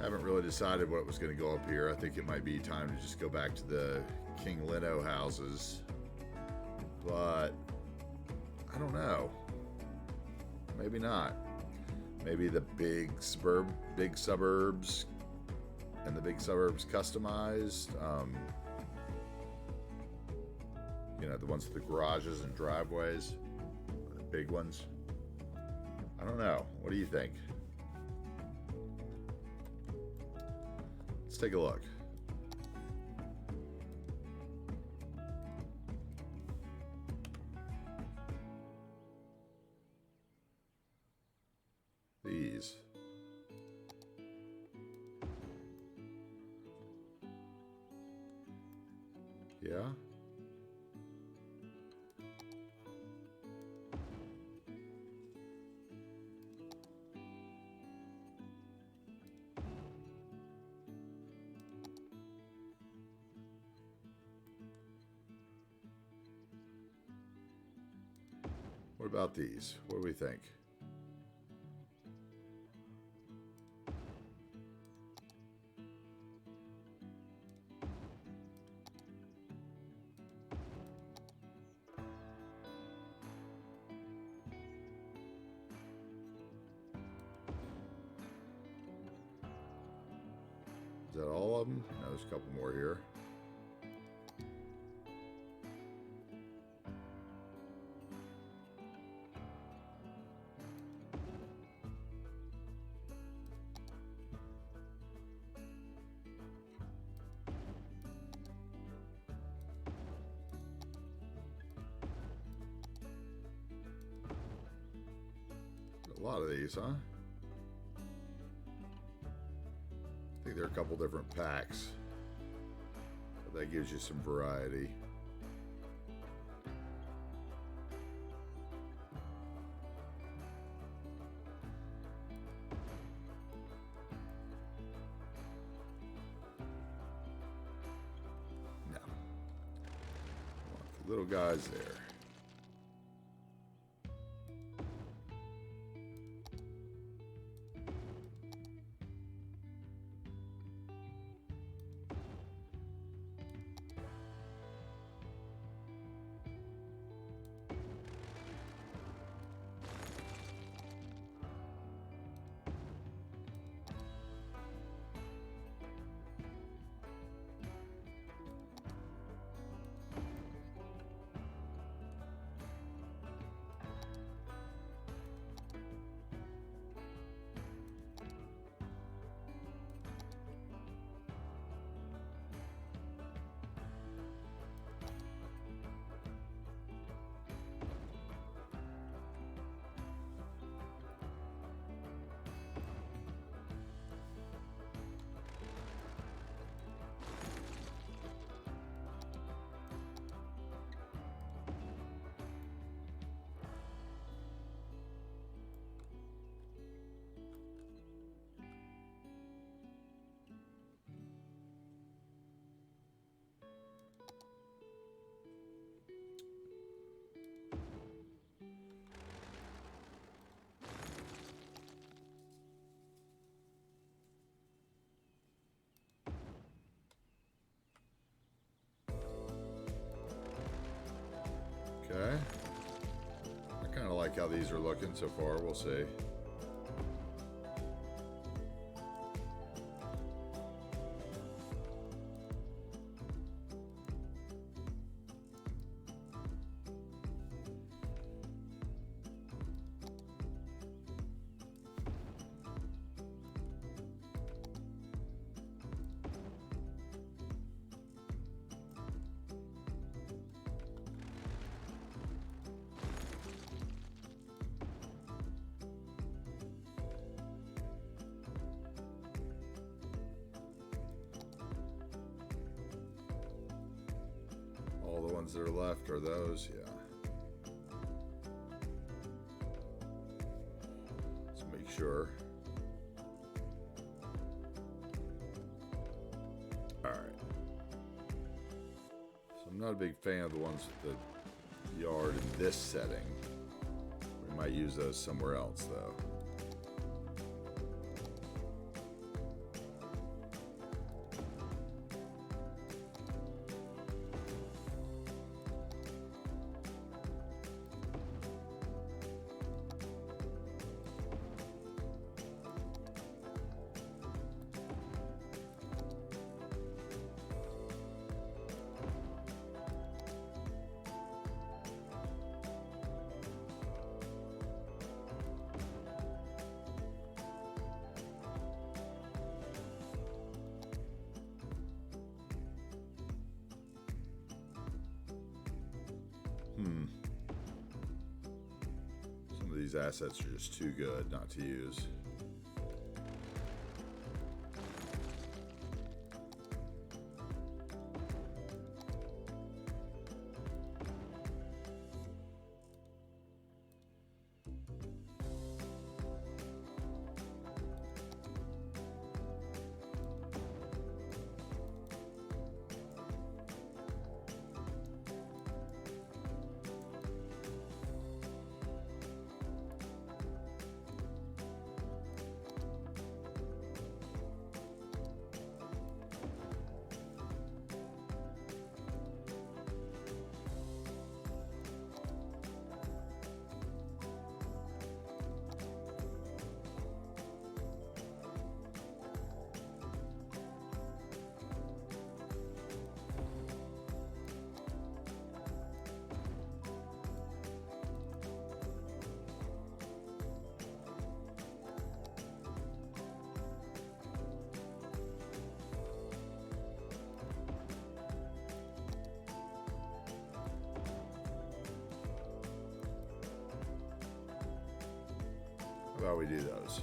Haven't really decided what was going to go up here. I think it might be time to just go back to the King Lino houses. But I don't know. Maybe not. Maybe the big suburbs and the big suburbs customized. You know, the ones with the garages and driveways, the big ones. I don't know. What do you think? Let's take a look. These. Yeah. What about these? What do we think? Is that all of them? No, there's a couple more here. A lot of these, huh? I think there are a couple different packs, but that gives you some variety. No. Want the little guys there. Okay. I kind of like how these are looking so far. We'll see. All the ones that are left are those, yeah. Let's make sure. All right. So I'm not a big fan of the ones with the yard in this setting. We might use those somewhere else, though. these assets are just too good not to use. How about we do those?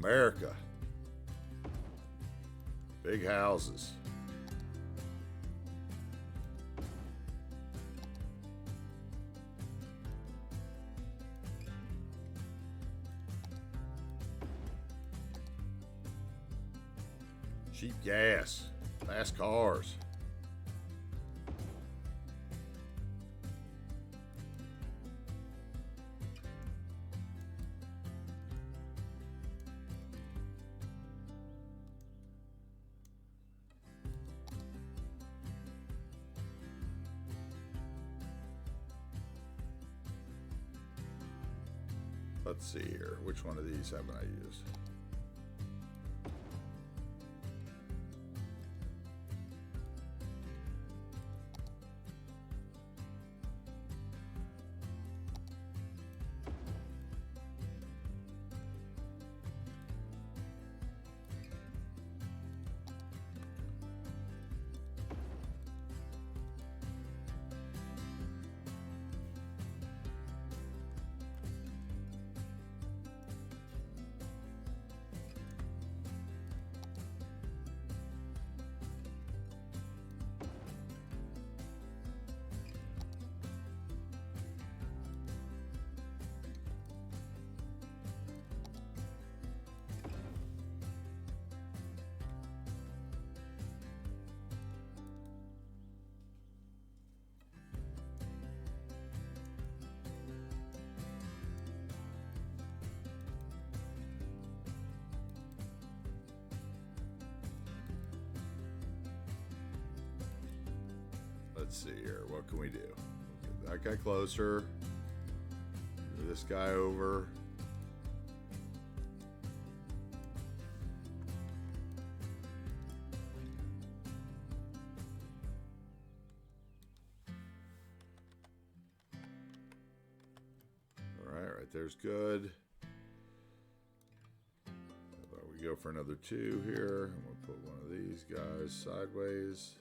America. Big houses. Cheap gas. Fast cars. Let's see here. Which one of these haven't I used? Let's see here. What can we do? Get that guy closer. Move this guy over. All right, right there's good. How about we go for another 2 here, and we'll put one of these guys sideways.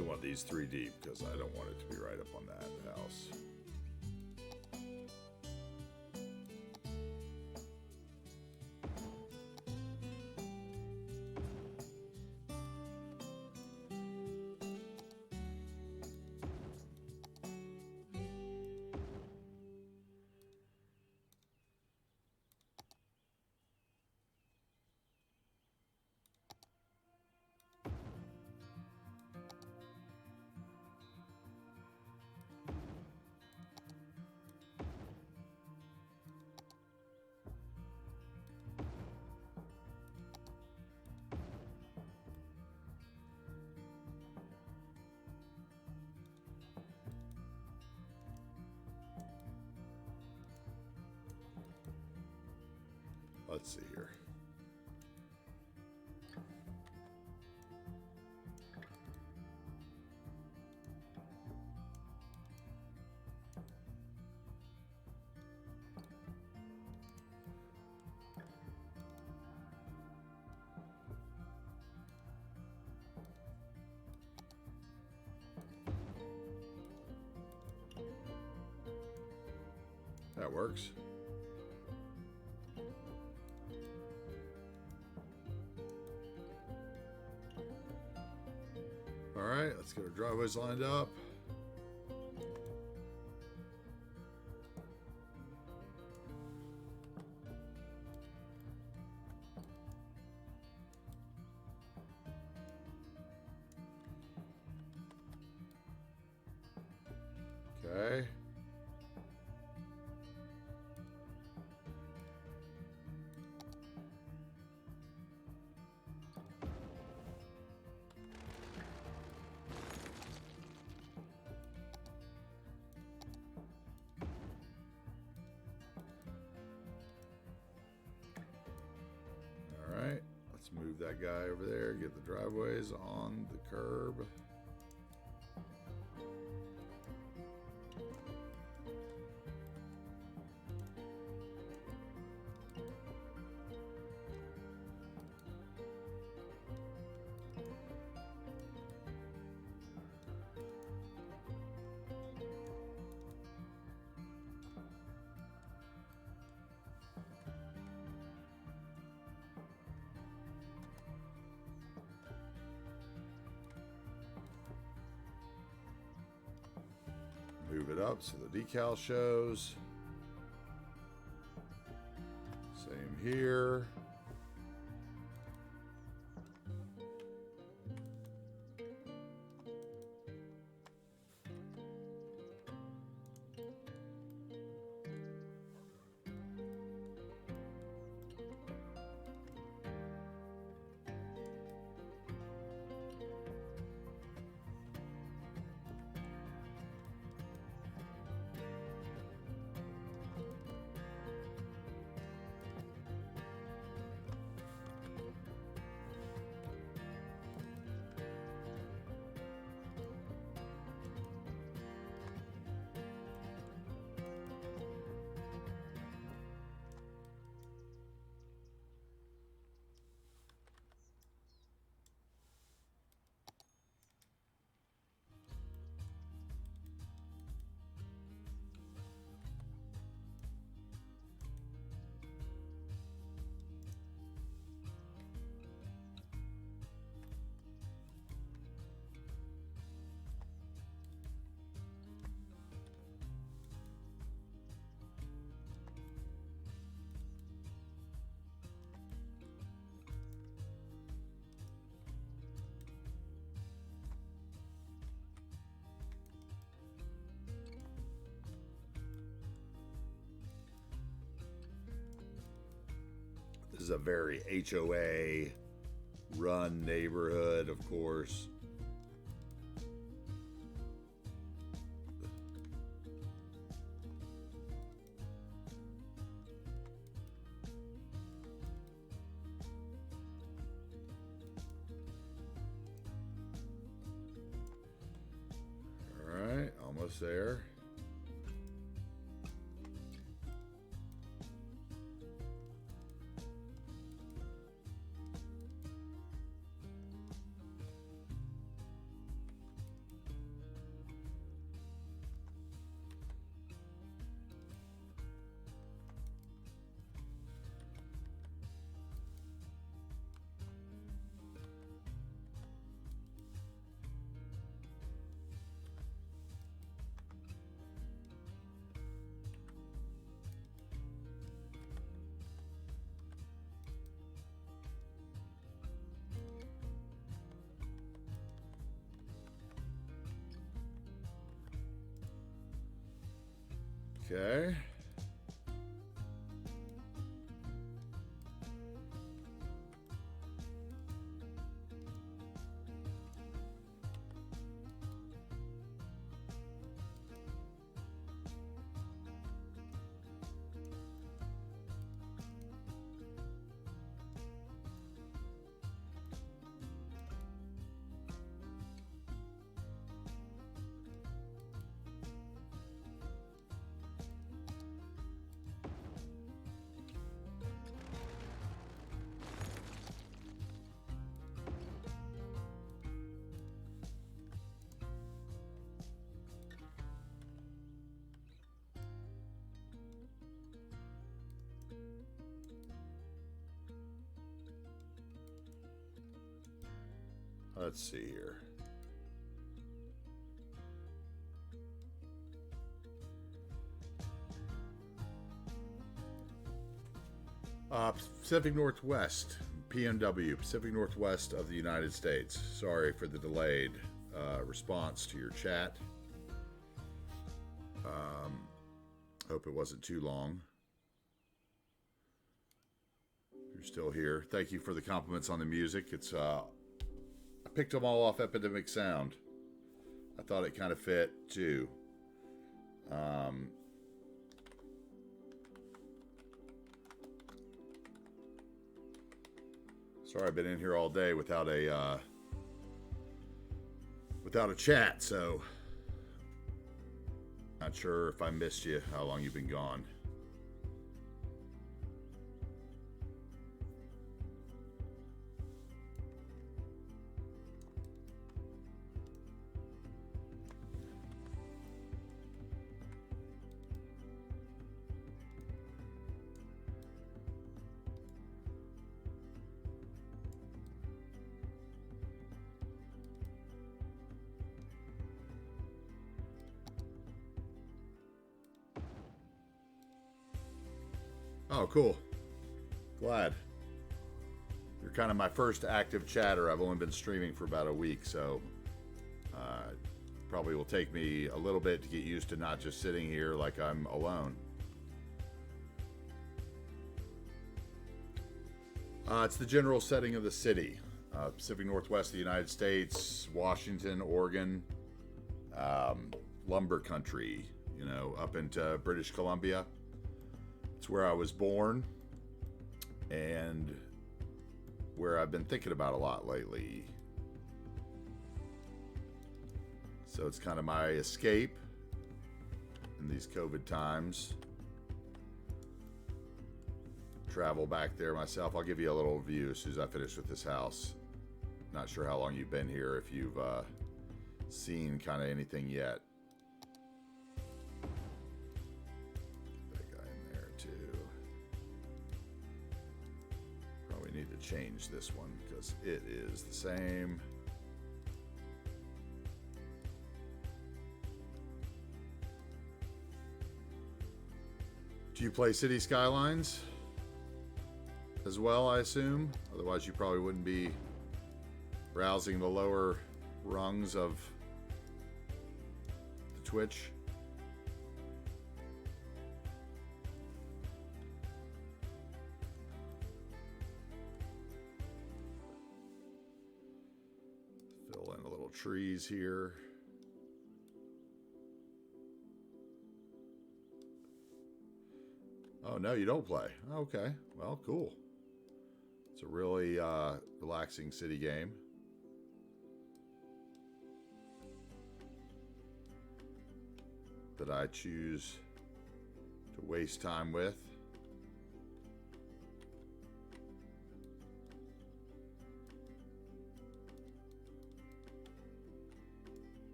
only want these 3 deep because I don't want it to be right up on that house. Let's see here. That works. All right, let's get our driveways lined up. Okay. Let's move that guy over there, get the driveways on the curb. Move it up so the decal shows. Same here. This is a very HOA run neighborhood, of course. All right, almost there. Okay. Let's see here. Pacific Northwest, PNW, Pacific Northwest of the United States. Sorry for the delayed response to your chat. Hope it wasn't too long. If you're still here, thank you for the compliments on the music. It's I picked them all off Epidemic Sound. I thought it kind of fit too. Sorry, I've been in here all day without a chat, so not sure if I missed you, how long you've been gone. Oh, cool. Glad. You're kind of my first active chatter. I've only been streaming for about a week, so probably will take me a little bit to get used to not just sitting here like I'm alone. It's the general setting of the city. Pacific Northwest of the United States, Washington, Oregon, lumber country, you know, up into British Columbia. It's where I was born and where I've been thinking about a lot lately. So it's kind of my escape in these COVID times. Travel back there myself. I'll give you a little view as soon as I finish with this house. Not sure how long you've been here, if you've seen kind of anything yet. Need to change this one because it is the same. Do you play City Skylines as well, I assume? Otherwise you probably wouldn't be browsing the lower rungs of the Twitch. Trees here. Oh, no, you don't play. Okay, well, cool. It's a really relaxing city game. That I choose to waste time with.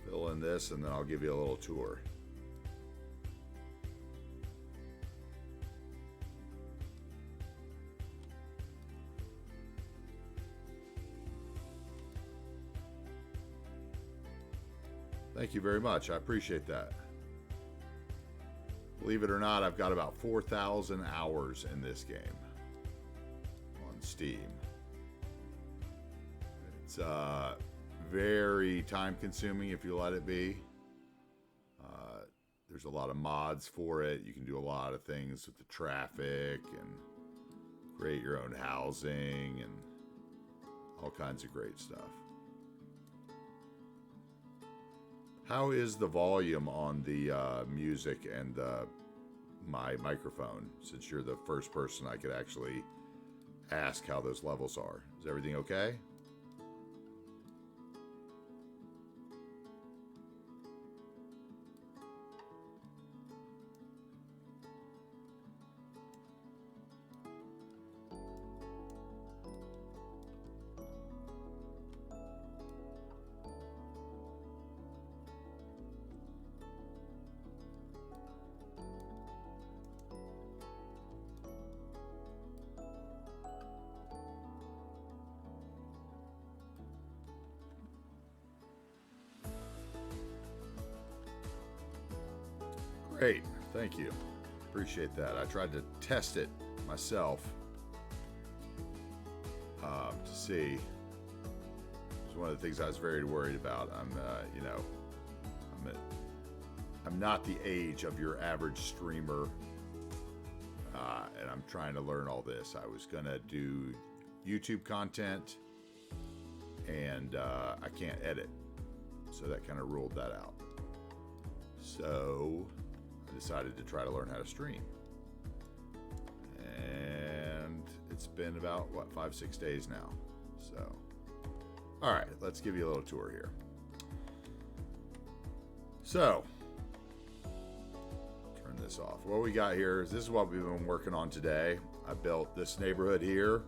Fill in this and then I'll give you a little tour. Thank you very much. I appreciate that. Believe it or not, I've got about 4,000 hours in this game. steam. It's very time consuming if you let it be. There's a lot of mods for it. You can do a lot of things with the traffic and create your own housing and all kinds of great stuff. How is the volume on the music and my microphone, since you're the first person I could actually ask how those levels are? Is everything okay? Great, thank you. Appreciate that. I tried to test it myself to see. It's one of the things I was very worried about. I'm not the age of your average streamer, and I'm trying to learn all this. I was gonna do YouTube content, and I can't edit, so that kind of ruled that out. So I decided to try to learn how to stream, and it's been about 5-6 days now. So all right, let's give you a little tour here. So turn this off. What we got here is, this is what we've been working on today. I built this neighborhood here,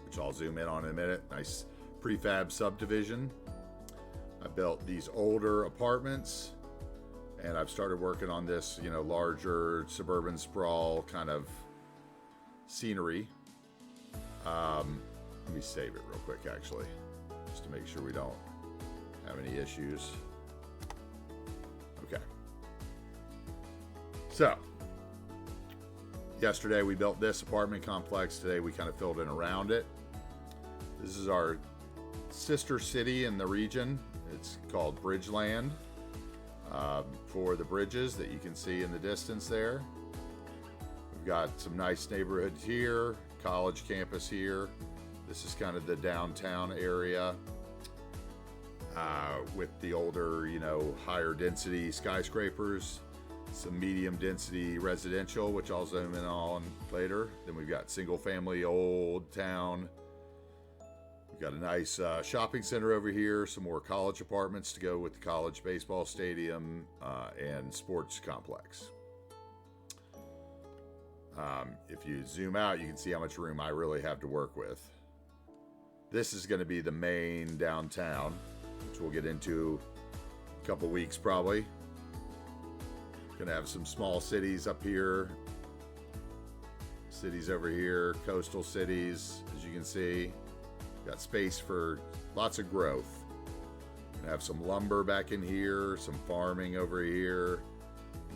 which I'll zoom in on in a minute. Nice prefab subdivision. I built these older apartments, and I've started working on this, larger suburban sprawl kind of scenery. Let me save it real quick, actually, just to make sure we don't have any issues. Okay. So, yesterday we built this apartment complex. Today we kind of filled in around it. This is our sister city in the region. It's called Bridgeland. For the bridges that you can see in the distance there. We've got some nice neighborhoods here, college campus here. This is kind of the downtown area with the older, higher density skyscrapers, some medium density residential, which I'll zoom in on later. Then we've got single family old town. Got a nice shopping center over here, some more college apartments to go with the college baseball stadium and sports complex. If you zoom out, you can see how much room I really have to work with. This is going to be the main downtown, which we'll get into a couple weeks probably. Going to have some small cities up here, cities over here, coastal cities, as you can see. Got space for lots of growth. Gonna have some lumber back in here, some farming over here,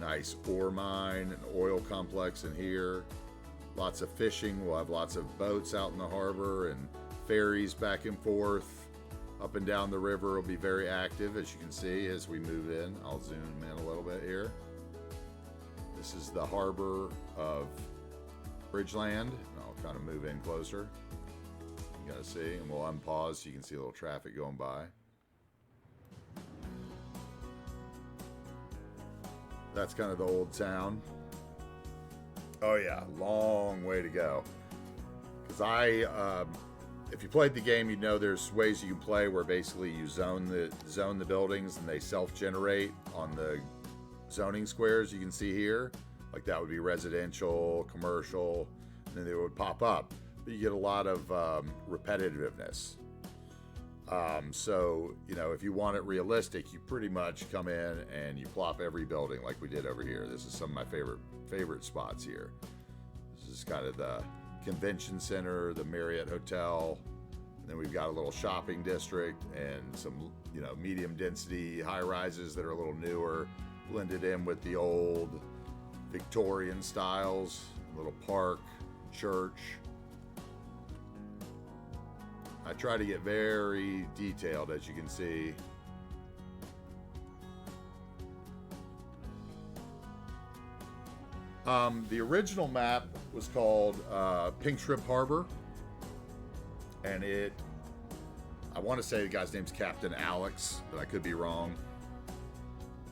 nice ore mine and oil complex in here. Lots of fishing. We'll have lots of boats out in the harbor and ferries back and forth. Up and down the river will be very active, as you can see as we move in. I'll zoom in a little bit here. This is the harbor of Bridgeland. I'll kind of move in closer. You gotta see, and we'll unpause so you can see a little traffic going by. That's kind of the old town. Oh yeah, long way to go. Because if you played the game, you know there's ways you can play where basically you zone the buildings and they self-generate on the zoning squares you can see here. Like that would be residential, commercial, and then they would pop up. But you get a lot of repetitiveness. So, if you want it realistic, you pretty much come in and you plop every building like we did over here. This is some of my favorite spots here. This is kind of the convention center, the Marriott Hotel. And then we've got a little shopping district and some, medium density high rises that are a little newer, blended in with the old Victorian styles, little park, church. I try to get very detailed, as you can see. The original map was called Pink Shrimp Harbor, and I want to say the guy's name's Captain Alex, but I could be wrong.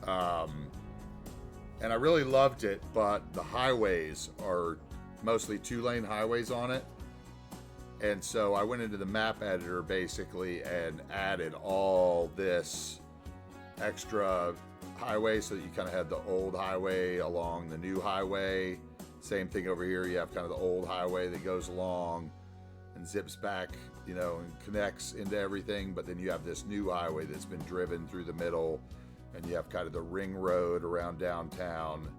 And I really loved it, but the highways are mostly 2-lane highways on it. And so I went into the map editor basically and added all this extra highway so that you kind of had the old highway along the new highway. Same thing over here. You have kind of the old highway that goes along and zips back, you know, and connects into everything. But then you have this new highway that's been driven through the middle, and you have kind of the ring road around downtown.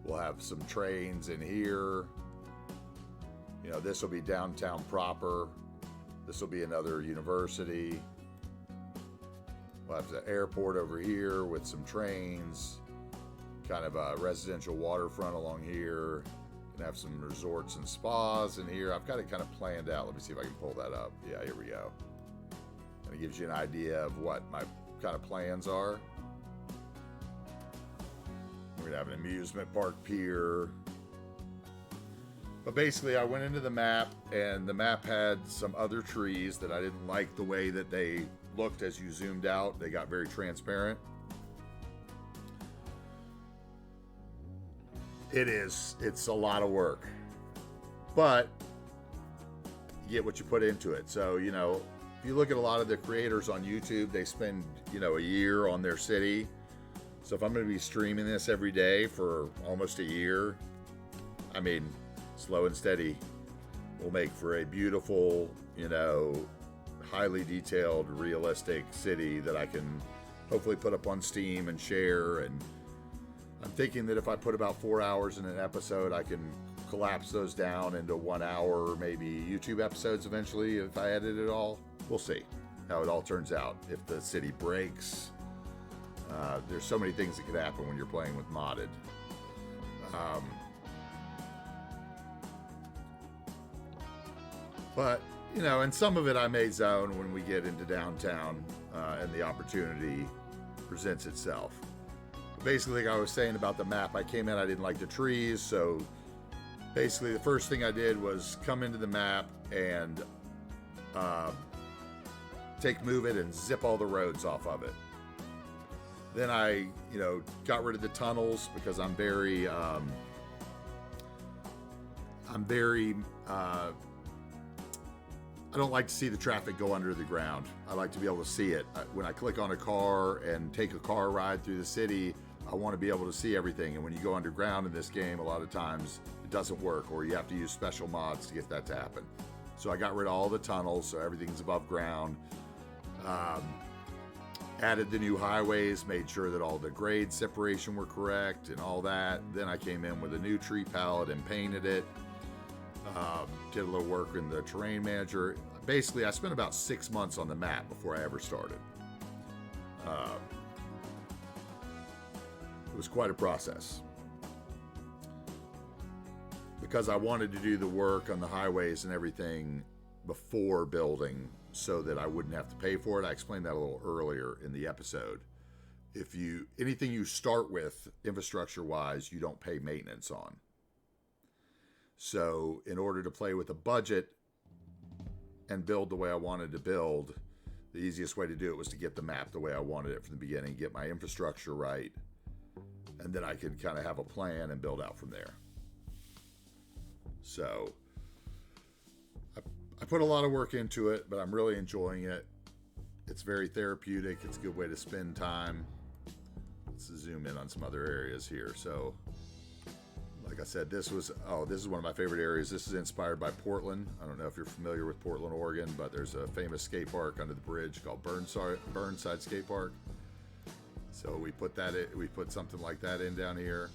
We'll have some trains in here. You know, this will be downtown proper. This will be another university. We'll have the airport over here with some trains. Kind of a residential waterfront along here. Gonna have some resorts and spas in here. I've got it kind of planned out. Let me see if I can pull that up. Yeah, here we go. And it gives you an idea of what my kind of plans are. We're gonna have an amusement park pier. But basically, I went into the map, and the map had some other trees that I didn't like the way that they looked as you zoomed out. They got very transparent. It's a lot of work, but you get what you put into it. So, you know, if you look at a lot of the creators on YouTube, they spend, you know, a year on their city. So if I'm going to be streaming this every day for almost a year, I mean, slow and steady will make for a beautiful, you know, highly detailed, realistic city that I can hopefully put up on Steam and share. And I'm thinking that if I put about 4 hours in an episode, I can collapse those down into 1 hour, maybe YouTube episodes eventually if I edit it all. We'll see how it all turns out. If the city breaks, there's so many things that could happen when you're playing with modded. But, you know, and some of it I may zone when we get into downtown and the opportunity presents itself. But basically, like I was saying about the map, I came in, I didn't like the trees, so basically the first thing I did was come into the map and move it and zip all the roads off of it. Then I, you know, got rid of the tunnels because I'm very I don't like to see the traffic go under the ground. I like to be able to see it. When I click on a car and take a car ride through the city, I want to be able to see everything. And when you go underground in this game, a lot of times it doesn't work, or you have to use special mods to get that to happen. So I got rid of all the tunnels, so everything's above ground. Added the new highways, made sure that all the grade separation were correct and all that. Then I came in with a new tree palette and painted it. Did a little work in the terrain manager. Basically, I spent about 6 months on the map before I ever started. It was quite a process. Because I wanted to do the work on the highways and everything before building so that I wouldn't have to pay for it. I explained that a little earlier in the episode. Anything you start with infrastructure-wise, you don't pay maintenance on. So in order to play with a budget and build the way I wanted to build, the easiest way to do it was to get the map the way I wanted it from the beginning, get my infrastructure right, and then I could kind of have a plan and build out from there. So I put a lot of work into it, but I'm really enjoying it. It's very therapeutic. It's a good way to spend time. Let's zoom in on some other areas here. So like I said, this is one of my favorite areas. This is inspired by Portland. I don't know if you're familiar with Portland, Oregon, but there's a famous skate park under the bridge called Burnside Skate Park. So we put something like that in down here,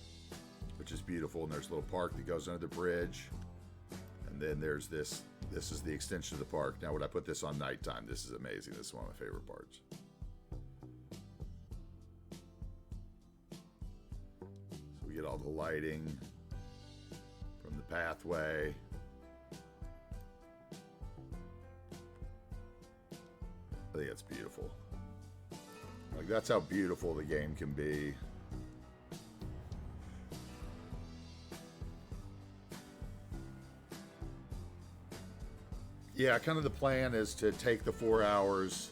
which is beautiful. And there's a little park that goes under the bridge. And then there's this. This is the extension of the park. Now, would I put this on nighttime? This is amazing. This is one of my favorite parts. So we get all the lighting from the pathway. think it's beautiful. Like, that's how beautiful the game can be. Yeah, kind of the plan is to take the 4 hours,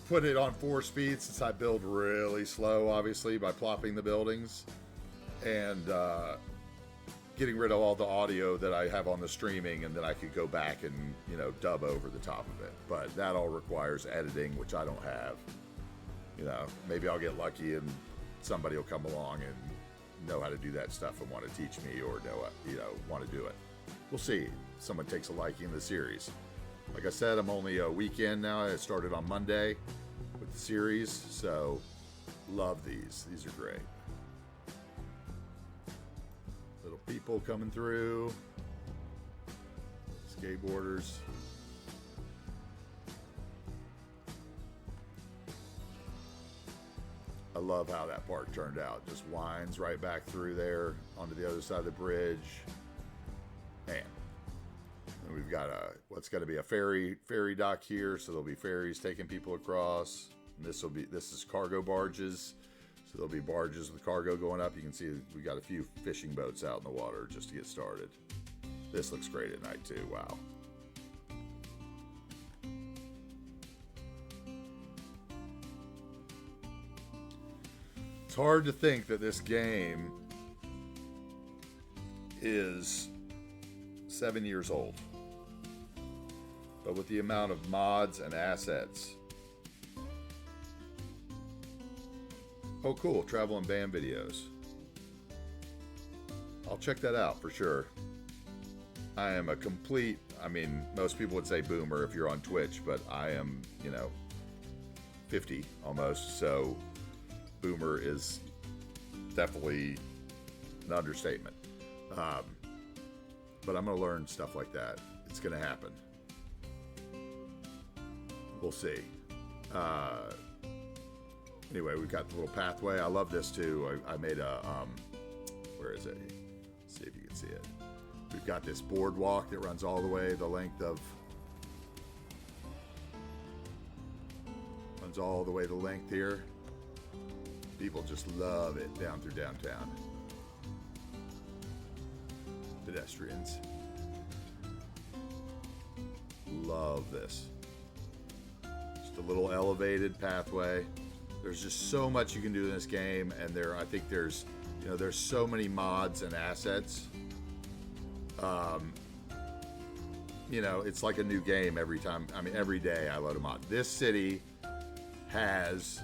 put it on 4 speeds since I build really slow, obviously, by plopping the buildings, and getting rid of all the audio that I have on the streaming, and then I could go back and, you know, dub over the top of it. But that all requires editing, which I don't have. You know, maybe I'll get lucky and somebody will come along and know how to do that stuff and want to teach me, or know, you know, want to do it. We'll see. Someone takes a liking to the series. Like I said, I'm only a weekend now. I started on Monday with the series, so love these. These are great. Little people coming through. Skateboarders. I love how that park turned out. Just winds right back through there onto the other side of the bridge. Man. And we've got what's going to be a ferry dock here, so there'll be ferries taking people across. And this is cargo barges. So there'll be barges with cargo going up. You can see we got a few fishing boats out in the water just to get started. This looks great at night too. Wow. It's hard to think that this game is 7 years old. But with the amount of mods and assets. Oh, cool. Travel and band videos. I'll check that out for sure. I am a complete, I mean, most people would say boomer if you're on Twitch, but I am, you know, 50 almost. So boomer is definitely an understatement. But I'm going to learn stuff like that. It's going to happen. We'll see. Anyway, we've got the little pathway. I love this too. I made a, where is it? Let's see if you can see it. We've got this boardwalk that runs all the way the length of, here. People just love it down through downtown. Pedestrians love this. Just a little elevated pathway. There's just so much you can do in this game, and I think there's so many mods and assets. You know, it's like a new game every time. I mean, every day I load a mod. This city has.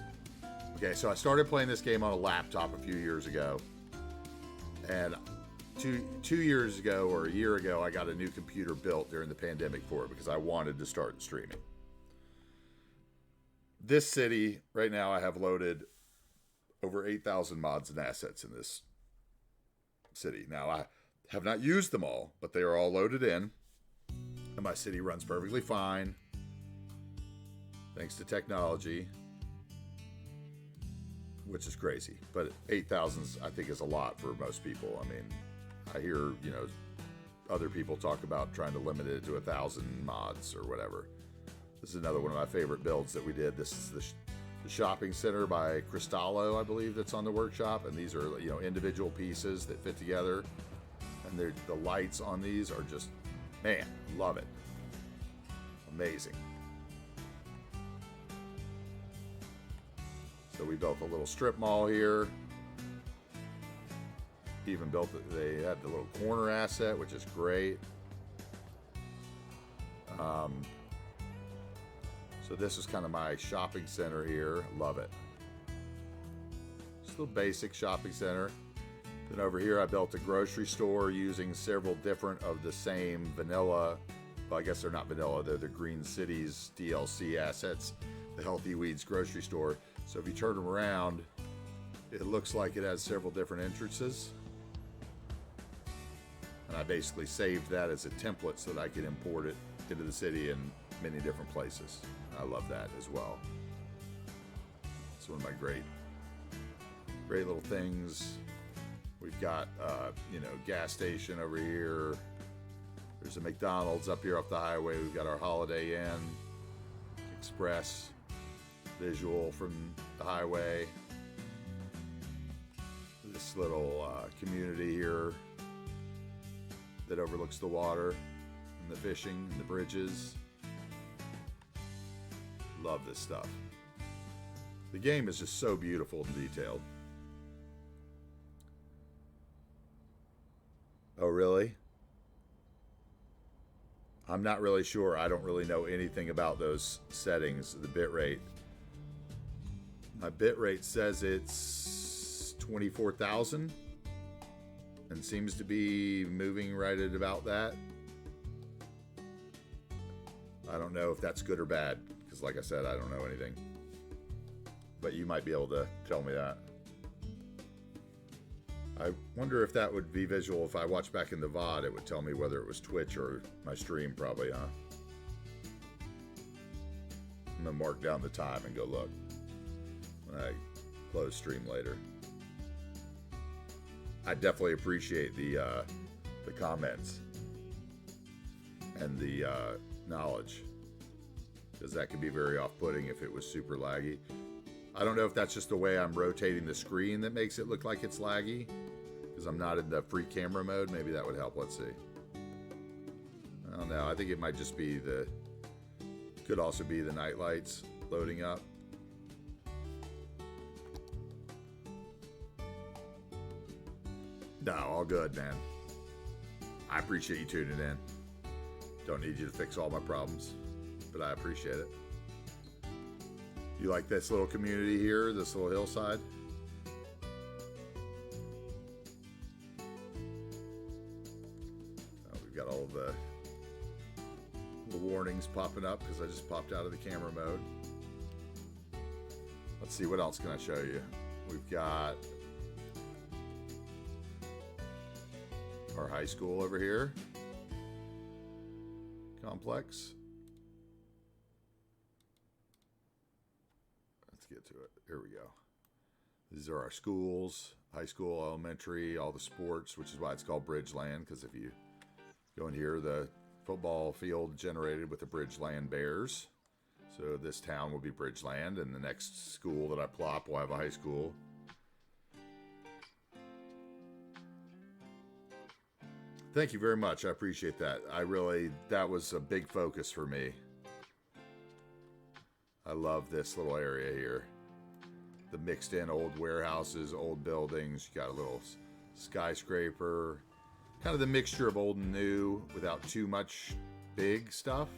Okay, so I started playing this game on a laptop a few years ago, and two years ago or a year ago, I got a new computer built during the pandemic for it because I wanted to start streaming. This city, right now, I have loaded over 8,000 mods and assets in this city. Now, I have not used them all, but they are all loaded in, and my city runs perfectly fine, thanks to technology, which is crazy. But 8,000, I think, is a lot for most people. I mean, I hear, you know, other people talk about trying to limit it to 1,000 mods or whatever. This is another one of my favorite builds that we did. This is the shopping center by Cristallo, I believe, that's on the workshop. And these are, you know, individual pieces that fit together. And the lights on these are just, man, love it. Amazing. So we built a little strip mall here. Even they had the little corner asset, which is great. So this is kind of my shopping center here. Love it. Just a little basic shopping center. Then over here I built a grocery store using several different of the same vanilla, well, I guess they're not vanilla, they're the Green Cities DLC assets, the Healthy Weeds grocery store. So if you turn them around, it looks like it has several different entrances. And I basically saved that as a template so that I could import it into the city in many different places. I love that as well. It's one of my great little things. We've got, you know, gas station over here. There's a McDonald's up here off the highway. We've got our Holiday Inn Express visual from the highway. This little community here that overlooks the water and the fishing and the bridges. Love this stuff. The game is just so beautiful and detailed. Oh, really? I'm not really sure. I don't really know anything about those settings, the bitrate. My bitrate says it's 24,000 and seems to be moving right at about that. I don't know if that's good or bad, because like I said, I don't know anything. But you might be able to tell me that. I wonder if that would be visual. If I watch back in the VOD, it would tell me whether it was Twitch or my stream, probably, huh? I'm gonna mark down the time and go look when I close stream later. I definitely appreciate the comments and the knowledge, because that can be very off-putting if it was super laggy. I don't know if that's just the way I'm rotating the screen that makes it look like it's laggy, because I'm not in the free camera mode. Maybe that would help. Let's see. I don't know. I think it might just be could also be the night lights loading up. No, all good, man. I appreciate you tuning in. Don't need you to fix all my problems, but I appreciate it. You like this little community here, this little hillside? Oh, we've got all the warnings popping up because I just popped out of the camera mode. Let's see, what else can I show you? We've got our high school over here. Complex. Let's get to it. Here we go. These are our schools, high school, elementary, all the sports, which is why it's called Bridgeland, because if you go in here, the football field generated with the Bridgeland Bears. So this town will be Bridgeland, and the next school that I plop will have a high school. Thank you very much. I appreciate that. That was a big focus for me. I love this little area here. The mixed in old warehouses, old buildings. You got a little skyscraper. Kind of the mixture of old and new without too much big stuff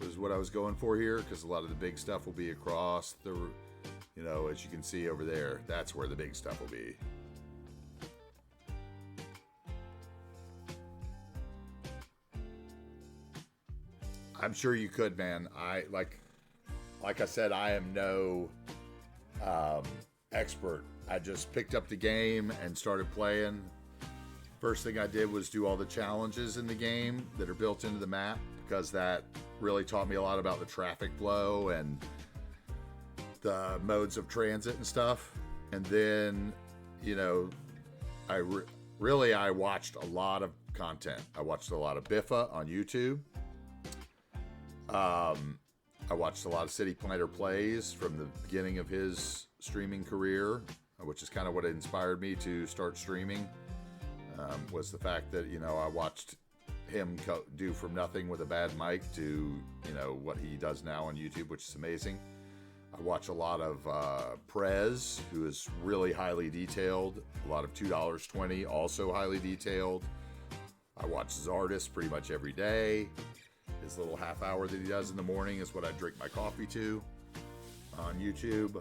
was what I was going for here, because a lot of the big stuff will be across the, as you can see over there. That's where the big stuff will be. I'm sure you could, man. Like I said, I am no expert. I just picked up the game and started playing. First thing I did was do all the challenges in the game that are built into the map, because that really taught me a lot about the traffic flow and the modes of transit and stuff. And then, I watched a lot of content. I watched a lot of Biffa on YouTube. I watched a lot of City Planner plays from the beginning of his streaming career, which is kind of what inspired me to start streaming, was the fact that, I watched him do from nothing with a bad mic to, what he does now on YouTube, which is amazing. I watch a lot of Prez, who is really highly detailed. A lot of $2.20, also highly detailed. I watch Zardis pretty much every day. His little half hour that he does in the morning is what I drink my coffee to on YouTube.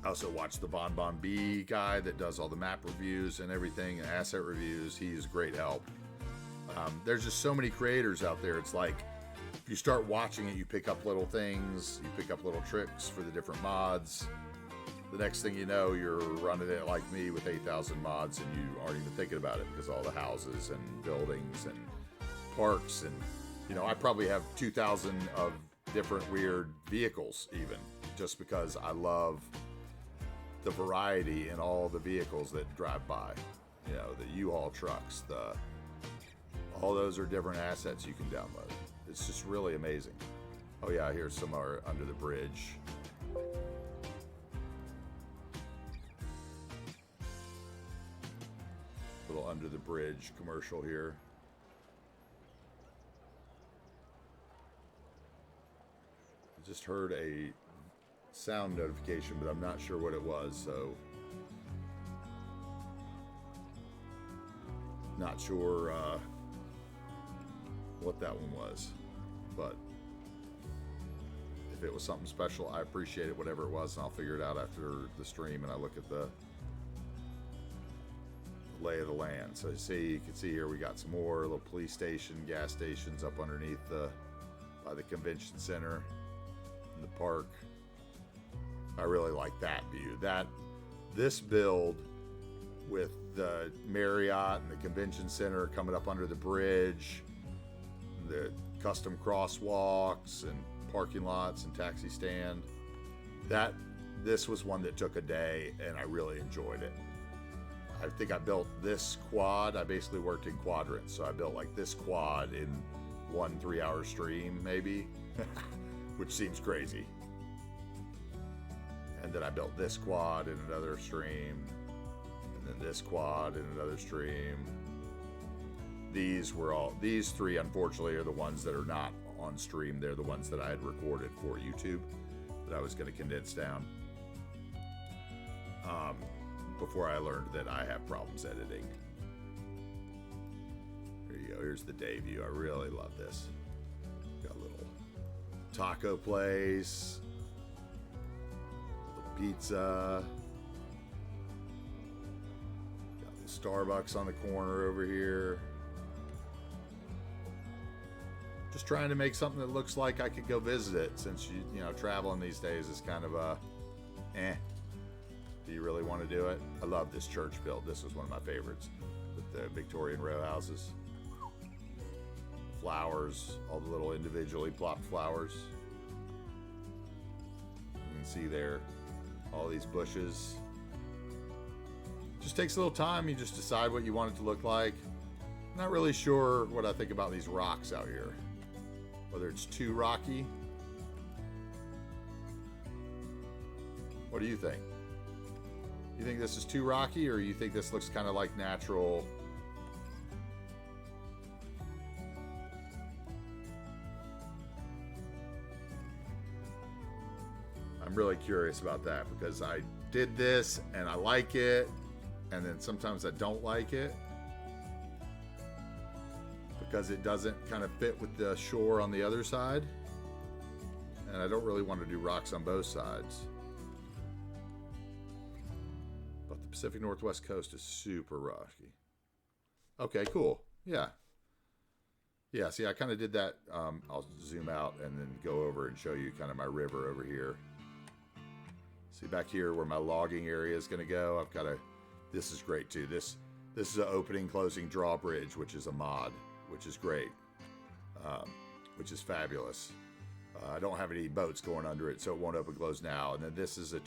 I also watch the Bon Bon B guy that does all the map reviews and everything, and asset reviews. He's great help. There's just so many creators out there. It's like, if you start watching it, you pick up little things, you pick up little tricks for the different mods. The next thing you know, you're running it like me with 8,000 mods, and you aren't even thinking about it because all the houses and buildings and parks and, I probably have 2,000 of different weird vehicles even, just because I love the variety in all the vehicles that drive by. The U-Haul trucks, the All those are different assets you can download. It's just really amazing. Oh yeah, here's some are under the bridge. Little under the bridge commercial here. I just heard a sound notification, but I'm not sure what it was, so not sure what that one was, but if it was something special, I appreciate it, whatever it was, and I'll figure it out after the stream and I look at the lay of the land. So you can see here we got some more little police station, gas stations up underneath by the convention center in the park. I really like that view. This build with the Marriott and the convention center coming up under the bridge, the custom crosswalks and parking lots and taxi stand. This was one that took a day and I really enjoyed it. I think I built this quad. I basically worked in quadrants. So I built like this quad in 1 3-hour stream maybe, which seems crazy. And then I built this quad in another stream, and then this quad in another stream. These 3 unfortunately are the ones that are not on stream. They're the ones that I had recorded for YouTube that I was going to condense down before I learned that I have problems editing. There you go. Here's the day view. I really love this. Got a little taco place, little pizza, got the Starbucks on the corner over here. Just trying to make something that looks like I could go visit it, since you know traveling these days is kind of a do you really want to do it? I love this church build. This is one of my favorites with the Victorian row houses. Flowers, all the little individually plopped flowers. You can see there all these bushes. Just takes a little time. You just decide what you want it to look like. Not really sure what I think about these rocks out here. Whether it's too rocky. What do you think? You think this is too rocky, or you think this looks kind of like natural? I'm really curious about that, because I did this and I like it, and then sometimes I don't like it because it doesn't kind of fit with the shore on the other side, and I don't really want to do rocks on both sides. But the Pacific Northwest coast is super rocky. Okay, cool. Yeah, see, I kind of did that. I'll zoom out and then go over and show you kind of my river over here. See back here where my logging area is going to go. I've got this is great too. This is an opening closing drawbridge, which is a mod, which is great, which is fabulous. I don't have any boats going under it, so it won't open close now. And then this is a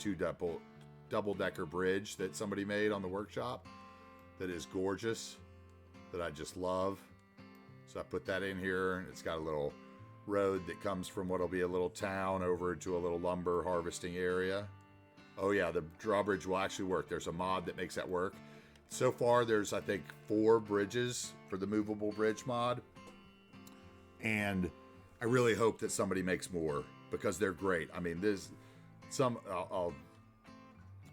double-decker bridge that somebody made on the workshop that is gorgeous, that I just love. So I put that in here, and it's got a little road that comes from what'll be a little town over to a little lumber harvesting area. Oh yeah, the drawbridge will actually work. There's a mod that makes that work. So far, there's, I think, 4 bridges for the movable bridge mod. And I really hope that somebody makes more, because they're great. I mean, there's some, I'll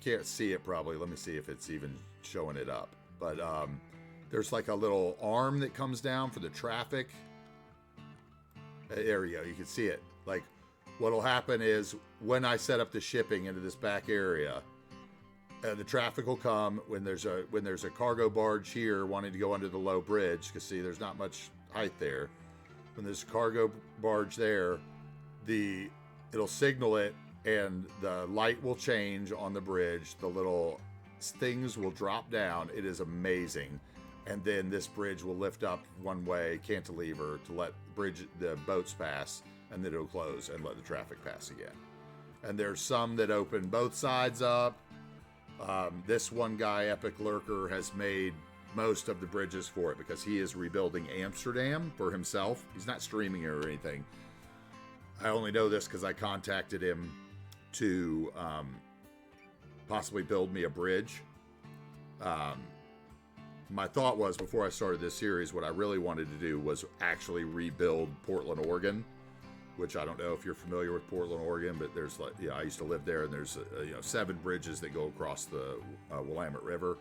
can't see it probably. Let me see if it's even showing it up. But there's like a little arm that comes down for the traffic. There you go. You can see it. Like, what'll happen is when I set up the shipping into this back area, the traffic will come when there's a cargo barge here wanting to go under the low bridge, because see, there's not much height there. When there's a cargo barge there, it'll signal it, and the light will change on the bridge. The little things will drop down. It is amazing. And then this bridge will lift up one way cantilever to let the boats pass, and then it'll close and let the traffic pass again. And there's some that open both sides up. This one guy, Epic Lurker, has made most of the bridges for it because he is rebuilding Amsterdam for himself. He's not streaming it or anything. I only know this because I contacted him to possibly build me a bridge. My thought was, before I started this series, what I really wanted to do was actually rebuild Portland, Oregon, which I don't know if you're familiar with Portland, Oregon, but there's like, I used to live there, and there's 7 bridges that go across the Willamette River.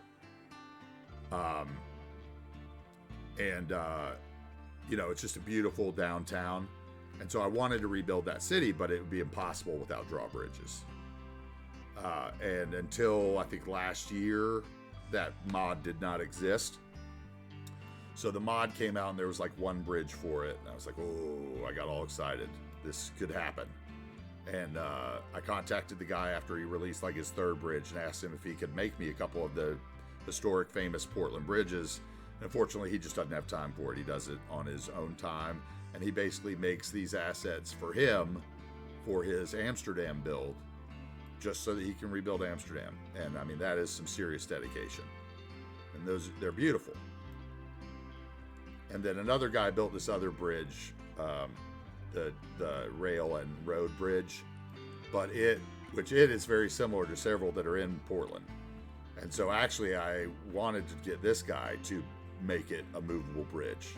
It's just a beautiful downtown. And so I wanted to rebuild that city, but it would be impossible without drawbridges. And until I think last year, that mod did not exist. So the mod came out and there was like one bridge for it. And I was like, oh, I got all excited. This could happen. And I contacted the guy after he released like his 3rd bridge and asked him if he could make me a couple of the historic, famous Portland bridges. And unfortunately, he just doesn't have time for it. He does it on his own time. And he basically makes these assets for him for his Amsterdam build, just so that he can rebuild Amsterdam. And I mean, that is some serious dedication. And they're beautiful. And then another guy built this other bridge, the rail and road bridge, but it is very similar to several that are in Portland. And so actually I wanted to get this guy to make it a movable bridge.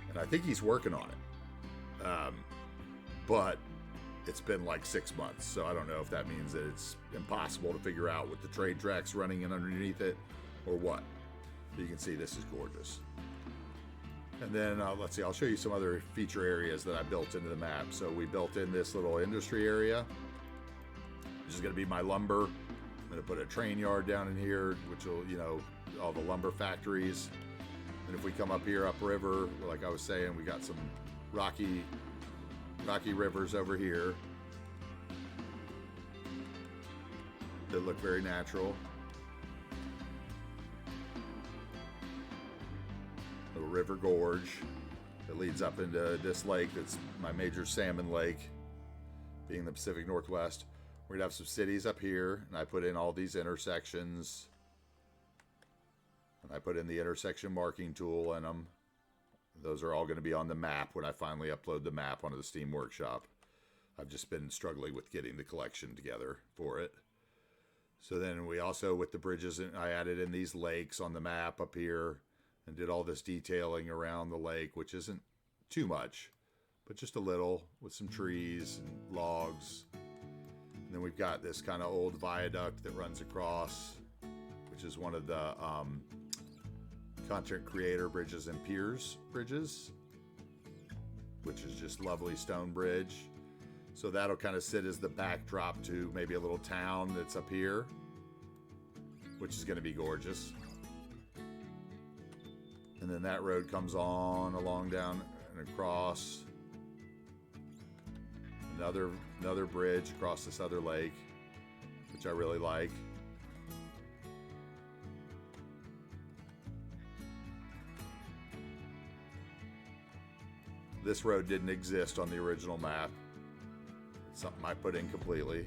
And I think he's working on it. But it's been like 6 months, so I don't know if that means that it's impossible to figure out with the train tracks running in underneath it or what. But you can see this is gorgeous. And then let's see, I'll show you some other feature areas that I built into the map. So we built in this little industry area, which is going to be my lumber. I'm going to put a train yard down in here, which will, all the lumber factories. And if we come up here, upriver, like I was saying, we got some rocky rivers over here that look very natural. Little river gorge that leads up into this lake that's my major salmon lake, being the Pacific Northwest. We're gonna have some cities up here, and I put in all these intersections. And I put in the intersection marking tool in them. Those are all going to be on the map when I finally upload the map onto the Steam Workshop. I've just been struggling with getting the collection together for it. So then we also, with the bridges, I added in these lakes on the map up here and did all this detailing around the lake, which isn't too much, but just a little, with some trees and logs. And then we've got this kind of old viaduct that runs across, which is one of the content creator bridges and piers bridges, which is just lovely stone bridge. So that'll kind of sit as the backdrop to maybe a little town that's up here, which is going to be gorgeous. And then that road comes on along down and across another bridge across this other lake, which I really like. This road didn't exist on the original map. It's something I put in completely,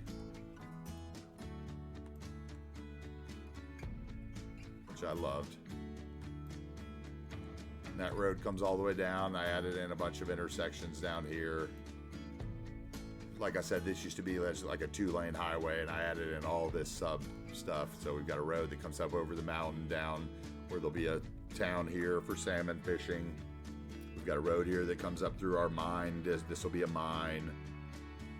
which I loved. And that road comes all the way down. I added in a bunch of intersections down here. Like I said, this used to be like a 2-lane highway, and I added in all this sub stuff. So we've got a road that comes up over the mountain down where there'll be a town here for salmon fishing. We've got a road here that comes up through our mine. This will be a mine.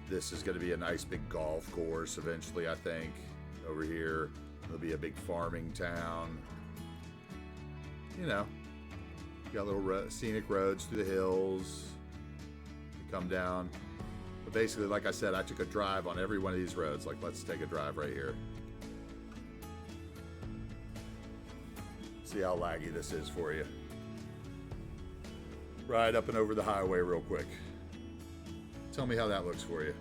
This is going to be a nice big golf course eventually, I think. Over here, there'll be a big farming town. Got little scenic roads through the hills. You come down. But basically, like I said, I took a drive on every one of these roads. Like, let's take a drive right here. See how laggy this is for you. Ride up and over the highway real quick. Tell me how that looks for you.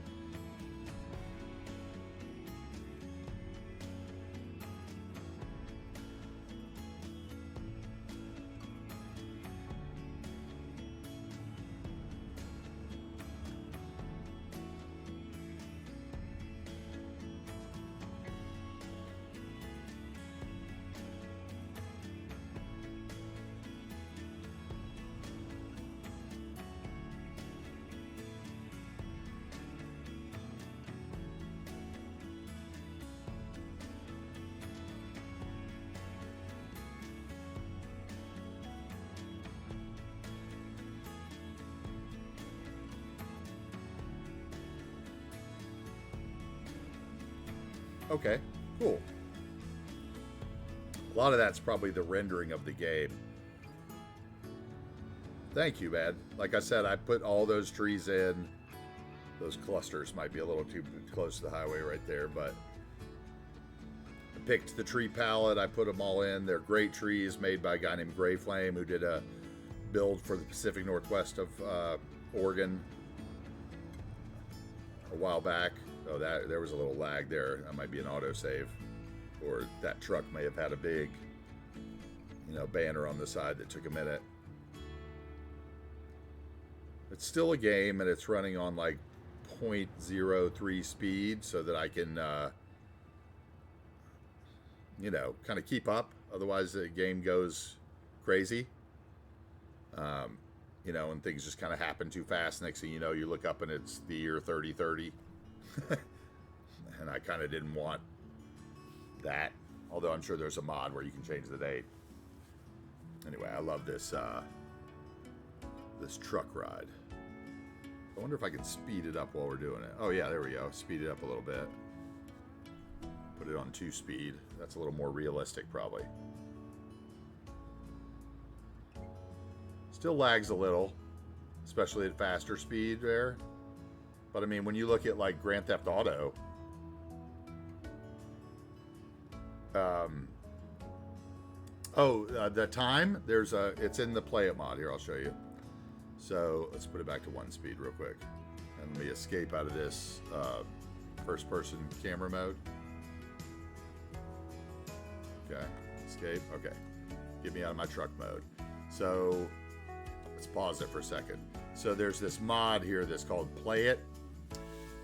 Okay, cool. A lot of that's probably the rendering of the game. Thank you, man. Like I said, I put all those trees in. Those clusters might be a little too close to the highway right there, but I picked the tree palette. I put them all in. They're great trees made by a guy named Gray Flame, who did a build for the Pacific Northwest of Oregon a while back. Oh, there was a little lag there. That might be an autosave, or that truck may have had a big, banner on the side that took a minute. It's still a game, and it's running on like 0.03 speed so that I can, kind of keep up. Otherwise, the game goes crazy. And things just kind of happen too fast. Next thing you know, you look up and it's the year 3030. And I kind of didn't want that. Although I'm sure there's a mod where you can change the date. Anyway, I love this this truck ride. I wonder if I can speed it up while we're doing it. Oh yeah, there we go. Speed it up a little bit. Put it on 2 speed. That's a little more realistic probably. Still lags a little, especially at faster speed there. But I mean, when you look at like Grand Theft Auto, the time, it's in the play it mod here. I'll show you. So let's put it back to 1 speed real quick. And let me escape out of this first person camera mode. Okay, escape, okay. Get me out of my truck mode. So let's pause it for a second. So there's this mod here that's called Play It.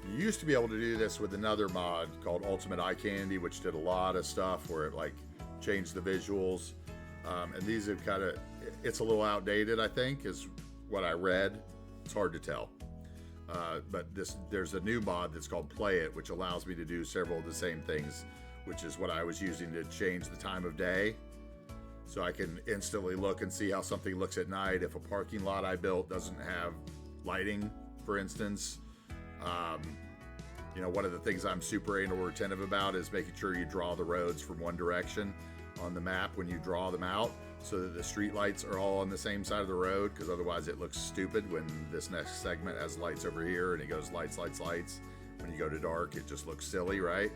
You used to be able to do this with another mod called Ultimate Eye Candy, which did a lot of stuff where it like changed the visuals. And these have kind of, it's a little outdated, I think, is what I read. It's hard to tell. But there's a new mod that's called Play It, which allows me to do several of the same things, which is what I was using to change the time of day. So I can instantly look and see how something looks at night. If a parking lot I built doesn't have lighting, for instance. One of the things I'm super anal retentive about is making sure you draw the roads from one direction on the map when you draw them out, so that the street lights are all on the same side of the road, because otherwise it looks stupid when this next segment has lights over here and it goes lights, lights, lights. When you go to dark, it just looks silly, right?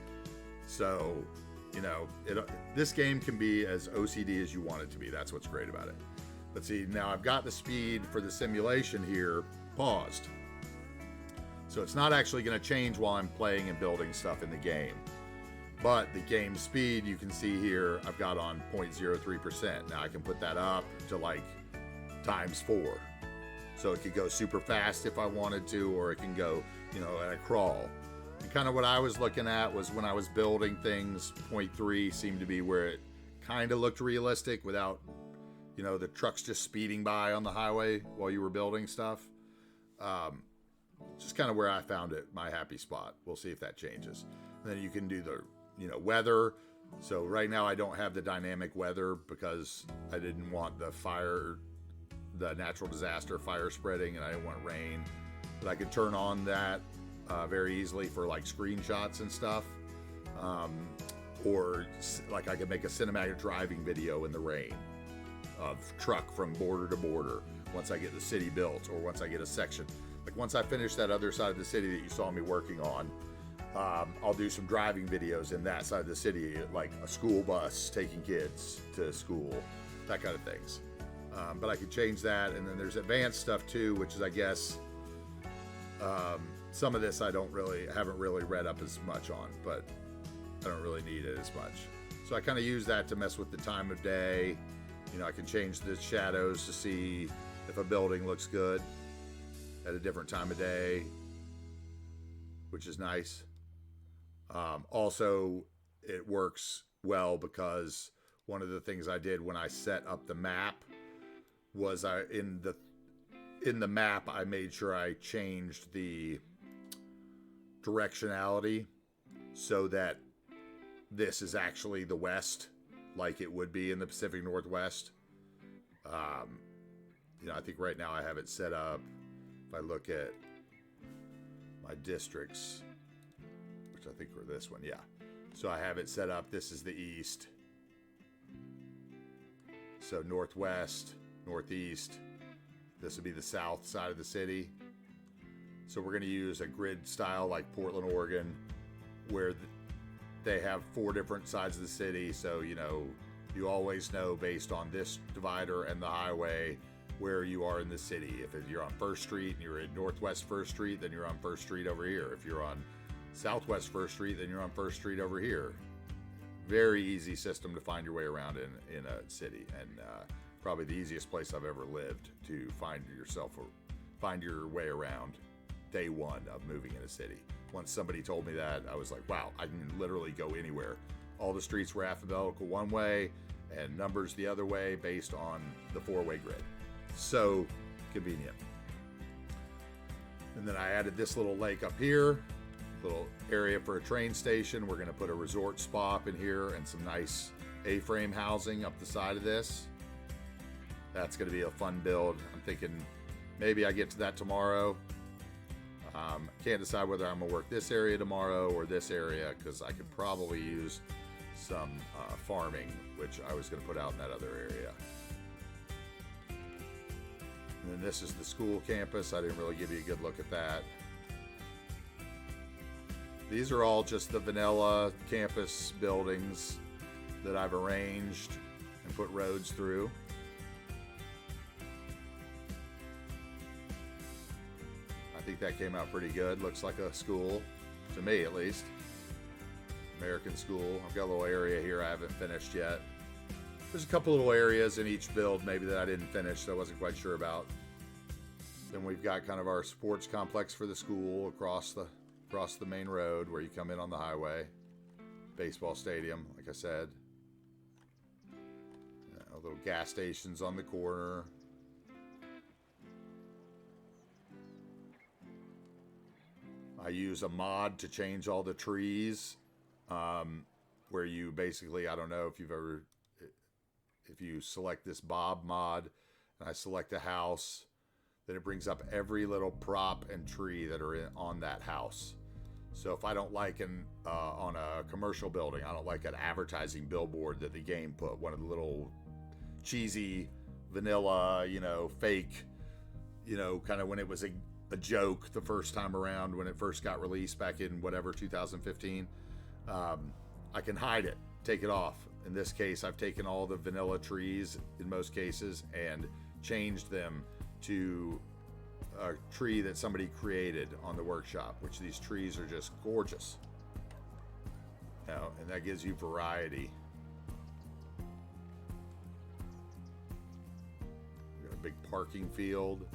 So, this game can be as OCD as you want it to be. That's what's great about it. But see, now I've got the speed for the simulation here paused. So it's not actually going to change while I'm playing and building stuff in the game. But the game speed, you can see here, I've got on 0.03%. Now I can put that up to like ×4. So it could go super fast if I wanted to, or it can go, at a crawl. And kind of what I was looking at was when I was building things, 0.3 seemed to be where it kind of looked realistic without, the trucks just speeding by on the highway while you were building stuff. Just kind of where I found it, my happy spot. We'll see if that changes. And then you can do the, weather. So right now I don't have the dynamic weather because I didn't want the natural disaster fire spreading, and I didn't want rain. But I could turn on that very easily for like screenshots and stuff. Or like I could make a cinematic driving video in the rain of truck from border to border once I get the city built, or once I get a section. Like once I finish that other side of the city that you saw me working on, I'll do some driving videos in that side of the city, like a school bus taking kids to school, that kind of things. But I could change that, and then there's advanced stuff too, which is, I guess, some of this I haven't really read up as much on, but I don't really need it as much. So I kind of use that to mess with the time of day. I can change the shadows to see if a building looks good at a different time of day, which is nice. Also, it works well because one of the things I did when I set up the map was in the map I made sure I changed the directionality so that this is actually the west, like it would be in the Pacific Northwest. I think right now I have it set up. If I look at my districts, which I think were this one, yeah. So I have it set up. This is the east. So northwest, northeast. This would be the south side of the city. So we're going to use a grid style like Portland, Oregon, where they have 4 different sides of the city. So, you know, you always know based on this divider and the highway where you are in the city. If you're on 1st Street and you're in Northwest 1st Street, then you're on 1st Street over here. If you're on Southwest 1st Street, then you're on 1st Street over here. Very easy system to find your way around in a city, and probably the easiest place I've ever lived to find your way around day one of moving in a city. Once somebody told me that, I was like, wow, I can literally go anywhere. All the streets were alphabetical one way and numbers the other way based on the 4-way grid. So convenient. And then I added this little lake up here, little area for a train station. We're going to put a resort spa up in here and some nice A-frame housing up the side of this. That's going to be a fun build. I'm thinking maybe I get to that tomorrow. Can't decide whether I'm going to work this area tomorrow or this area, because I could probably use some farming, which I was going to put out in that other area. And then this is the school campus. I didn't really give you a good look at that. These are all just the vanilla campus buildings that I've arranged and put roads through. I think that came out pretty good. Looks like a school, to me at least. American school. I've got a little area here I haven't finished yet. There's a couple little areas in each build maybe that I didn't finish that I wasn't quite sure about. Then we've got kind of our sports complex for the school across the main road where you come in on the highway. Baseball stadium, like I said. Little gas stations on the corner. I use a mod to change all the trees, where you basically, I don't know if you select this Bob mod and I select a house, then it brings up every little prop and tree that are on that house. So if I don't like on a commercial building, I don't like an advertising billboard that the game put, one of the little cheesy vanilla, fake, kind of when it was a joke the first time around when it first got released back in whatever 2015. I can hide it, take it off. In this case, I've taken all the vanilla trees in most cases and changed them to a tree that somebody created on the workshop, which these trees are just gorgeous. And that gives you variety. We've got a big parking field.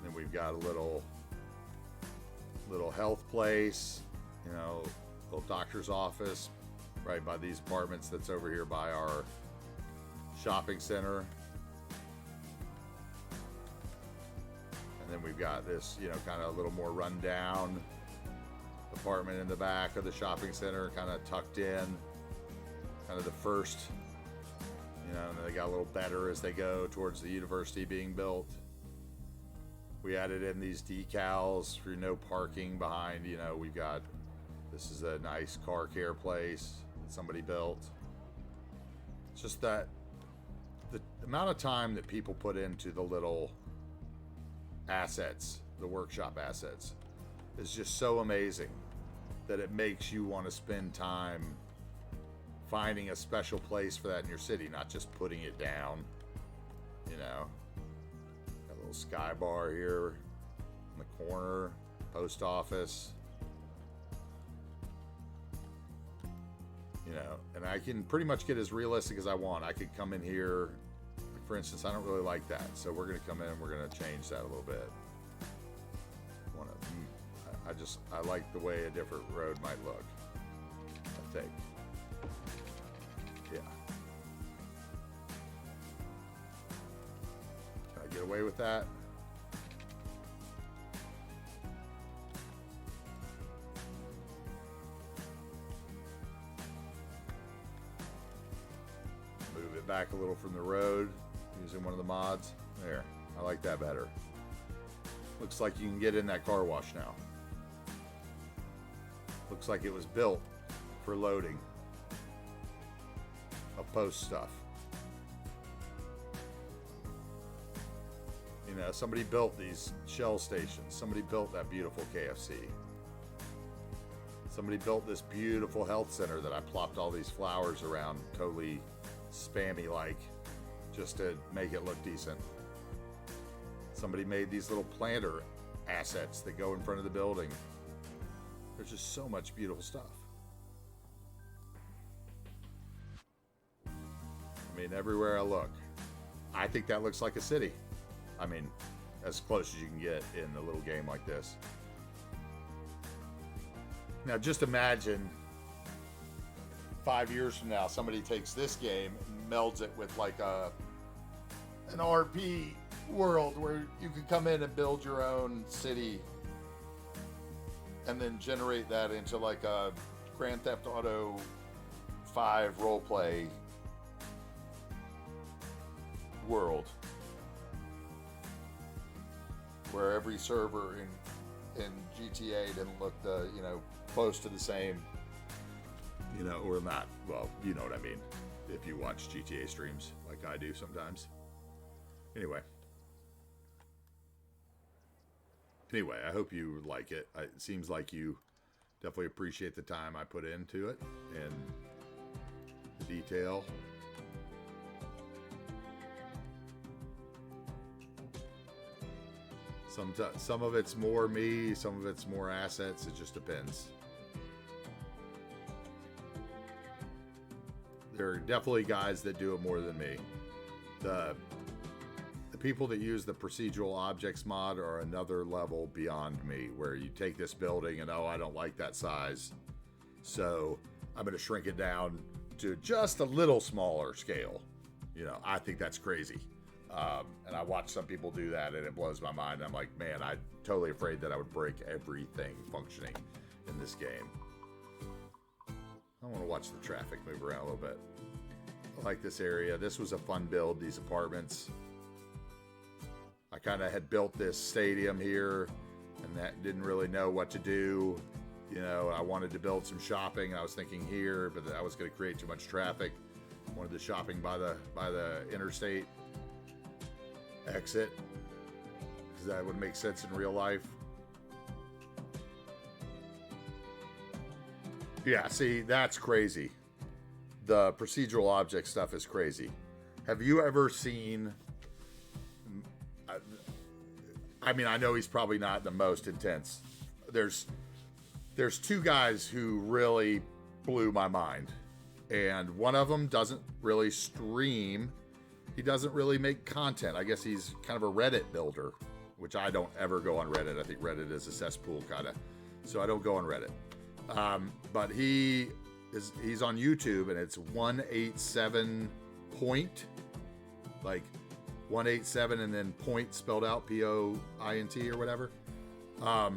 Then we've got a little health place, little doctor's office right by these apartments that's over here by our shopping center. And then we've got this, kind of a little more rundown apartment in the back of the shopping center, kind of tucked in, kind of the first, and they got a little better as they go towards the university being built. We added in these decals for no parking behind, we've got, this is a nice car care place that somebody built. It's just that the amount of time that people put into the little assets, the workshop assets, is just so amazing that it makes you want to spend time finding a special place for that in your city, not just putting it down, Got a little sky bar here in the corner, post office, and I can pretty much get as realistic as I want. I could come in here, for instance, I don't really like that, so we're going to come in and we're going to change that a little bit. I like the way a different road might look, I think. Yeah. Can I get away with that? Move it back a little from the road using one of the mods. There, I like that better. Looks like you can get in that car wash now. Looks like it was built for loading of post stuff. You know, somebody built these Shell stations. Somebody built that beautiful KFC. Somebody built this beautiful health center that I plopped all these flowers around, totally spammy like, just to make it look decent. Somebody made these little planter assets that go in front of the building. There's just so much beautiful stuff. I mean, everywhere I look, I think that looks like a city. I mean, as close as you can get in a little game like this. Now, just imagine 5 years from now, somebody takes this game and melds it with like an RP world where you could come in and build your own city and then generate that into like a Grand Theft Auto 5 roleplay world where every server in GTA didn't look close to the same, or not. Well, you know what I mean if you watch GTA streams like I do sometimes. Anyway, I hope you like it. It seems like you definitely appreciate the time I put into it and the detail. Some of it's more me, some of it's more assets. It just depends. There are definitely guys that do it more than me. The people that use the procedural objects mod are another level beyond me, where you take this building and, I don't like that size, so I'm going to shrink it down to just a little smaller scale. I think that's crazy. And I watch some people do that and it blows my mind. I'm like, man, I'm totally afraid that I would break everything functioning in this game. I want to watch the traffic move around a little bit. I like this area. This was a fun build, these apartments. I kind of had built this stadium here and that didn't really know what to do. I wanted to build some shopping. I was thinking here, but I was going to create too much traffic. Wanted the shopping by the interstate exit, because that would make sense in real life. Yeah, see, that's crazy. The procedural object stuff is crazy. Have you ever seen, I mean, I know he's probably not the most intense. There's two guys who really blew my mind, and one of them doesn't really stream. He doesn't really make content. I guess he's kind of a Reddit builder, which I don't ever go on Reddit. I think Reddit is a cesspool kind of, so I don't go on Reddit. But he's on YouTube, and it's 187 point, like 187 and then point spelled out POINT or whatever. I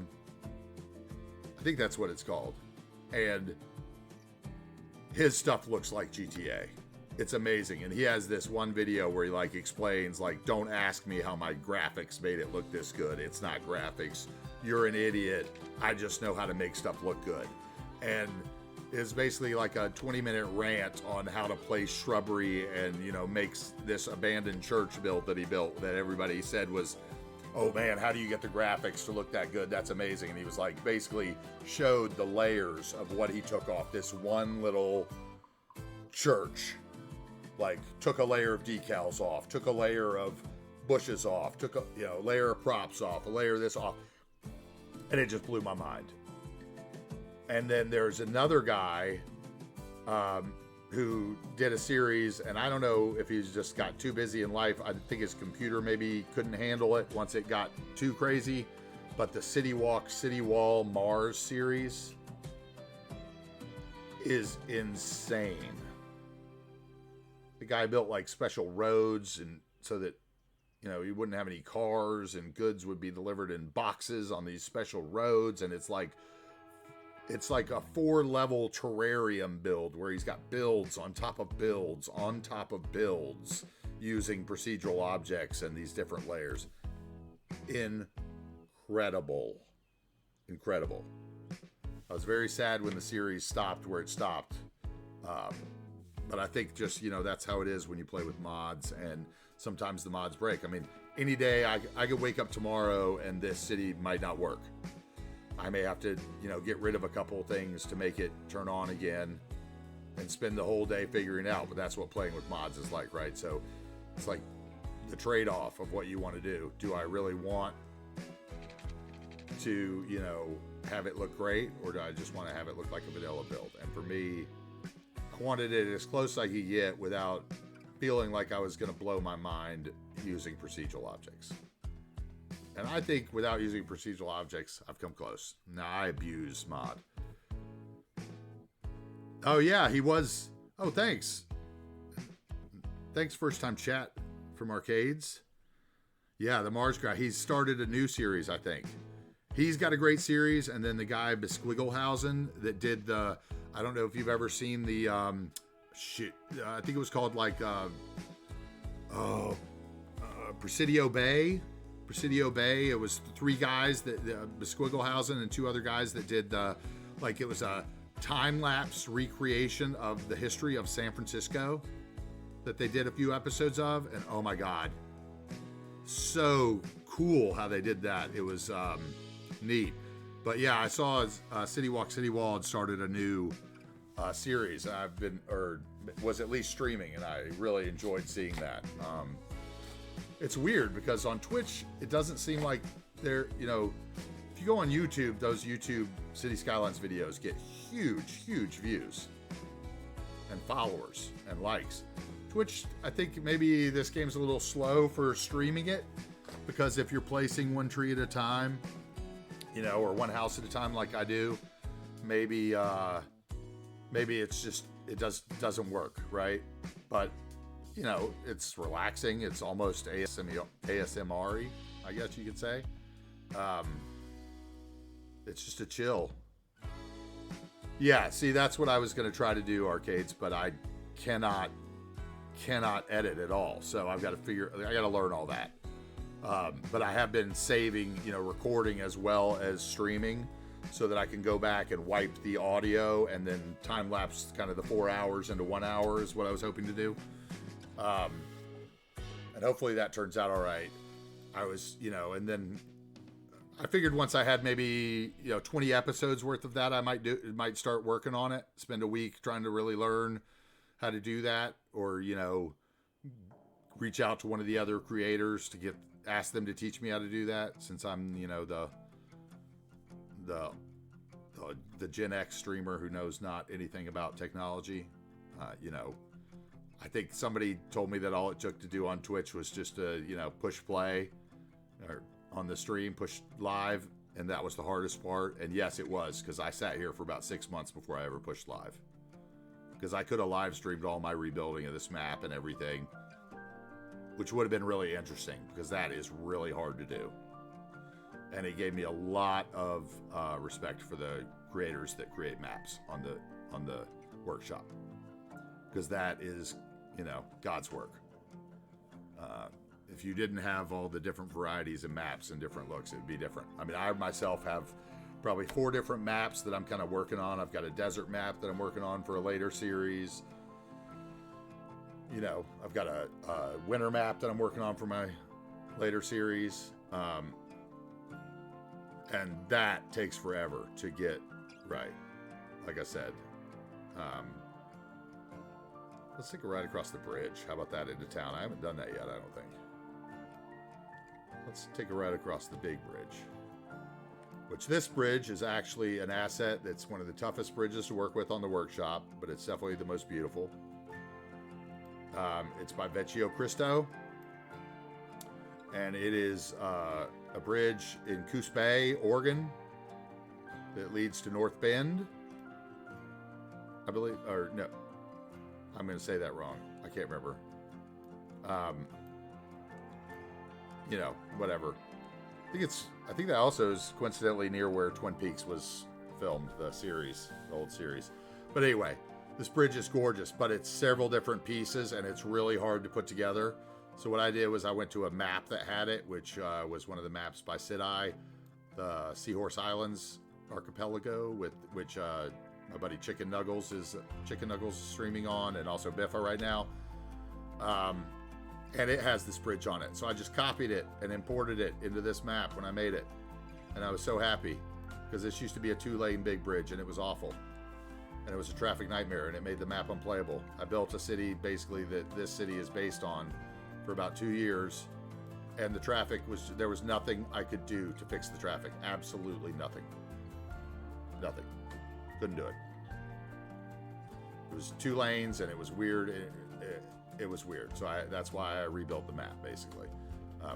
think that's what it's called. And his stuff looks like GTA. It's amazing. And he has this one video where he explains, don't ask me how my graphics made it look this good. It's not graphics. You're an idiot. I just know how to make stuff look good. And it's basically like a 20-minute rant on how to place shrubbery and, makes this abandoned church built that he built that everybody said was, oh man, how do you get the graphics to look that good? That's amazing. And he was basically showed the layers of what he took off this one little church. Took a layer of decals off, took a layer of bushes off, took a layer of props off, a layer of this off, and it just blew my mind. And then there's another guy who did a series, and I don't know if he's just got too busy in life. I think his computer maybe couldn't handle it once it got too crazy, but the City Walk, City Wall, Mars series is insane. The guy built special roads, and so that you wouldn't have any cars and goods would be delivered in boxes on these special roads. And it's like a 4-level terrarium build where he's got builds on top of builds on top of builds using procedural objects and these different layers. Incredible. I was very sad when the series stopped where it stopped. But I think just, that's how it is when you play with mods, and sometimes the mods break. I mean, any day I could wake up tomorrow and this city might not work. I may have to, get rid of a couple of things to make it turn on again and spend the whole day figuring it out. But that's what playing with mods is like, right? So it's like the trade-off of what you want to do. Do I really want to, have it look great, or do I just want to have it look like a vanilla build? And for me, I wanted it as close as I could get without feeling like I was going to blow my mind using procedural objects. And I think without using procedural objects, I've come close. Now, I abuse mod. Oh, yeah, he was. Oh, thanks. Thanks, first time chat from Arcades. Yeah, the Mars guy. He's started a new series, I think. He's got a great series. And then the guy, Besquigglehausen, that did the, I don't know if you've ever seen the, I think it was called Presidio Bay. Presidio Bay. It was three guys, that Besquigglehausen and two other guys that did it was a time-lapse recreation of the history of San Francisco that they did a few episodes of, and oh my god, so cool how they did that. It was neat. But yeah, I saw City Walk City Wall had started a new series. Was at least streaming, and I really enjoyed seeing that. It's weird because on Twitch, it doesn't seem like they're, if you go on YouTube, those YouTube City Skylines videos get huge views and followers and likes. Twitch, I think maybe this game's a little slow for streaming it, because if you're placing one tree at a time, or one house at a time like I do, maybe it's just, it doesn't work, right? But it's relaxing. It's almost ASMR-y, I guess you could say. It's just a chill. Yeah, see, that's what I was going to try to do, Arcades, but I cannot edit at all. So I got to learn all that. But I have been saving, recording as well as streaming, so that I can go back and wipe the audio and then time lapse kind of the 4 hours into 1 hour is what I was hoping to do. And hopefully that turns out all right. I was, and then I figured once I had maybe, 20 episodes worth of that, I might start working on it, spend a week trying to really learn how to do that, or, reach out to one of the other creators to ask them to teach me how to do that, since I'm, the Gen X streamer who knows not anything about technology. I think somebody told me that all it took to do on Twitch was just to, push play, or on the stream, push live, and that was the hardest part. And yes, it was, because I sat here for about 6 months before I ever pushed live, because I could have live streamed all my rebuilding of this map and everything, which would have been really interesting, because that is really hard to do. And it gave me a lot of respect for the creators that create maps on the workshop, because that is, God's work. If you didn't have all the different varieties of maps and different looks, it would be different. I mean, I myself have probably 4 different maps that I'm kind of working on. I've got a desert map that I'm working on for a later series. I've got a winter map that I'm working on for my later series. And that takes forever to get right. Like I said, let's take a ride across the bridge. How about that into town? I haven't done that yet, I don't think. Let's take a ride across the big bridge. Which this bridge is actually an asset that's one of the toughest bridges to work with on the workshop, but it's definitely the most beautiful. It's by Vecchio Cristo. And it is a bridge in Coos Bay, Oregon, that leads to North Bend, I believe, or no, I'm going to say that wrong. I can't remember. Whatever. I think that also is coincidentally near where Twin Peaks was filmed, the old series. But anyway, this bridge is gorgeous, but it's several different pieces, and it's really hard to put together. So what I did was I went to a map that had it, which was one of the maps by Sid I, the Seahorse Islands archipelago, with which my buddy Chicken Nuggles is streaming on, and also Biffa right now. And it has this bridge on it. So I just copied it and imported it into this map when I made it. And I was so happy, because this used to be a 2-lane big bridge and it was awful. And it was a traffic nightmare, and it made the map unplayable. I built a city basically that this city is based on for about 2 years. And the traffic was, there was nothing I could do to fix the traffic. Absolutely nothing. Nothing. Couldn't do it. It was 2 lanes and it was weird. It was weird. So that's why I rebuilt the map, basically.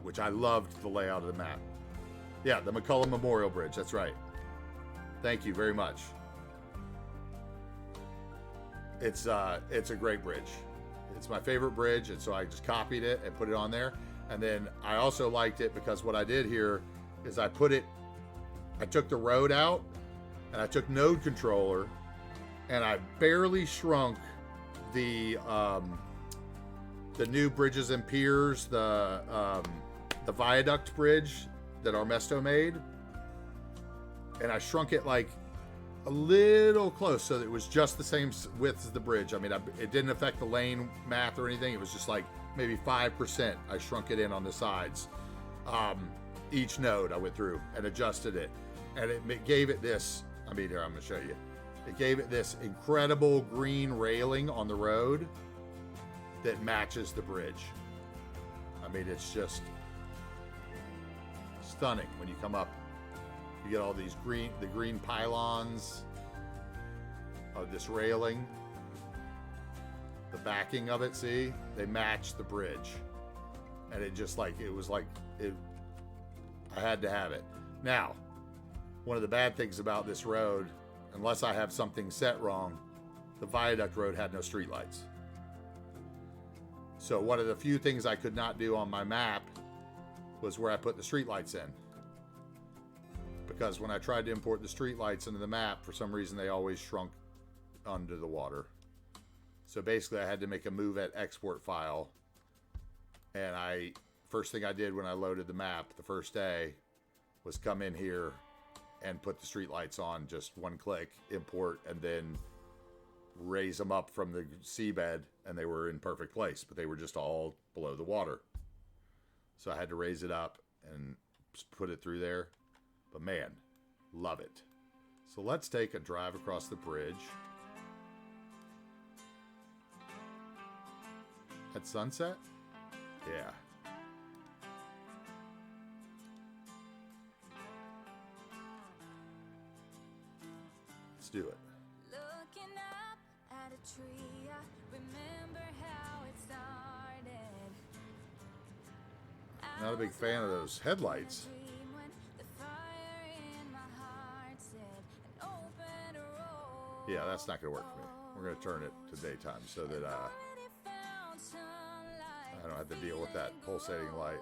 Which I loved the layout of the map. Yeah, the McCullough Memorial Bridge. That's right. Thank you very much. It's a great bridge. It's my favorite bridge, and so I just copied it and put it on there. And then I also liked it because what I did here is I took the road out, and I took node controller, and I barely shrunk the new bridges and piers, the viaduct bridge that Armesto made, and I shrunk it like a little close so that it was just the same width as the bridge. I mean, it didn't affect the lane math or anything. It was just like maybe 5%. I shrunk it in on the sides. Each node I went through and adjusted it, and it gave it this. I mean, here, I'm going to show you. It gave it this incredible green railing on the road that matches the bridge. I mean, it's just stunning when you come up. You get all these green pylons of this railing. The backing of it, see? They match the bridge. And it just like, it was like, I had to have it. Now, one of the bad things about this road, unless I have something set wrong, the viaduct road had no streetlights. So one of the few things I could not do on my map was where I put the streetlights in. Because when I tried to import the streetlights into the map, for some reason they always shrunk under the water. So basically I had to make a move at export file. And first thing I did when I loaded the map the first day was come in here and put the streetlights on, just one click, import, and then raise them up from the seabed, and they were in perfect place, but they were just all below the water. So I had to raise it up and put it through there. But man, love it. So let's take a drive across the bridge. At sunset? Yeah. Let's do it. Looking up at a tree, I remember how it started. Not a big fan of those headlights. Yeah, that's not going to work for me. We're going to turn it to daytime so that I don't have to deal with that pulsating light.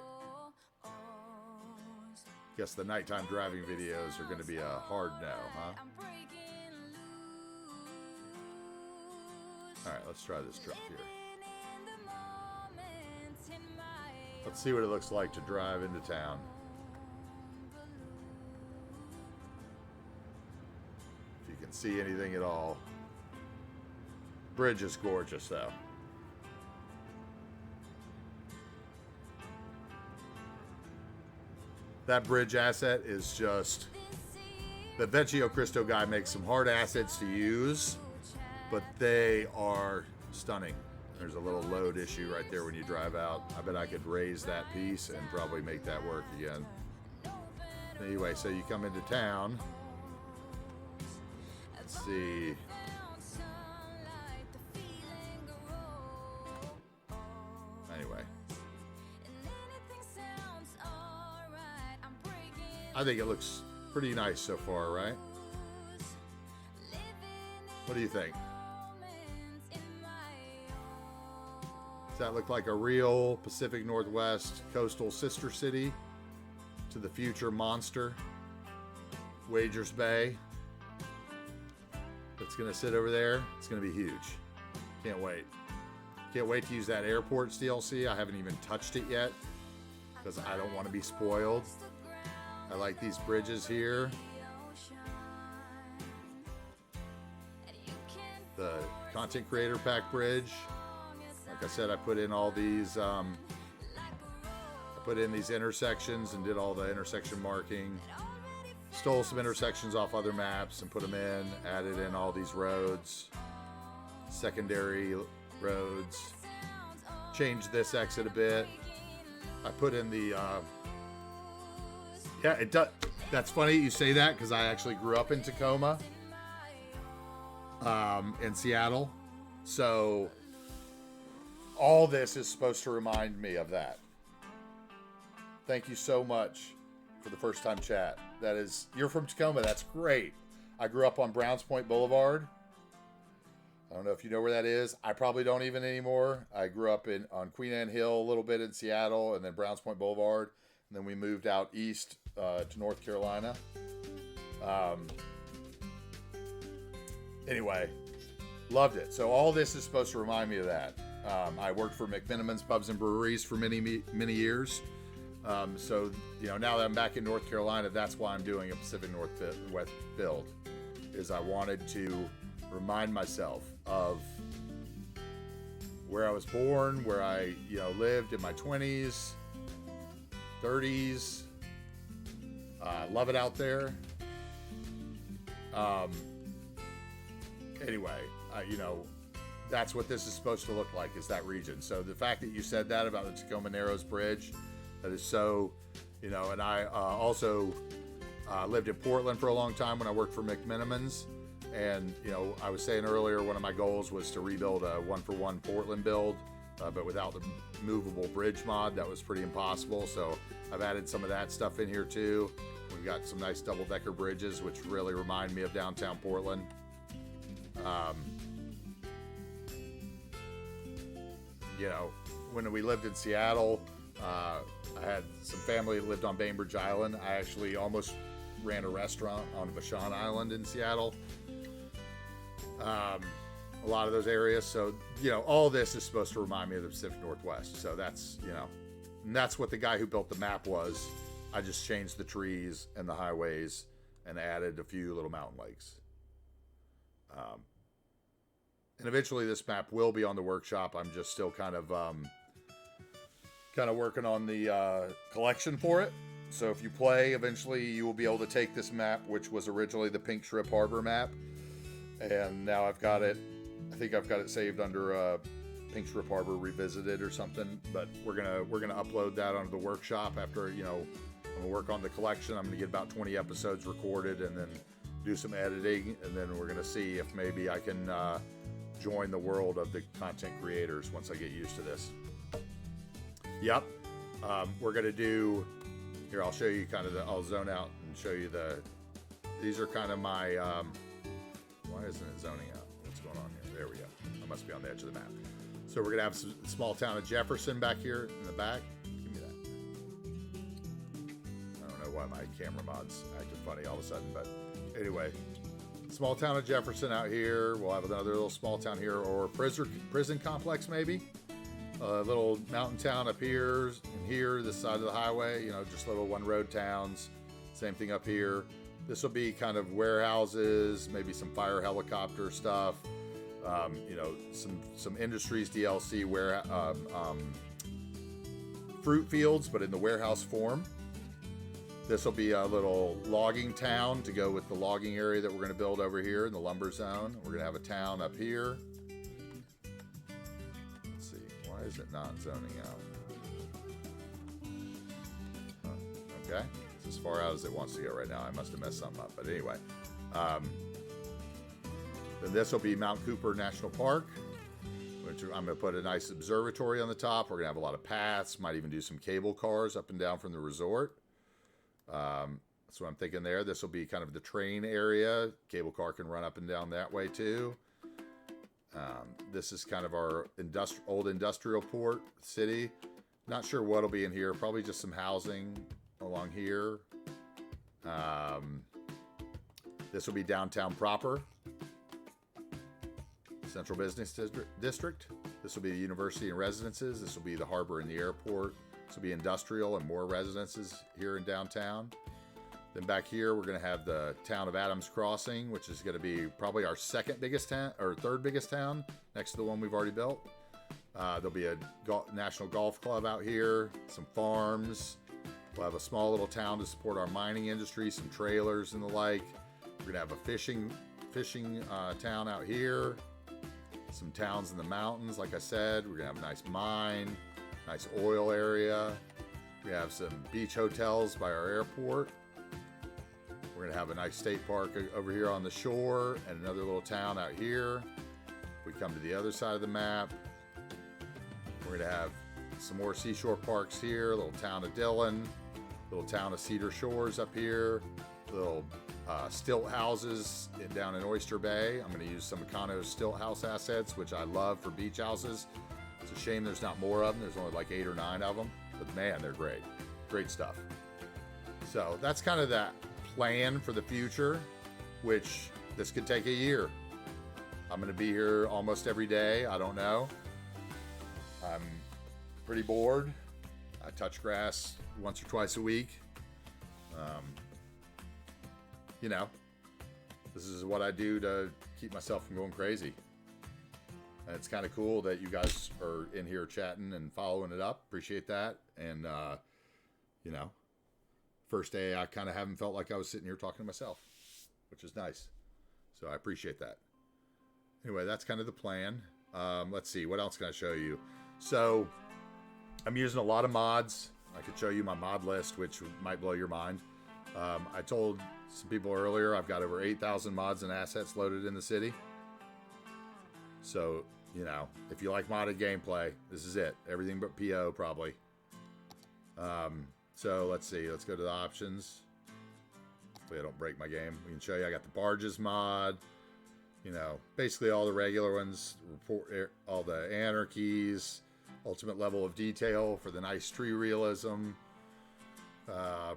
Guess the nighttime driving videos are going to be a hard no, huh? All right, let's try this truck here. Let's see what it looks like to drive into town. If you can see anything at all. Bridge is gorgeous, though. That bridge asset is just... The Vecchio Cristo guy makes some hard assets to use, but they are stunning. There's a little load issue right there when you drive out. I bet I could raise that piece and probably make that work again. Anyway, so you come into town. Let's see. Anyway. I think it looks pretty nice so far, right? What do you think? Does that look like a real Pacific Northwest coastal sister city to the future monster, Wagers Bay? That's going to sit over there. It's going to be huge. Can't wait. Can't wait to use that airport's DLC. I haven't even touched it yet because I don't want to be spoiled. I like these bridges here. content creator pack bridge. Like I said, I put in all these, I put in these intersections and did all the intersection marking. Stole some intersections off other maps and put them in, added in all these roads, secondary roads, changed this exit a bit. I put in the, yeah, it does. That's funny you say that because I actually grew up in Tacoma, in Seattle. So all this is supposed to remind me of that. Thank you so much for the first time chat. That is, you're from Tacoma. That's great. I grew up on Browns Point Boulevard. I don't know if you know where that is. I probably don't even anymore. I grew up on Queen Anne Hill a little bit in Seattle, and then Browns Point Boulevard, and then we moved out east to North Carolina. Anyway, loved it. So all this is supposed to remind me of that. I worked for McMenamin's Pubs and Breweries for many years. So, you know, now that I'm back in North Carolina, that's why I'm doing a Pacific Northwest build, is I wanted to remind myself of where I was born, where I, you know, lived in my 20s, 30s. Love it out there. Anyway, you know, that's what this is supposed to look like, is that region. So the fact that you said that about the Tacoma Narrows Bridge, that is so, you know, and I also lived in Portland for a long time when I worked for McMenamin's. And, you know, I was saying earlier, one of my goals was to rebuild a 1-for-1 Portland build, but without the movable bridge mod, that was pretty impossible. So I've added some of that stuff in here too. We've got some nice double-decker bridges, which really remind me of downtown Portland. You know, when we lived in Seattle, I had some family that lived on Bainbridge Island. I actually almost ran a restaurant on Vashon Island in Seattle. A lot of those areas. So, you know, all this is supposed to remind me of the Pacific Northwest. So that's, you know, and that's what the guy who built the map was. I just changed the trees and the highways and added a few little mountain lakes. And eventually this map will be on the workshop. I'm just still kind of working on the collection for it. So if you play, eventually you will be able to take this map, which was originally the Pink Strip Harbor map. And now I've got it, I think I've got it saved under Pink Strip Harbor Revisited or something. But we're gonna upload that onto the workshop after, you know, I'm gonna work on the collection. I'm gonna get about 20 episodes recorded and then do some editing, and then we're gonna see if maybe I can join the world of the content creators once I get used to this. Yep. We're gonna do, here I'll show you kind of I'll zone out and show you these are kind of my, why isn't it zoning out? What's going on here? There we go. I must be on the edge of the map. So we're gonna have some small town of Jefferson back here in the back. Give me that. I don't know why my camera mod's acting funny all of a sudden, but anyway. Small town of Jefferson out here. We'll have another little small town here, or prison complex maybe. A little mountain town up here and here, this side of the highway. You know, just little one road towns. Same thing up here. This will be kind of warehouses, maybe some fire helicopter stuff. You know, some industries DLC where fruit fields, but in the warehouse form. This will be a little logging town to go with the logging area that we're going to build over here in the lumber zone. We're going to have a town up here. Let's see, why is it not zoning out? Oh, okay, it's as far out as it wants to go right now. I must have messed something up, but anyway. Then this will be Mount Cooper National Park, which I'm going to put a nice observatory on the top. We're going to have a lot of paths, might even do some cable cars up and down from the resort. That's what I'm thinking there. This will be kind of the train area. Cable car can run up and down that way too. This is kind of our old industrial port city. Not sure what'll be in here. Probably just some housing along here. This will be downtown proper. Central Business District. This will be the university and residences. This will be the harbor and the airport. This will be industrial and more residences here in downtown. Then back here, we're going to have the town of Adams Crossing, which is going to be probably our second biggest town, or third biggest town, next to the one we've already built. There'll be a national golf club out here, some farms. We'll have a small little town to support our mining industry, some trailers and the like. We're going to have a fishing town out here. Some towns in the mountains, like I said. We're going to have a nice mine, nice oil area. We have some beach hotels by our airport. We're going to have a nice state park over here on the shore and another little town out here. If we come to the other side of the map, we're going to have some more seashore parks here, little town of Dillon, little town of Cedar Shores up here, little stilt houses down in Oyster Bay. I'm going to use some Econo's stilt house assets, which I love for beach houses. It's a shame there's not more of them. There's only like 8 or 9 of them, but man, they're great. Great stuff. So that's kind of that plan for the future, which this could take a year. I'm going to be here almost every day. I don't know. I'm pretty bored. I touch grass once or twice a week. You know, this is what I do to keep myself from going crazy. And it's kind of cool that you guys are in here chatting and following it up. Appreciate that. And, you know, first day I kind of haven't felt like I was sitting here talking to myself, which is nice. So I appreciate that. Anyway, that's kind of the plan. Let's see, what else can I show you? So I'm using a lot of mods. I could show you my mod list, which might blow your mind. I told some people earlier I've got over 8,000 mods and assets loaded in the city. So, you know, if you like modded gameplay, this is it. Everything but PO, probably. So let's see. Let's go to the options. Hopefully I don't break my game. We can show you I got the barges mod. You know, basically all the regular ones. All the anarchies. Ultimate level of detail for the nice tree realism.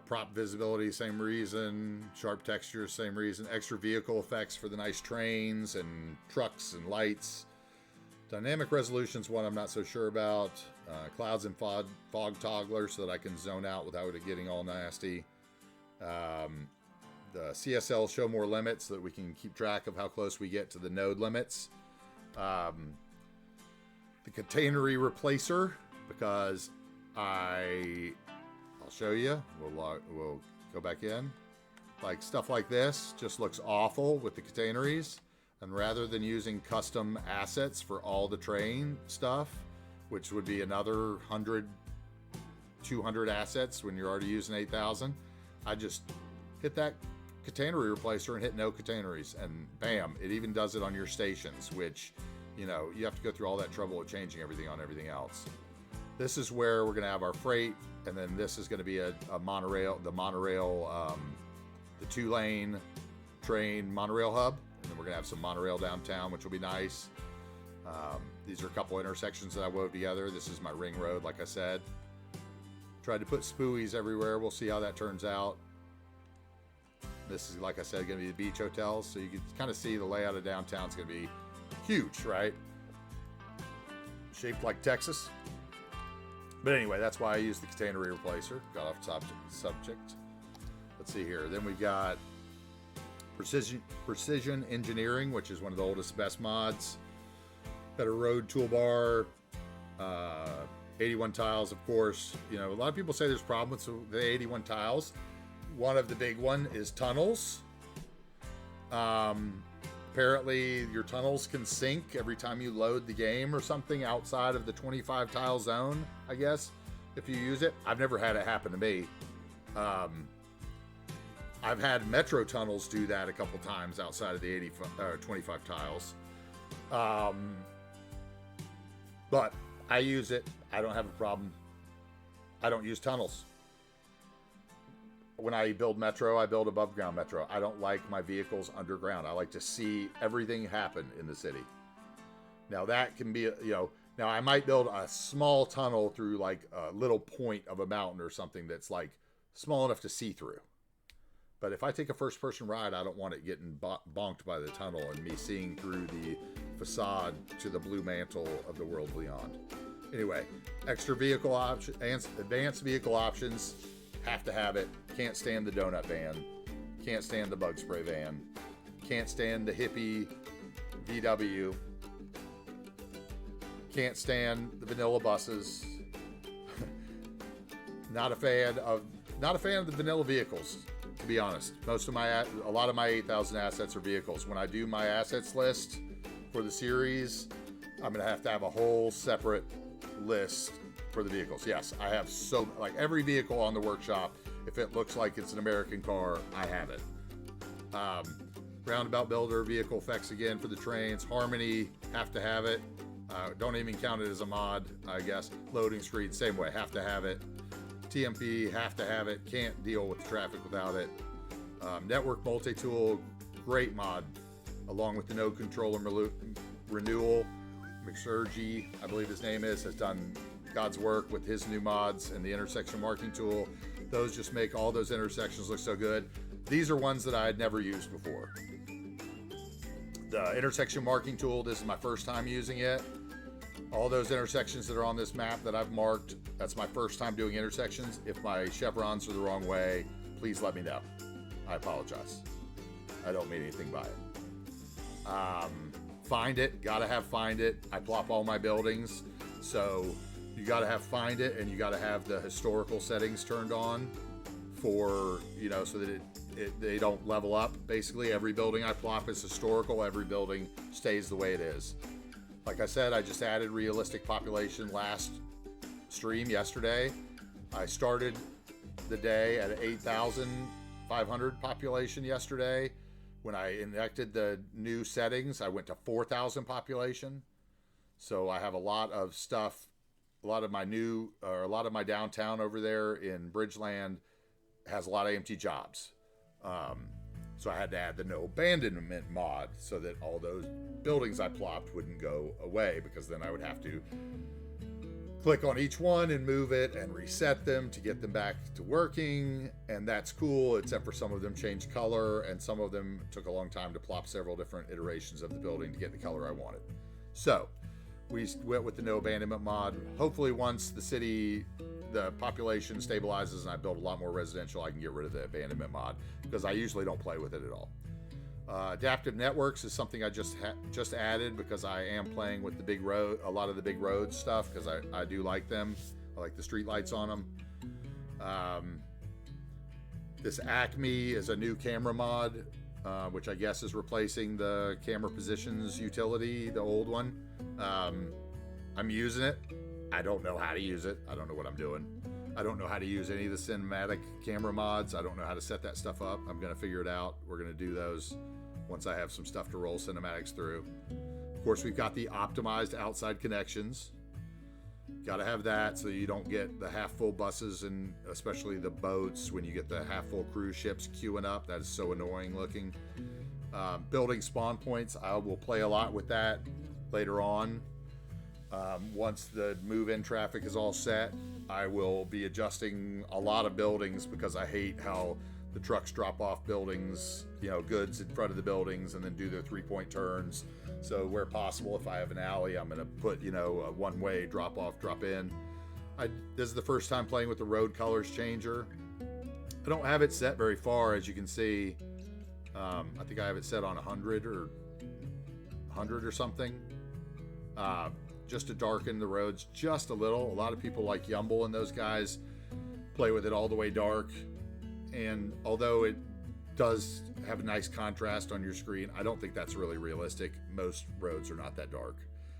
Prop visibility, same reason. Sharp textures, same reason. Extra vehicle effects for the nice trains and trucks and lights. Dynamic resolution's one I'm not so sure about. Clouds and fog toggler so that I can zone out without it getting all nasty. The CSL show more limits so that we can keep track of how close we get to the node limits. The containery replacer, because I'll show you. We'll go back in. Like stuff like this just looks awful with the containeries. And rather than using custom assets for all the train stuff, which would be another 100, 200 assets when you're already using 8,000, I just hit that containery replacer and hit no containeries, and bam, it even does it on your stations, which, you know, you have to go through all that trouble of changing everything on everything else. This is where we're going to have our freight, and then this is going to be a monorail, the 2-lane train monorail hub. And then we're going to have some monorail downtown, which will be nice. These are a couple intersections that I wove together. This is my ring road, like I said. Tried to put spooies everywhere. We'll see how that turns out. This is, like I said, going to be the beach hotels. So you can kind of see the layout of downtown is going to be huge, right? Shaped like Texas. But anyway, that's why I use the containery replacer. Got off subject. Let's see here. Then we've got Precision Engineering, which is one of the oldest, best mods. Got a road toolbar, 81 tiles, of course. You know, a lot of people say there's problems with the 81 tiles. One of the big one is tunnels. Apparently, your tunnels can sink every time you load the game or something outside of the 25 tile zone, I guess, if you use it. I've never had it happen to me. I've had metro tunnels do that a couple times outside of the 25 tiles. But I use it. I don't have a problem. I don't use tunnels. When I build metro, I build above ground metro. I don't like my vehicles underground. I like to see everything happen in the city. Now that can be, you know, now I might build a small tunnel through like a little point of a mountain or something that's like small enough to see through. But if I take a first-person ride, I don't want it getting bonked by the tunnel and me seeing through the facade to the blue mantle of the world beyond. Anyway, extra vehicle options, advanced vehicle options have to have it. Can't stand the donut van. Can't stand the bug spray van. Can't stand the hippie VW. Can't stand the vanilla buses. Not a fan of the vanilla vehicles, to be honest. A lot of my 8,000 assets are vehicles. When I do my assets list for the series, I'm gonna have to have a whole separate list for the vehicles. Yes, I have every vehicle on the workshop. If it looks like it's an American car, I have it. Roundabout builder, vehicle effects again for the trains. Harmony, have to have it. Don't even count it as a mod, I guess. Loading screen, same way, have to have it. TMP, have to have it. Can't deal with the traffic without it. Network multi-tool, great mod. Along with the node controller renewal. McSurgy, I believe his name is, has done God's work with his new mods and the intersection marking tool. Those just make all those intersections look so good. These are ones that I had never used before. The intersection marking tool, this is my first time using it. All those intersections that are on this map that I've marked, that's my first time doing intersections. If my chevrons are the wrong way, please let me know. I apologize. I don't mean anything by it. Find it, gotta have find it. I plop all my buildings, so you gotta have find it, and you gotta have the historical settings turned on for, so that they don't level up. Basically, every building I plop is historical. Every building stays the way it is. Like I said, I just added realistic population last stream yesterday. I started the day at 8,500 population yesterday. When I enacted the new settings, I went to 4,000 population. So I have a lot of stuff, a lot of my downtown over there in Bridgeland has a lot of empty jobs. So I had to add the no abandonment mod so that all those buildings I plopped wouldn't go away, because then I would have to click on each one and move it and reset them to get them back to working. And that's cool, except for some of them changed color, and some of them took a long time to plop several different iterations of the building to get the color I wanted. So we went with the no abandonment mod. Hopefully once the population stabilizes and I build a lot more residential, I can get rid of the abandonment mod, because I usually don't play with it at all. Adaptive networks is something I just added because I am playing with a lot of the big road stuff, because I do like them. I like the street lights on them. This Acme is a new camera mod, which I guess is replacing the camera positions utility, the old one. I'm using it. I don't know how to use it. I don't know what I'm doing. I don't know how to use any of the cinematic camera mods. I don't know how to set that stuff up. I'm going to figure it out. We're going to do those once I have some stuff to roll cinematics through. Of course, we've got the optimized outside connections. Got to have that so you don't get the half-full buses, and especially the boats when you get the half-full cruise ships queuing up. That is so annoying looking. Building spawn points, I will play a lot with that later on. Once the move-in traffic is all set, I will be adjusting a lot of buildings, because I hate how the trucks drop off buildings, goods in front of the buildings, and then do their 3-point turns. So where possible, if I have an alley, I'm going to put, a one-way drop off, drop in. This is the first time playing with the road colors changer. I don't have it set very far, as you can see. I think I have it set on 100 or something. Just to darken the roads just a little. A lot of people like Yumble and those guys play with it all the way dark. And although it does have a nice contrast on your screen, I don't think that's really realistic. Most roads are not that dark,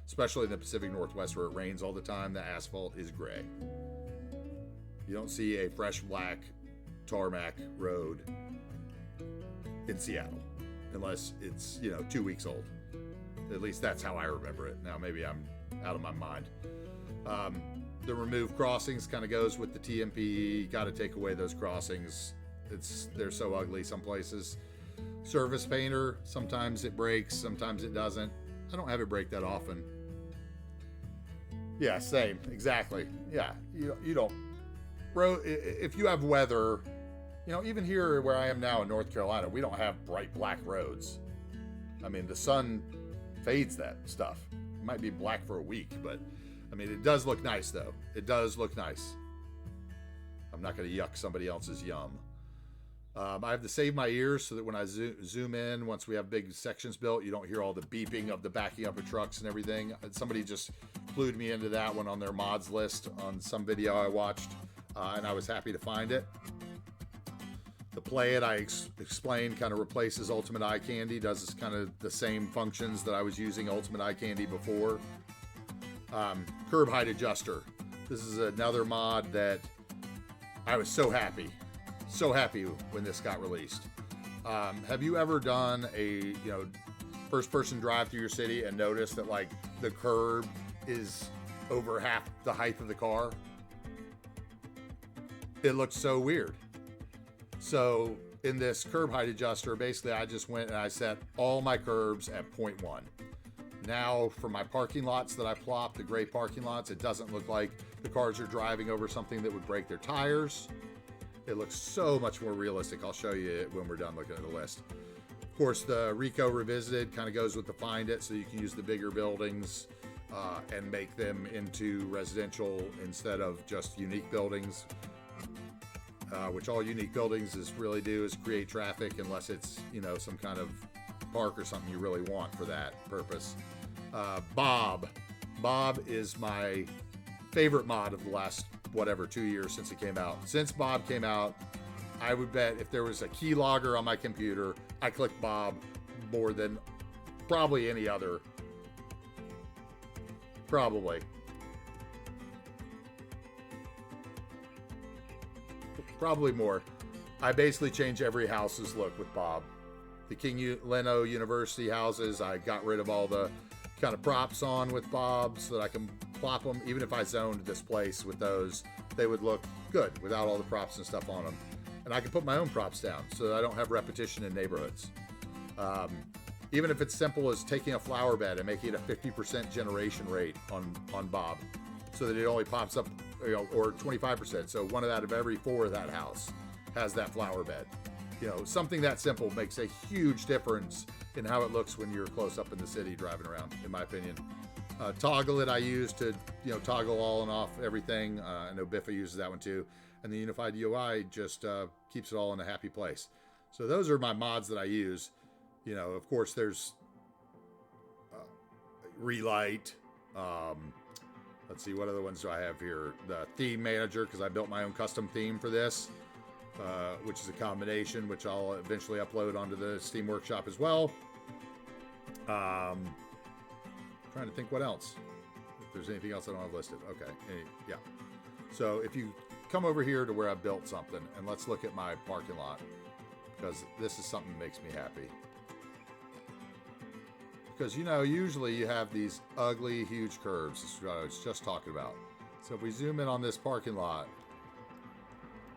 especially in the Pacific Northwest where it rains all the time. The asphalt is gray. You don't see a fresh black tarmac road in Seattle unless it's, 2 weeks old. At least that's how I remember it. Now maybe I'm out of my mind. The remove crossings kind of goes with the TMP. Got to take away those crossings. They're so ugly some places. Surface painter, sometimes it breaks, sometimes it doesn't. I don't have it break that often. Yeah, same, exactly. Yeah, you don't. If you have weather, even here where I am now in North Carolina, we don't have bright black roads. I mean, the sun fades that stuff. It might be black for a week, but it does look nice though. It does look nice. I'm not going to yuck somebody else's yum. I have to save my ears so that when I zoom in, once we have big sections built, you don't hear all the beeping of the backing up of trucks and everything. Somebody just clued me into that one on their mods list on some video I watched, and I was happy to find it. The Play It, I explained, kind of replaces Ultimate Eye Candy, does kind of the same functions that I was using Ultimate Eye Candy before. Curb Height Adjuster. This is another mod that I was so happy when this got released. Have you ever done a first person drive through your city and noticed that like the curb is over half the height of the car? It looks so weird. So in this curb height adjuster, basically I just went and I set all my curbs at 0.1. Now for my parking lots that I plop, the gray parking lots, it doesn't look like the cars are driving over something that would break their tires. It looks so much more realistic. I'll show you it when we're done looking at the list. Of course, the RICO Revisited kind of goes with the Find It, so you can use the bigger buildings and make them into residential instead of just unique buildings, which all unique buildings really do is create traffic unless it's, some kind of park or something you really want for that purpose. Bob is my favorite mod of the last 2 years since it came out. Since Bob came out, I would bet if there was a keylogger on my computer, I clicked Bob more than probably any other. Probably more. I basically changed every house's look with Bob. The King Leno University houses, I got rid of all the kind of props on with Bob so that I can plop them. Even if I zoned this place with those, they would look good without all the props and stuff on them. And I can put my own props down so that I don't have repetition in neighborhoods. Even if it's simple as taking a flower bed and making it a 50% generation rate on Bob so that it only pops up, or 25%. So one out of every 4 of that house has that flower bed. Something that simple makes a huge difference in how it looks when you're close up in the city driving around, in my opinion. Toggle It I use to, toggle all and off everything. I know Biffa uses that one too. And the Unified UI just keeps it all in a happy place. So those are my mods that I use. Of course, there's Relight. Let's see, what other ones do I have here? The Theme Manager, because I built my own custom theme for this, which is a combination, which I'll eventually upload onto the Steam Workshop as well. Trying to think what else. If there's anything else I don't have listed. Okay, yeah. So if you come over here to where I built something, and let's look at my parking lot, because this is something that makes me happy. Because, usually you have these ugly, huge curves. This is what I was just talking about. So if we zoom in on this parking lot,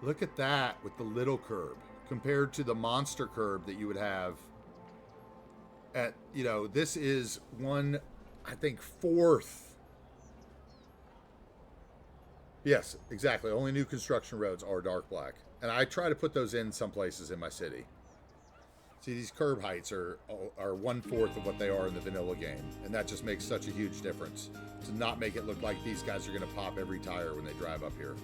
look at that with the little curb compared to the monster curb that you would have at, this is 1/4. Yes, exactly. Only new construction roads are dark black. And I try to put those in some places in my city. See, these curb heights are 1/4 of what they are in the vanilla game. And that just makes such a huge difference. To not make it look like these guys are going to pop every tire when they drive up here.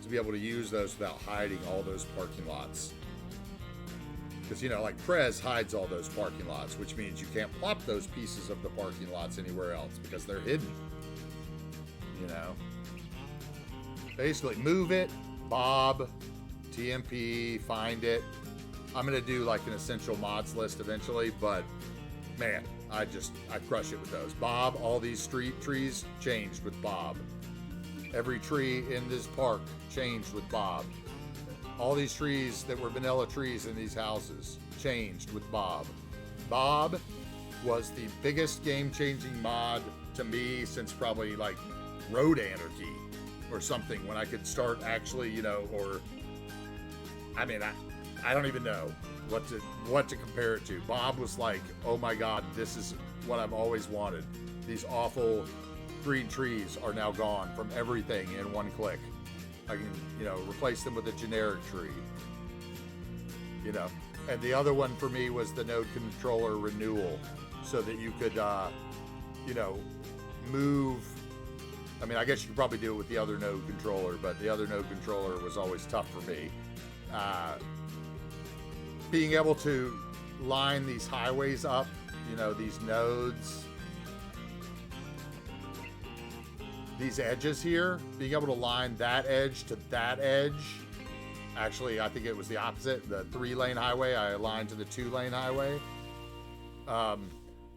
To be able to use those without hiding all those parking lots. Because, like Prez hides all those parking lots, which means you can't plop those pieces of the parking lots anywhere else because they're hidden. Basically, Move It, Bob, TMP, Find It. I'm going to do like an essential mods list eventually, but man, I crush it with those. Bob, all these street trees changed with Bob. Every tree in this park changed with Bob. All these trees that were vanilla trees in these houses changed with Bob. Bob was the biggest game-changing mod to me since probably like Road Anarchy or something, when I could start actually, I don't even know what to compare it to. Bob was like, oh my God, this is what I've always wanted. These awful green trees are now gone from everything in one click. I can, replace them with a generic tree. And the other one for me was the node controller renewal, so that you could, move I mean, I guess you could probably do it with the other node controller, but the other node controller was always tough for me. Being able to line these highways up, you know, these nodes, these edges here, being able to line that edge to that edge. Actually, I think it was the opposite. The 3-lane highway, I aligned to the 2-lane highway.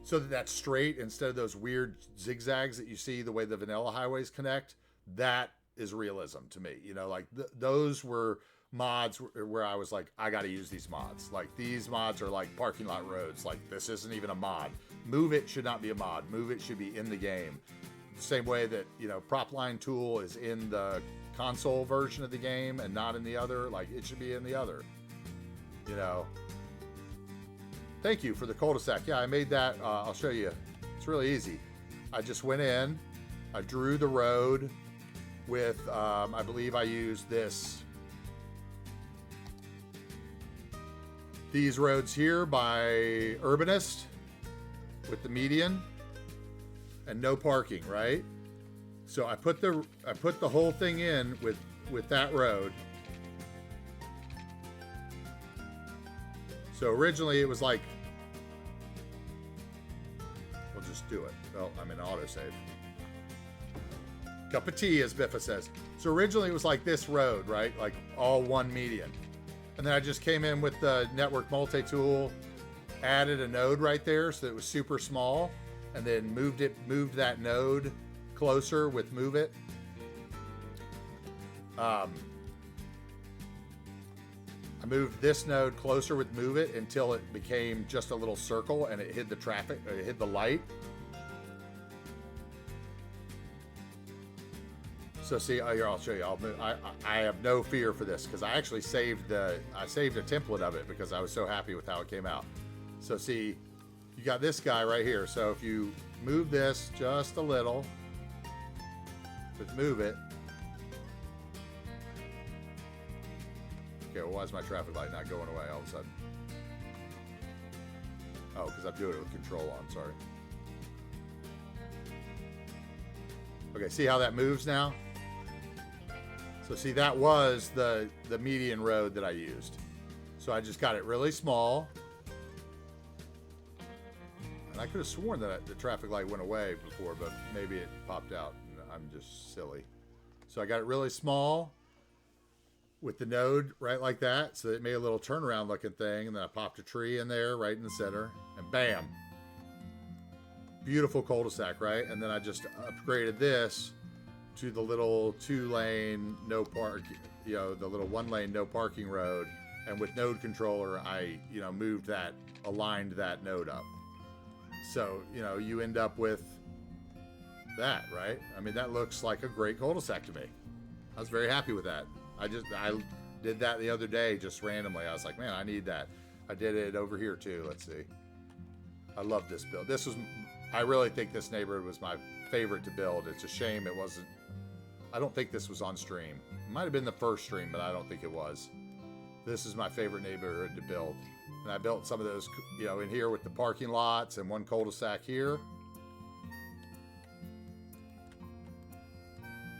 So that that's straight instead of those weird zigzags that you see the way the vanilla highways connect. That is realism to me. You know, like those were mods where I was like, I got to use these mods. Like these mods are like parking lot roads. Like this isn't even a mod. Move It should not be a mod. Move It should be in the game. The same way that, you know, prop line tool is in the console version of the game and not in the other. Like it should be in the other, you know. Thank you for the cul-de-sac. Yeah, I made that. I'll show you. It's really easy. I just went in. I drew the road with, I believe I used these roads here by Urbanist with the median and no parking, right? So I put the whole thing in with that road. So originally it was like, we'll just do it. Well, I'm in autosave. Cup of tea, as Biffa says. So originally it was like this road, right? Like all one median. And then I just came in with the network multi-tool, added a node right there so that it was super small, and then moved that node closer with Move It. I moved this node closer with Move It until it became just a little circle and it hid the traffic, it hid the light. So see, here, I'll show you. I have no fear for this because I actually saved a template of it because I was so happy with how it came out. So see, you got this guy right here. So if you move this just a little with Move It. Okay, well, why is my traffic light not going away all of a sudden? Oh, because I'm doing it with control on, sorry. Okay, see how that moves now? So see, that was the median road that I used. So I just got it really small. And I could have sworn that the traffic light went away before, but maybe it popped out and I'm just silly. So I got it really small with the node right like that. So it made a little turnaround looking thing. And then I popped a tree in there right in the center and bam. Beautiful cul-de-sac, right? And then I just upgraded this to the little 2-lane no park, you know, the little 1-lane no parking road. And with node controller, I, you know, aligned that node up. So, you know, you end up with that, right? I mean, that looks like a great cul-de-sac to me. I was very happy with that. I did that the other day just randomly. I was like, man, I need that. I did it over here too. Let's see. I love this build. I really think this neighborhood was my favorite to build. It's a shame it wasn't. I don't think this was on stream. It might have been the first stream, but I don't think it was. This is my favorite neighborhood to build. And I built some of those, you know, in here with the parking lots and one cul-de-sac here.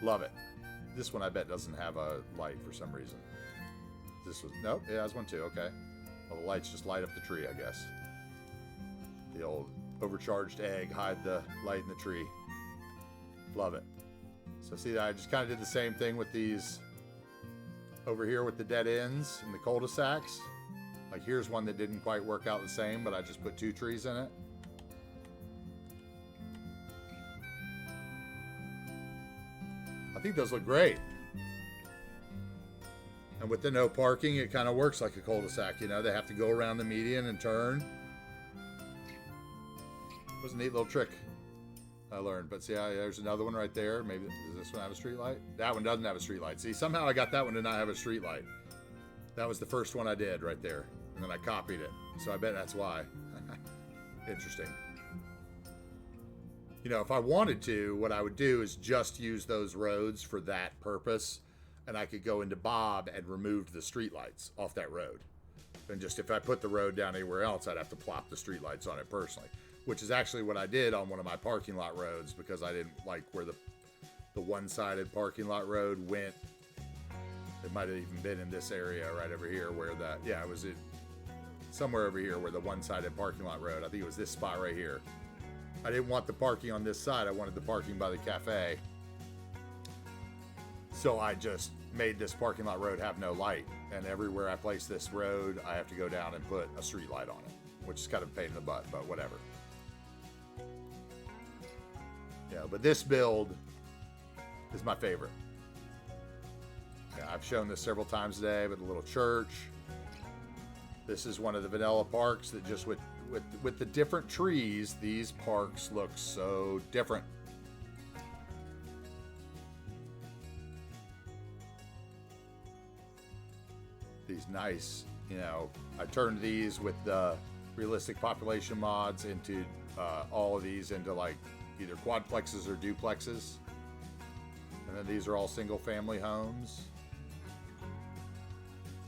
Love it. This one I bet doesn't have a light for some reason. Nope, it has one too, okay. Well, the lights just light up the tree, I guess. The old overcharged egg, hide the light in the tree. Love it. So see, I just kind of did the same thing with these over here with the dead ends and the cul-de-sacs. Like here's one that didn't quite work out the same, but I just put 2 trees in it. I think those look great. And with the no parking, it kind of works like a cul-de-sac, you know, they have to go around the median and turn. It was a neat little trick I learned. But see, there's another one right there. Maybe, does this one have a street light? That one doesn't have a street light. See, somehow I got that one to not have a street light. That was the first one I did right there. And then I copied it. So I bet that's why. Interesting. You know, if I wanted to, what I would do is just use those roads for that purpose. And I could go into Bob and remove the streetlights off that road. And just if I put the road down anywhere else, I'd have to plop the streetlights on it personally. Which is actually what I did on one of my parking lot roads because I didn't like where the one-sided parking lot road went. It might have even been in this area right over here where it was somewhere over here where the one-sided parking lot road. I think it was this spot right here. I didn't want the parking on this side. I wanted the parking by the cafe. So I just made this parking lot road have no light. And everywhere I place this road, I have to go down and put a street light on it, which is kind of a pain in the butt, but whatever. Yeah, but this build is my favorite. Yeah, I've shown this several times today, but the little church. This is one of the vanilla parks that just with the different trees, these parks look so different. These nice, I turned these with the realistic population mods into all of these into like either quadplexes or duplexes. And then these are all single family homes.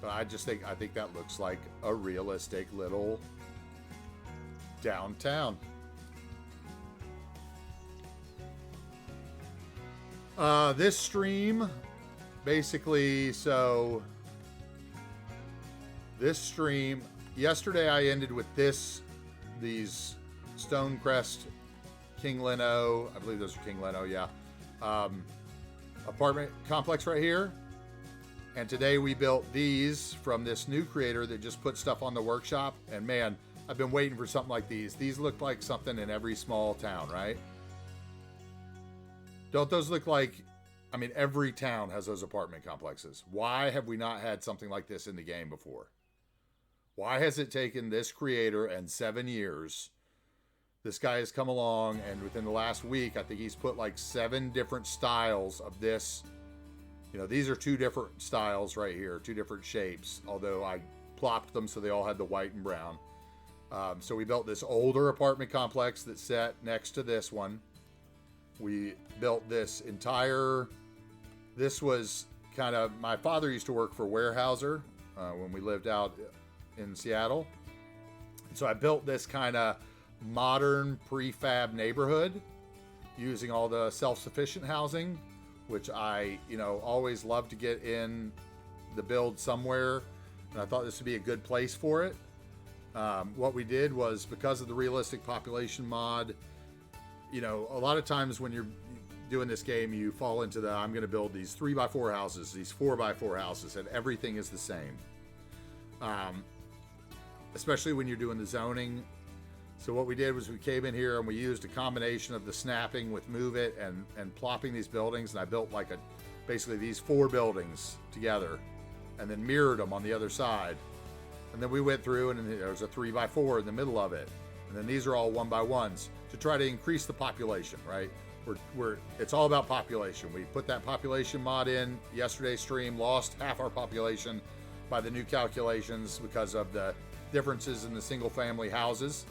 But I think that looks like a realistic little downtown. This stream, basically, yesterday I ended with these Stonecrest, King Leno, I believe those are King Leno, yeah. Apartment complex right here. And today we built these from this new creator that just put stuff on the workshop. And man, I've been waiting for something like these. These look like something in every small town, right? Don't those look like, every town has those apartment complexes. Why have we not had something like this in the game before? Why has it taken this creator and 7 years? This guy has come along, and within the last week, I think he's put like 7 different styles of this. These are 2 different styles right here, 2 different shapes, although I plopped them so they all had the white and brown. So we built this older apartment complex that sat next to this one. We built this was kind of, my father used to work for Weyerhaeuser when we lived out in Seattle. So I built this kind of modern prefab neighborhood using all the self-sufficient housing, which I, always love to get in the build somewhere. And I thought this would be a good place for it. What we did was, because of the realistic population mod, a lot of times when you're doing this game, you fall into I'm going to build these 3x4 houses, these 4x4 houses, and everything is the same. Especially when you're doing the zoning. So what we did was we came in here and we used a combination of the snapping with Move It and plopping these buildings. And I built basically these 4 buildings together and then mirrored them on the other side. And then we went through and there was a 3x4 in the middle of it. And then these are all 1x1s to try to increase the population, right? It's all about population. We put that population mod in yesterday's stream, lost half our population by the new calculations because of the differences in the single family houses.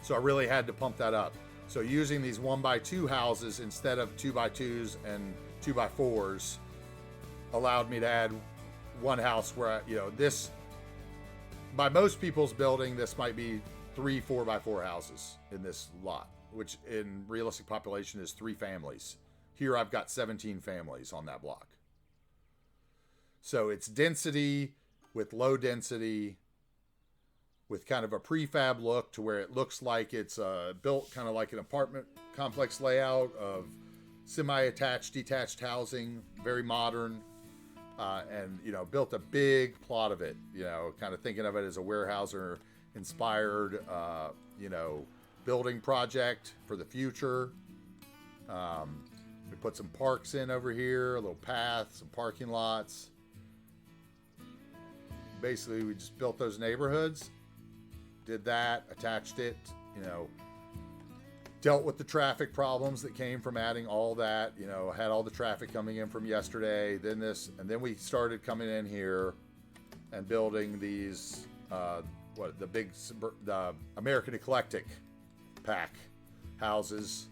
So I really had to pump that up. So using these 1x2 houses instead of 2x2s and 2x4s allowed me to add one house where, this, by most people's building, this might be 3 4x4 houses in this lot, which in realistic population is 3 families. Here I've got 17 families on that block. So it's density with low density, with kind of a prefab look to where it looks like it's built kind of like an apartment complex layout of semi-attached, detached housing, very modern, and, built a big plot of it, kind of thinking of it as a Weyerhaeuser inspired, building project for the future. We put some parks in over here, a little path, some parking lots. Basically, we just built those neighborhoods. Did that, attached it, dealt with the traffic problems that came from adding all that, had all the traffic coming in from yesterday, and then we started coming in here and building these, the American Eclectic pack houses,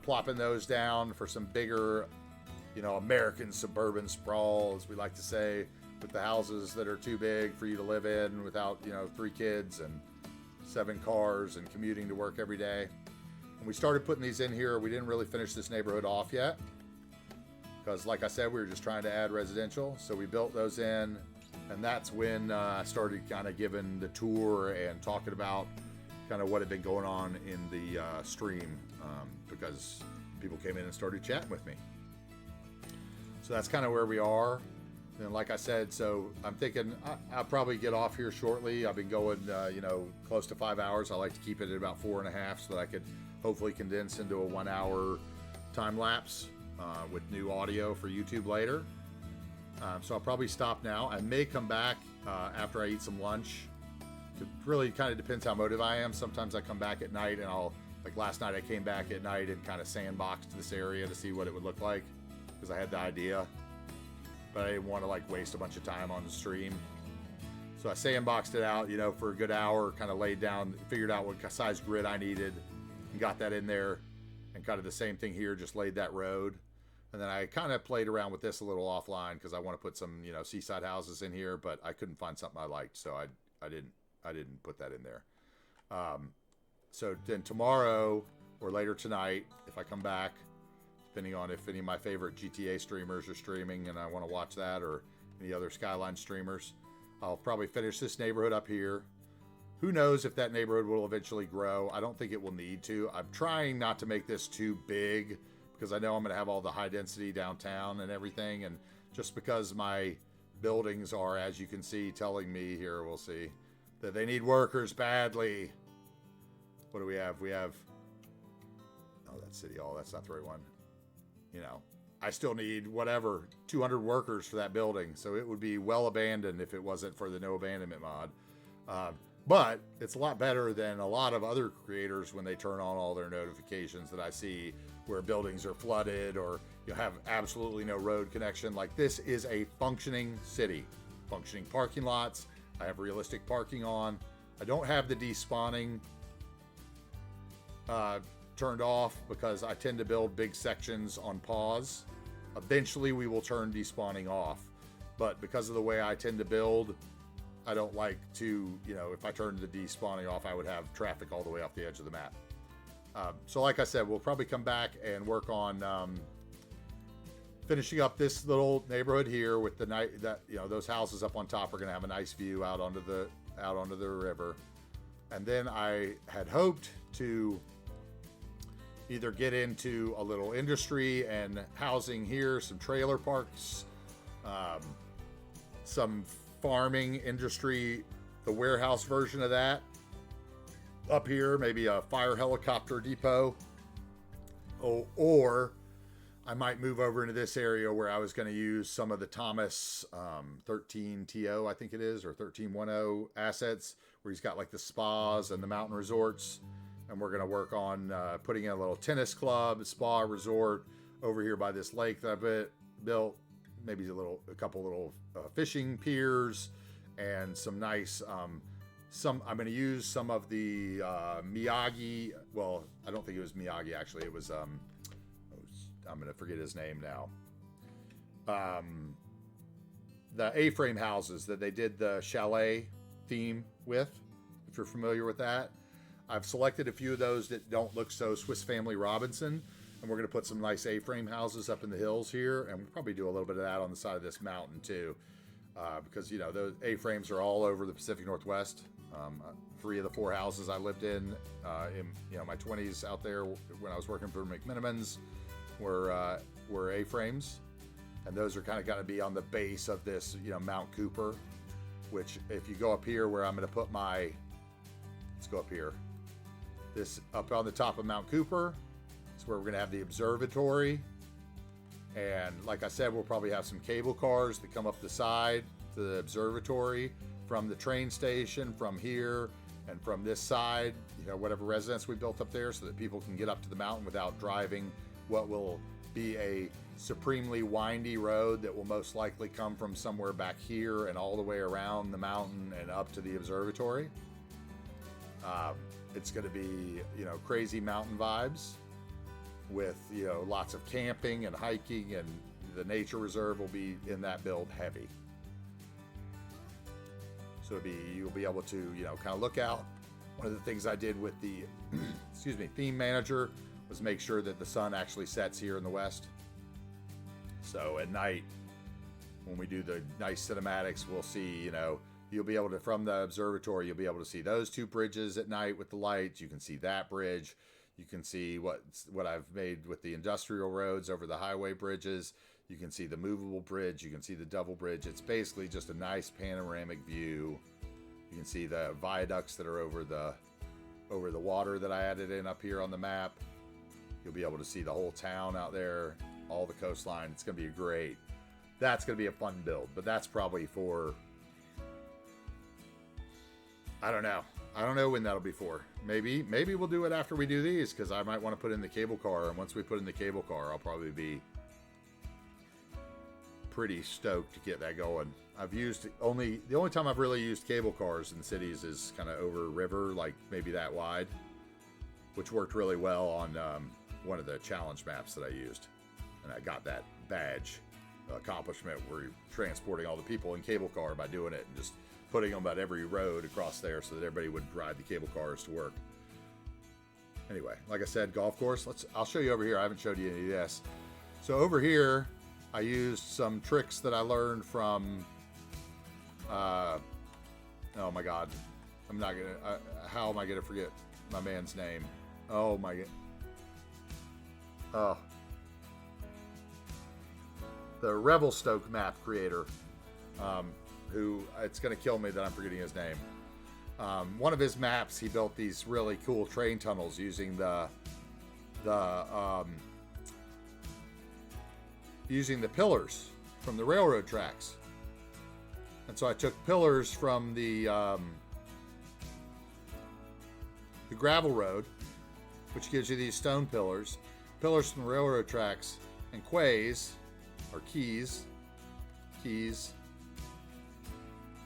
plopping those down for some bigger, American suburban sprawl, as we like to say, with the houses that are too big for you to live in without, 3 kids and 7 cars and commuting to work every day. when we started putting these in here, we didn't really finish this neighborhood off yet. Because like I said, we were just trying to add residential. So we built those in. And that's when I started kind of giving the tour and talking about kind of what had been going on in the stream. Because people came in and started chatting with me. So that's kind of where we are. And like I said, so I'm thinking I'll probably get off here shortly. I've been going, close to 5 hours. I like to keep it at about 4.5 so that I could hopefully condense into a 1 hour time lapse with new audio for YouTube later. So I'll probably stop now. I may come back after I eat some lunch. It really kind of depends how motivated I am. Sometimes I come back at night and like last night I came back at night and kind of sandboxed this area to see what it would look like because I had the idea. But I didn't want to like waste a bunch of time on the stream. So I sandboxed it out, for a good hour, kind of laid down, figured out what size grid I needed and got that in there and kind of the same thing here, just laid that road. And then I kind of played around with this a little offline because I want to put some, seaside houses in here, but I couldn't find something I liked. So I didn't put that in there. So then tomorrow or later tonight, if I come back, depending on if any of my favorite GTA streamers are streaming and I want to watch that or any other Skyline streamers, I'll probably finish this neighborhood up here. Who knows if that neighborhood will eventually grow. I don't think it will need to. I'm trying not to make this too big because I know I'm going to have all the high density downtown and everything. And just because my buildings are, as you can see, telling me here, we'll see, that they need workers badly. What do we have? We have, that's City Hall. That's not the right one. I still need 200 workers for that building. So it would be well abandoned if it wasn't for the no abandonment mod. But it's a lot better than a lot of other creators when they turn on all their notifications that I see where buildings are flooded or you have absolutely no road connection. Like this is a functioning city, functioning parking lots. I have realistic parking on. I don't have the despawning turned off because I tend to build big sections on pause. Eventually we will turn despawning off, but because of the way I tend to build, I don't like to, if I turned the despawning off, I would have traffic all the way off the edge of the map. So like I said, we'll probably come back and work on finishing up this little neighborhood here with the night that, those houses up on top are going to have a nice view out onto the river. And then I had hoped to either get into a little industry and housing here, some trailer parks, some farming industry, the warehouse version of that up here, maybe a fire helicopter depot, or I might move over into this area where I was going to use some of the Thomas 13TO, I think it is, or 1310 assets, where he's got like the spas and the mountain resorts. And we're going to work on putting in a little tennis club, spa resort over here by this lake that I built. Maybe a couple little fishing piers and some nice, I'm going to use some of the Miyagi. Well, I don't think it was Miyagi actually. It was, I'm going to forget his name now. The A-frame houses that they did the chalet theme with, if you're familiar with that. I've selected a few of those that don't look so Swiss Family Robinson, and we're going to put some nice A-frame houses up in the hills here, and we'll probably do a little bit of that on the side of this mountain too, because those A-frames are all over the Pacific Northwest. 3 of the 4 houses I lived in my 20s out there when I was working for McMinimans were A-frames, and those are kind of going to be on the base of this Mount Cooper, which if you go up here where I'm going to put let's go up here. This up on the top of Mount Cooper is where we're going to have the observatory. And like I said, we'll probably have some cable cars that come up the side to the observatory from the train station, from here, and from this side, whatever residence we built up there so that people can get up to the mountain without driving what will be a supremely windy road that will most likely come from somewhere back here and all the way around the mountain and up to the observatory. It's going to be, crazy mountain vibes with, lots of camping and hiking, and the nature reserve will be in that build heavy. So you'll be able to, kind of look out. One of the things I did with the, theme manager was make sure that the sun actually sets here in the west. So at night, when we do the nice cinematics, we'll see, you know, you'll be able to, from the observatory, you'll be able to see those two bridges at night with the lights. You can see that bridge. You can see what I've made with the industrial roads over the highway bridges. You can see the movable bridge. You can see the double bridge. It's basically just a nice panoramic view. You can see the viaducts that are over the water that I added in up here on the map. You'll be able to see the whole town out there, all the coastline. It's going to be great. That's going to be a fun build, but that's probably for, I don't know. I don't know when that'll be for. Maybe we'll do it after we do these, because I might want to put in the cable car, and once we put in the cable car, I'll probably be pretty stoked to get that going. The only time I've really used cable cars in cities is kind of over river, like maybe that wide, which worked really well on one of the challenge maps that I used, and I got that badge accomplishment where you're transporting all the people in cable car by doing it and just putting them about every road across there so that everybody would ride the cable cars to work. Anyway, like I said, golf course. I'll show you over here. I haven't showed you any of this. So over here, I used some tricks that I learned from, oh my God, how am I gonna forget my man's name? Oh my God. The Revelstoke map creator, who, it's going to kill me that I'm forgetting his name. One of his maps, he built these really cool train tunnels using the pillars from the railroad tracks. And so I took pillars from the gravel road, which gives you these stone pillars from the railroad tracks, and quays, or keys,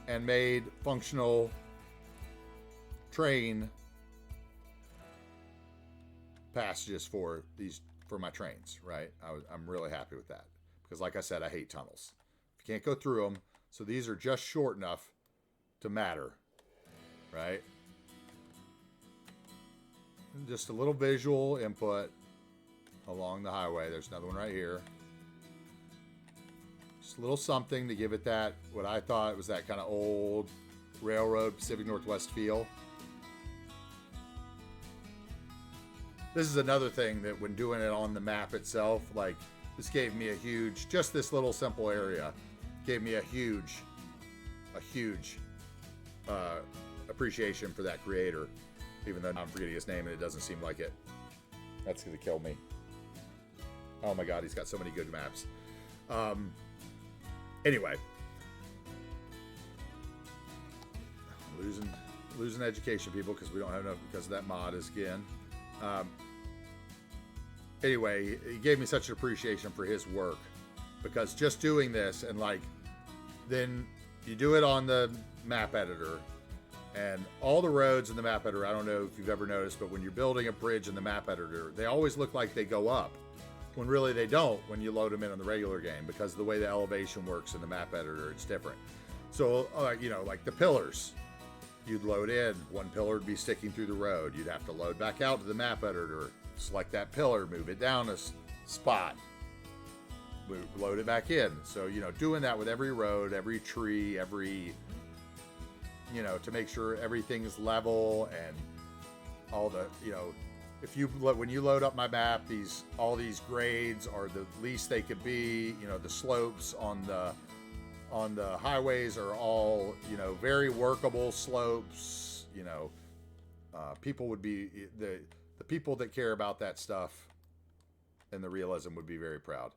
and made functional train passages for my trains, right? I'm really happy with that, because like I said, I hate tunnels. You can't go through them, so these are just short enough to matter, right? And just a little visual input along the highway. There's another one right here. Just a little something to give it that, what I thought was that kind of old railroad Pacific Northwest feel. This is another thing that when doing it on the map itself, like, this gave me just this little simple area gave me a huge appreciation for that creator, even though I'm forgetting his name and it doesn't seem like it. That's gonna kill me. Oh my God, he's got so many good maps. Anyway, losing education, people, because we don't have enough because of that mod is again. Anyway, he gave me such an appreciation for his work, because just doing this, and like, then you do it on the map editor, and all the roads in the map editor, I don't know if you've ever noticed, but when you're building a bridge in the map editor, they always look like they go up, when really they don't when you load them in on the regular game, because of the way the elevation works in the map editor, it's different. So, you know, like the pillars, you'd load in, one pillar would be sticking through the road. You'd have to load back out to the map editor, select that pillar, move it down a spot, load it back in. So, you know, doing that with every road, every tree, you know, to make sure everything's level, and all the, you know, when you load up my map, all these grades are the least they could be. You know, the slopes on the highways are all, you know, very workable slopes. You know, people would be the people that care about that stuff and the realism would be very proud.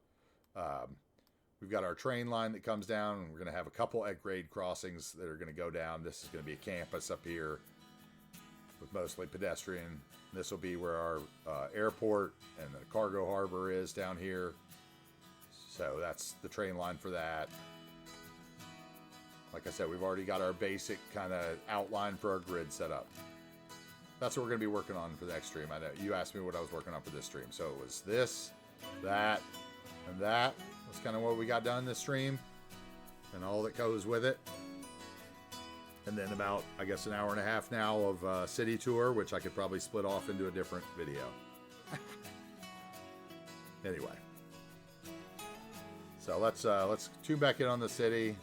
We've got our train line that comes down, and we're going to have a couple at grade crossings that are going to go down. This is going to be a campus up here with mostly pedestrian. This will be where our airport and the cargo harbor is down here. So that's the train line for that. Like I said, we've already got our basic kind of outline for our grid set up. That's what we're going to be working on for the next stream. I know you asked me what I was working on for this stream. So it was this, that, and that was kind of what we got done this stream, and all that goes with it. And then about, I guess, an hour and a half now of city tour, which I could probably split off into a different video. Anyway. So let's tune back in on the city.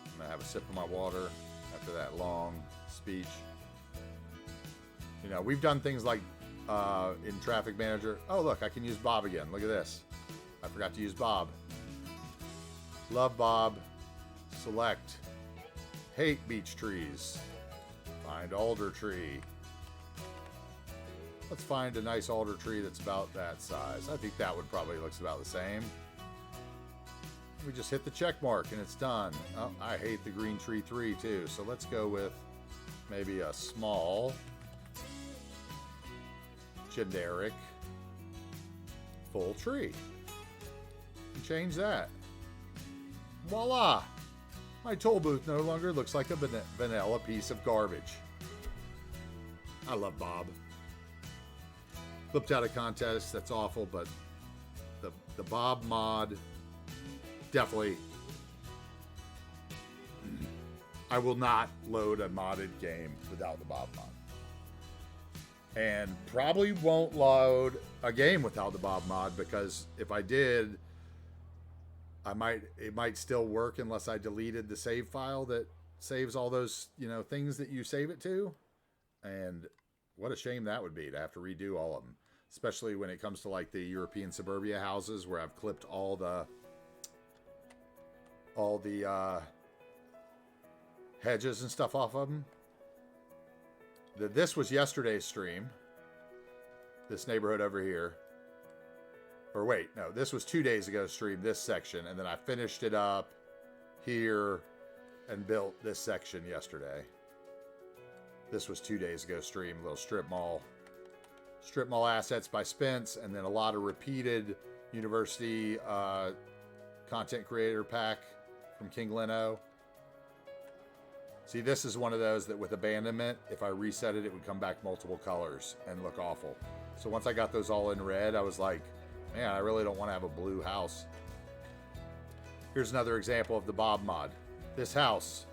I'm gonna have a sip of my water after that long speech. You know, we've done things like in Traffic Manager. Oh, look, I can use Bob again. Look at this. I forgot to use Bob. Love Bob. Select. Hate beech trees. Find alder tree. Let's find a nice alder tree that's about that size. I think that would probably looks about the same. We just hit the check mark and it's done. Oh, I hate the green tree 3 too. So let's go with maybe a small, generic, full tree. And change that. Voila! My toll booth no longer looks like a vanilla piece of garbage. I love Bob. Flipped out of contest, that's awful, but the Bob mod, definitely. I will not load a modded game without the Bob mod. And probably won't load a game without the Bob mod, because if I did, it might still work unless I deleted the save file that saves all those, you know, things that you save it to. And what a shame that would be to have to redo all of them, especially when it comes to like the European suburbia houses where I've clipped all the hedges and stuff off of them. This was yesterday's stream. This neighborhood over here. Or wait, no, this was 2 days ago stream, this section, and then I finished it up here and built this section yesterday. This was 2 days ago stream, little strip mall assets by Spence, and then a lot of repeated university content creator pack from King Leno. See, this is one of those that with abandonment, if I reset it, it would come back multiple colors and look awful. So once I got those all in red, I was like, man, I really don't want to have a blue house. Here's another example of the Bob mod. This house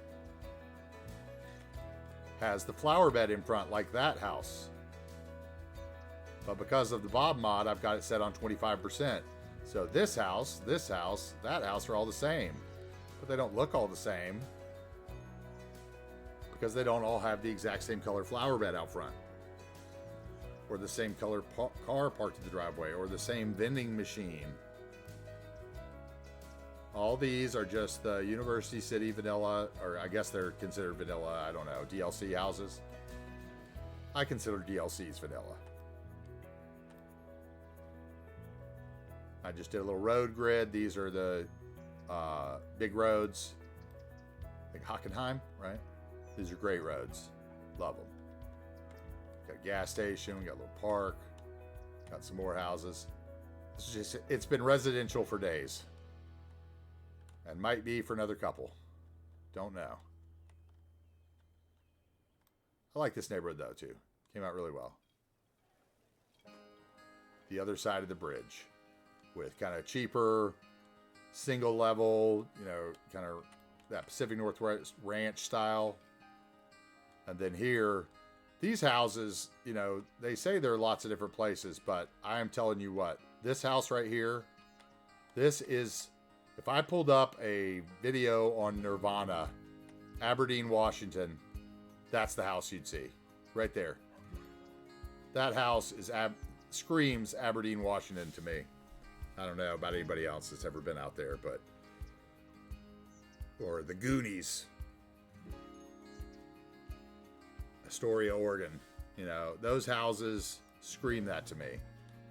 has the flower bed in front like that house. But because of the Bob mod, I've got it set on 25%. So this house, that house are all the same. But they don't look all the same because they don't all have the exact same color flower bed out front. Or the same color car parked in the driveway, or the same vending machine. All these are just the University City vanilla, or I guess they're considered vanilla, I don't know, DLC houses. I consider DLCs vanilla. I just did a little road grid. These are the big roads, like Hockenheim, right? These are great roads. Love them. Got a gas station, we got a little park, got some more houses. It's been residential for days. And might be for another couple. Don't know. I like this neighborhood though too. Came out really well. The other side of the bridge with kind of cheaper, single level, you know, kind of that Pacific Northwest ranch style. And then here, these houses, you know, they say there are lots of different places, but I am telling you what, this house right here, this is, if I pulled up a video on Nirvana, Aberdeen, Washington, that's the house you'd see. Right there. That house is screams Aberdeen, Washington to me. I don't know about anybody else that's ever been out there, but... Or the Goonies. Astoria, Oregon. You know, those houses scream that to me.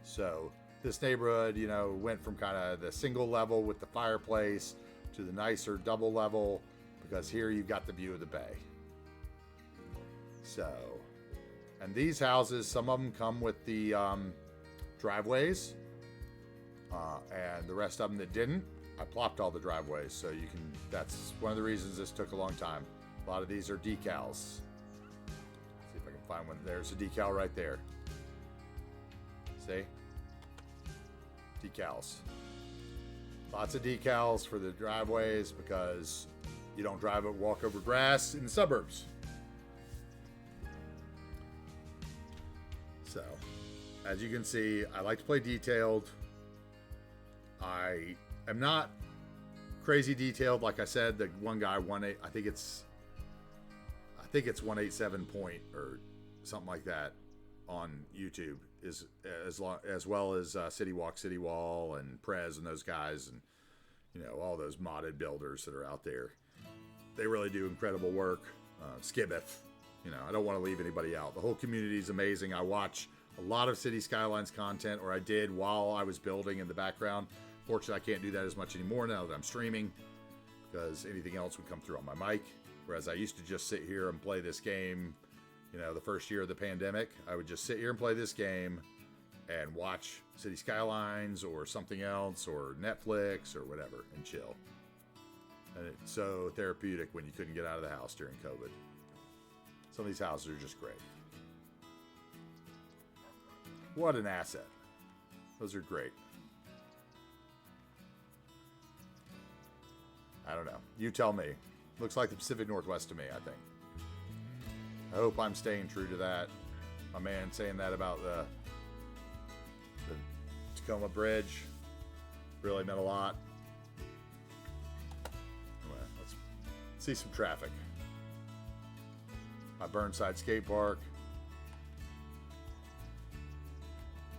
So... This neighborhood, you know, went from kind of the single level with the fireplace to the nicer double level because here you've got the view of the bay. So, and these houses, some of them come with the driveways, and the rest of them that didn't, I plopped all the driveways. So you can, that's one of the reasons this took a long time. A lot of these are decals. See if I can find one. There's a decal right there. See? Decals. Lots of decals for the driveways because you don't drive or walk over grass in the suburbs. So, as you can see, I like to play detailed. I am not crazy detailed. Like I said, the one guy, I think it's 187 point or something like that on YouTube, is as well as City Wall and Prez and those guys, and all those modded builders that are out there. They really do incredible work. Skibbeth, I don't want to leave anybody out. The whole community is amazing. I watch a lot of City Skylines content, or I did while I was building in the background. Fortunately, I can't do that as much anymore now that I'm streaming, because anything else would come through on my mic. Whereas I used to just sit here and play this game, the first year of the pandemic. I would just sit here and play this game and watch City Skylines or something else or Netflix or whatever and chill. And it's so therapeutic when you couldn't get out of the house during COVID. Some of these houses are just great. What an asset. Those are great. I don't know. You tell me. Looks like the Pacific Northwest to me, I think. I hope I'm staying true to that. My man saying that about the Tacoma Bridge really meant a lot. Anyway, let's see some traffic. My Burnside Skate Park.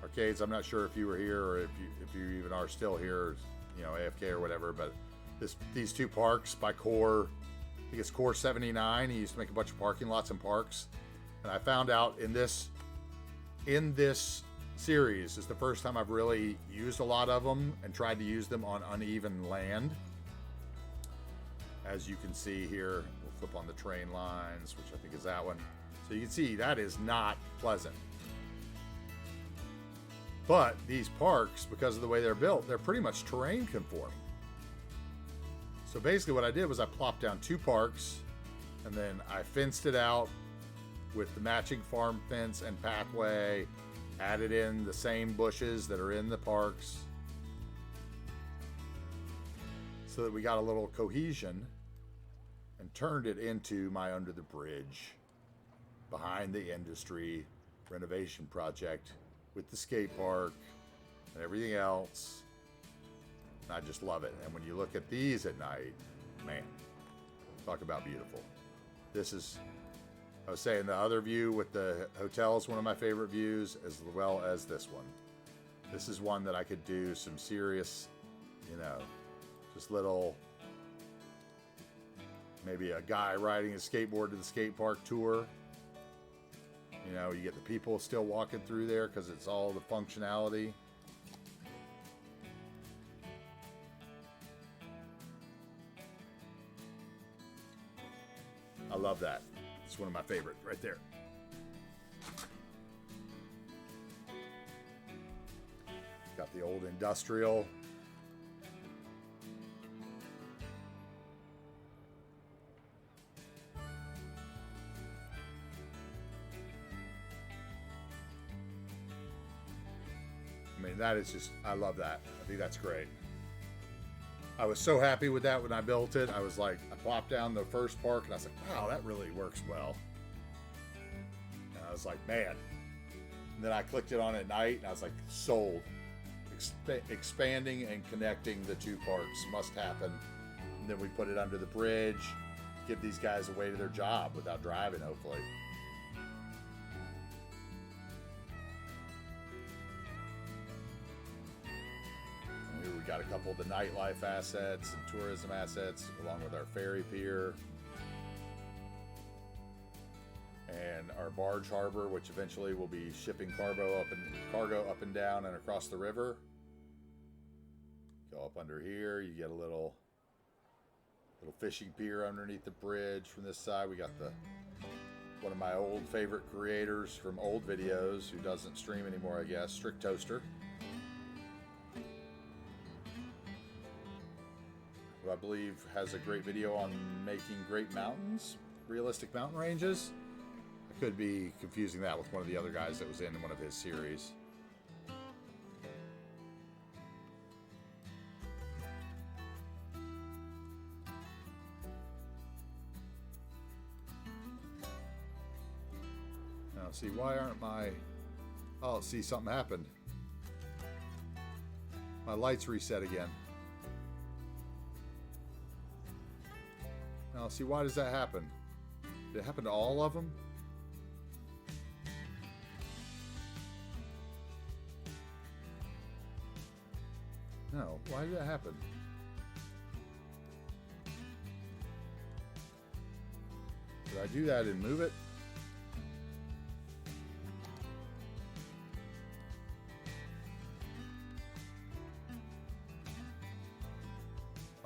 Arcades, I'm not sure if you were here or if you even are still here, AFK or whatever, but these two parks by Core, I think it's Core 79. He used to make a bunch of parking lots and parks. And I found out in this series is the first time I've really used a lot of them and tried to use them on uneven land. As you can see here, we'll flip on the train lines, which I think is that one. So you can see that is not pleasant. But these parks, because of the way they're built, they're pretty much terrain conforming. So basically what I did was I plopped down two parks, and then I fenced it out with the matching farm fence and pathway, added in the same bushes that are in the parks, so that we got a little cohesion, and turned it into my under the bridge, behind the industry renovation project with the skate park and everything else. And I just love it. And when you look at these at night, man, talk about beautiful. I was saying the other view with the hotel is one of my favorite views, as well as this one. This is one that I could do some serious, just little, maybe a guy riding a skateboard to the skate park tour. You get the people still walking through there because it's all the functionality. I love that. It's one of my favorite right there. Got the old industrial. I mean, that is just, I love that. I think that's great. I was so happy with that when I built it. I was like, I plopped down the first park and I was like, wow, that really works well. And I was like, man. And then I clicked it on at night and I was like, sold. Expanding and connecting the two parks must happen. And then we put it under the bridge, give these guys a way to their job without driving, hopefully. We got a couple of the nightlife assets and tourism assets, along with our ferry pier and our barge harbor, which eventually will be shipping cargo up and down and across the river. Go up under here, you get a little fishing pier underneath the bridge. From this side, we got one of my old favorite creators from old videos, who doesn't stream anymore, I guess, Strict Toaster, who I believe has a great video on making great mountains, realistic mountain ranges. I could be confusing that with one of the other guys that was in one of his series. Now, see, why aren't my... Oh, see, something happened. My lights reset again. Now, see, why does that happen? Did it happen to all of them? No, why did that happen? Did I do that and move it?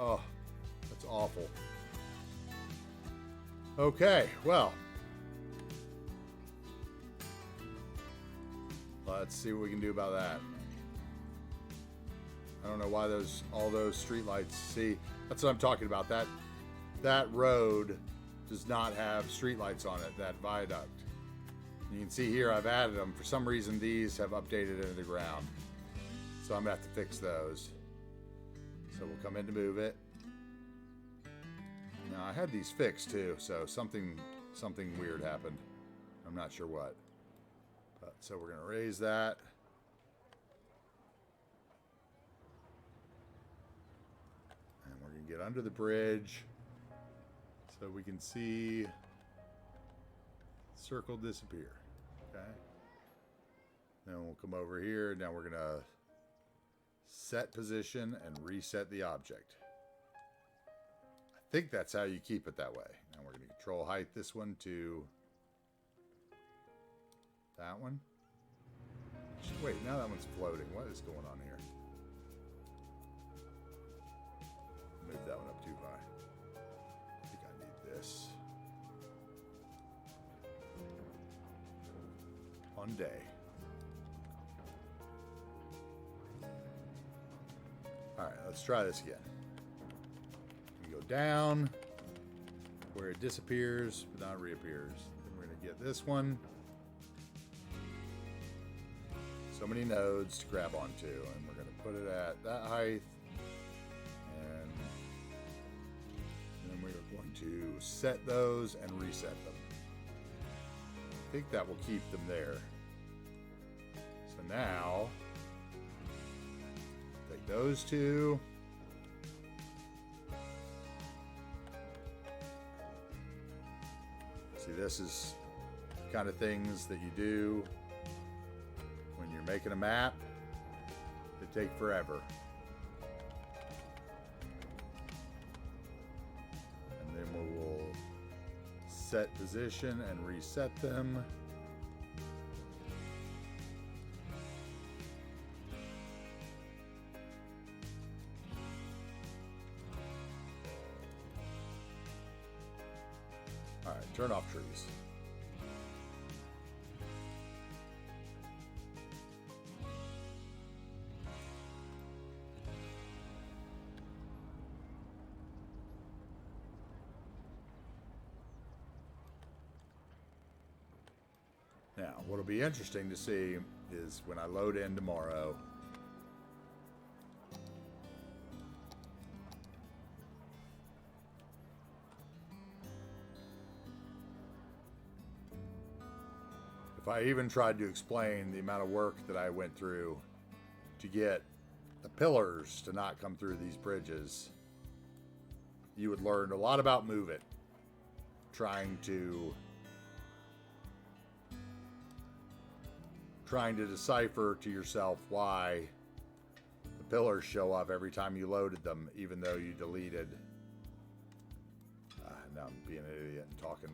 Oh, that's awful. Okay, well. Let's see what we can do about that. I don't know why all those street lights. See, that's what I'm talking about. That road does not have street lights on it, that viaduct. You can see here I've added them. For some reason these have updated into the ground. So I'm gonna have to fix those. So we'll come in to move it. Now I had these fixed too, so something weird happened. I'm not sure what. But, so we're gonna raise that. And we're gonna get under the bridge so we can see the circle disappear. Okay. Then we'll come over here. Now we're gonna set position and reset the object. I think that's how you keep it that way. Now we're going to control height this one to that one. Wait, now that one's floating. What is going on here? Move that one up too high. I think I need this. One day. Alright, let's try this again. We go down where it disappears, but not reappears. Then we're going to get this one. So many nodes to grab onto, and we're going to put it at that height. And then we're going to set those and reset them. I think that will keep them there. So now... take those two. See, this is the kind of things that you do when you're making a map that take forever. And then we will set position and reset them. Alright, turn off trees. Now, what'll be interesting to see is when I load in tomorrow, if I even tried to explain the amount of work that I went through to get the pillars to not come through these bridges, you would learn a lot about Move It, trying to decipher to yourself why the pillars show up every time you loaded them, even though you deleted. Now I'm being an idiot and talking.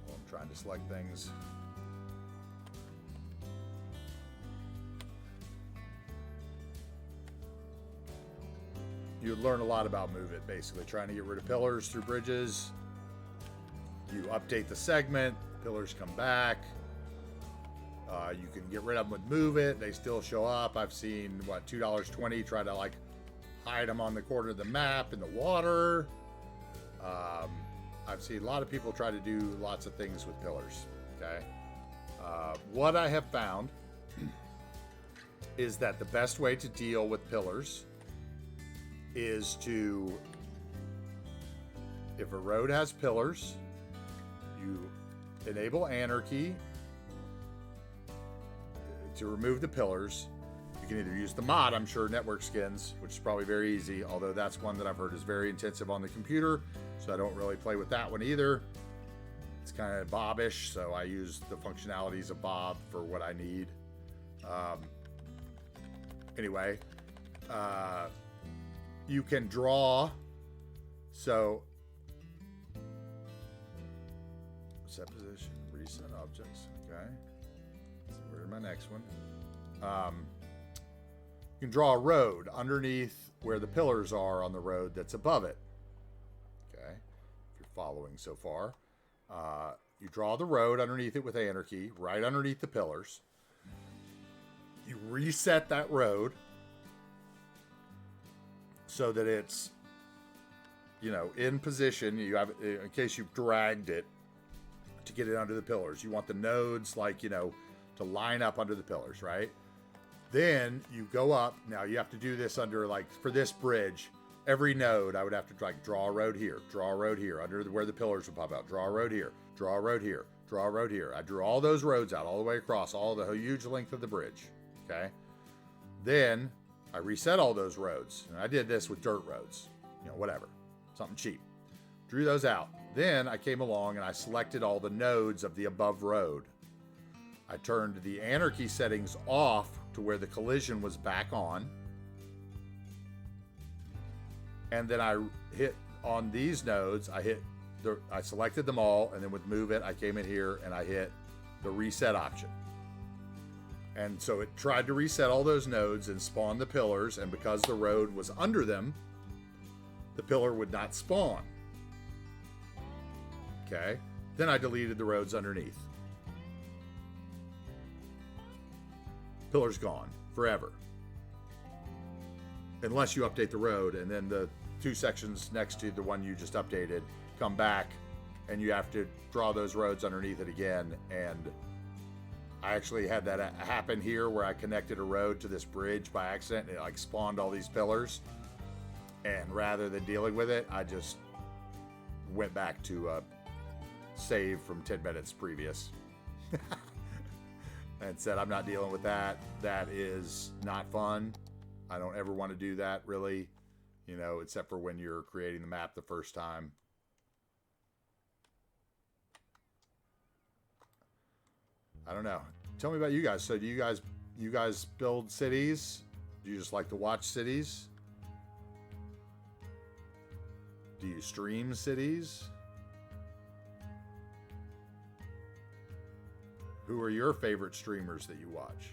Well, I'm trying to select things. You'd learn a lot about Move It, basically trying to get rid of pillars through bridges. You update the segment, pillars come back. You can get rid of them with Move It. They still show up. I've seen, what, $2.20 try to, like, hide them on the corner of the map in the water. I've seen a lot of people try to do lots of things with pillars, okay? What I have found is that the best way to deal with pillars is to, if a road has pillars, you enable anarchy to remove the pillars. You can either use the mod, I'm sure, Network Skins, which is probably very easy, although that's one that I've heard is very intensive on the computer, so I don't really play with that one either. It's kind of Bob-ish, so I use the functionalities of Bob for what I need. Anyway, you can draw, so set position, reset objects, okay. So where's my next one? You can draw a road underneath where the pillars are on the road that's above it. Okay, if you're following so far. You draw the road underneath it with anarchy, right underneath the pillars. You reset that road so that it's, in position. You have, in case you've dragged it to get it under the pillars. You want the nodes, to line up under the pillars, right? Then you go up. Now you have to do this under, for this bridge, every node I would have to draw a road here, under where the pillars would pop out, draw a road here, draw a road here, draw a road here. I drew all those roads out all the way across all the huge length of the bridge, okay? Then I reset all those roads. And I did this with dirt roads, whatever, something cheap. Drew those out. Then I came along and I selected all the nodes of the above road. I turned the anarchy settings off to where the collision was back on. And then I hit on these nodes, I selected them all, and then with move it, I came in here and I hit the reset option. And so it tried to reset all those nodes and spawn the pillars, and because the road was under them, the pillar would not spawn. Okay, then I deleted the roads underneath. Pillar's gone forever. Unless you update the road, and then the two sections next to the one you just updated come back, and you have to draw those roads underneath it again. And I actually had that happen here where I connected a road to this bridge by accident, and it spawned all these pillars. And rather than dealing with it, I just went back to save from 10 minutes previous. And said, I'm not dealing with that. That is not fun. I don't ever want to do that, really, except for when you're creating the map the first time. I don't know. Tell me about you guys. So do you guys build cities? Do you just like to watch cities? Do you stream cities? Who are your favorite streamers that you watch?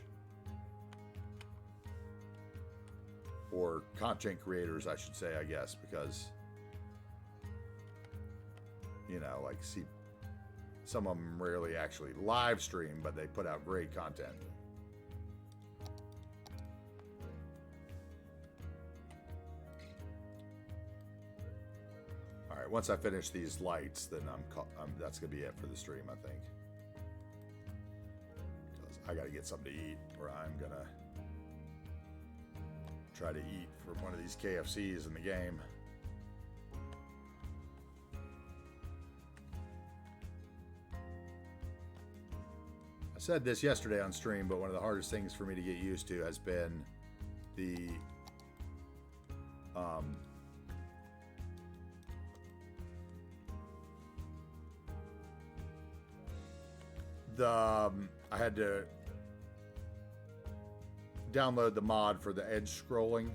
Or content creators, I should say, I guess, because, see, some of them rarely actually live stream, but they put out great content. All right, once I finish these lights, then that's gonna be it for the stream, I think. I gotta get something to eat, or I'm gonna try to eat from one of these KFCs in the game. I said this yesterday on stream, but one of the hardest things for me to get used to has been the I had to download the mod for the edge scrolling,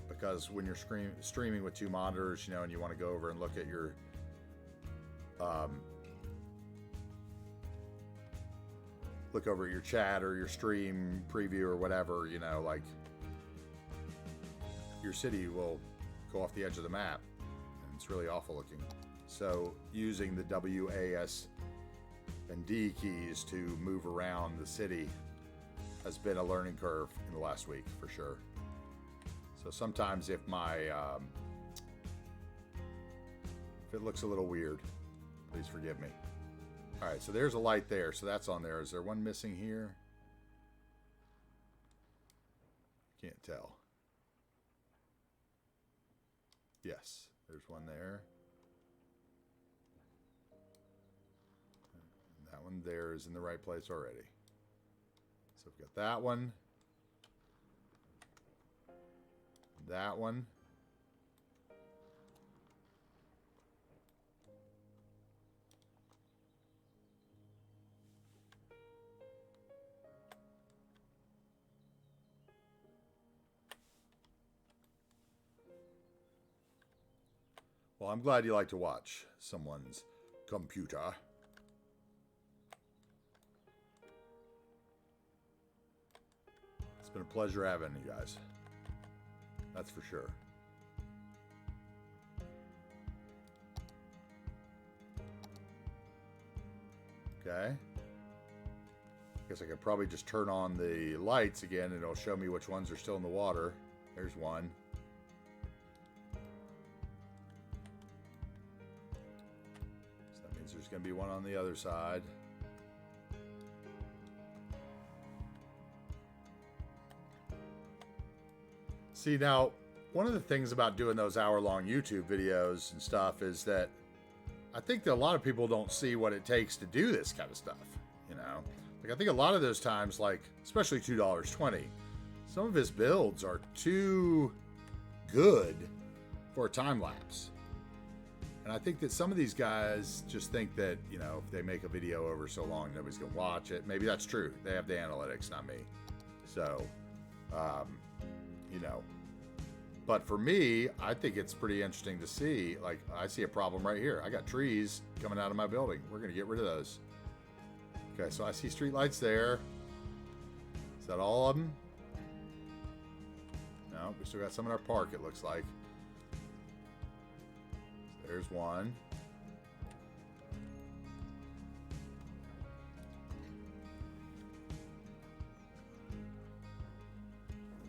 because when you're streaming with two monitors, and you want to go over and look at your look over at your chat or your stream preview or whatever, your city will go off the edge of the map, and it's really awful looking. So using the W, A, S, and D keys to move around the city has been a learning curve in the last week, for sure. So sometimes if it looks a little weird, please forgive me. All right, so there's a light there, so that's on there. Is there one missing here? Can't tell. Yes, there's one there. And one there is in the right place already. So we've got that one. That one. Well, I'm glad you like to watch someone's computer. It's been a pleasure having you guys. That's for sure. Okay. I guess I could probably just turn on the lights again and it'll show me which ones are still in the water. There's one. So that means there's going to be one on the other side. See, now, one of the things about doing those hour-long YouTube videos and stuff is that I think that a lot of people don't see what it takes to do this kind of stuff, you know? Like, I think a lot of those times, like, especially $2.20, some of his builds are too good for a time-lapse. And I think that some of these guys just think that, you know, if they make a video over so long, nobody's going to watch it. Maybe that's true. They have the analytics, not me. So, you know, but for me, I think it's pretty interesting to see. Like, I see a problem right here. I got trees coming out of my building. We're going to get rid of those. Okay, so I see street lights there. Is that all of them? No, we still got some in our park, it looks like. There's one.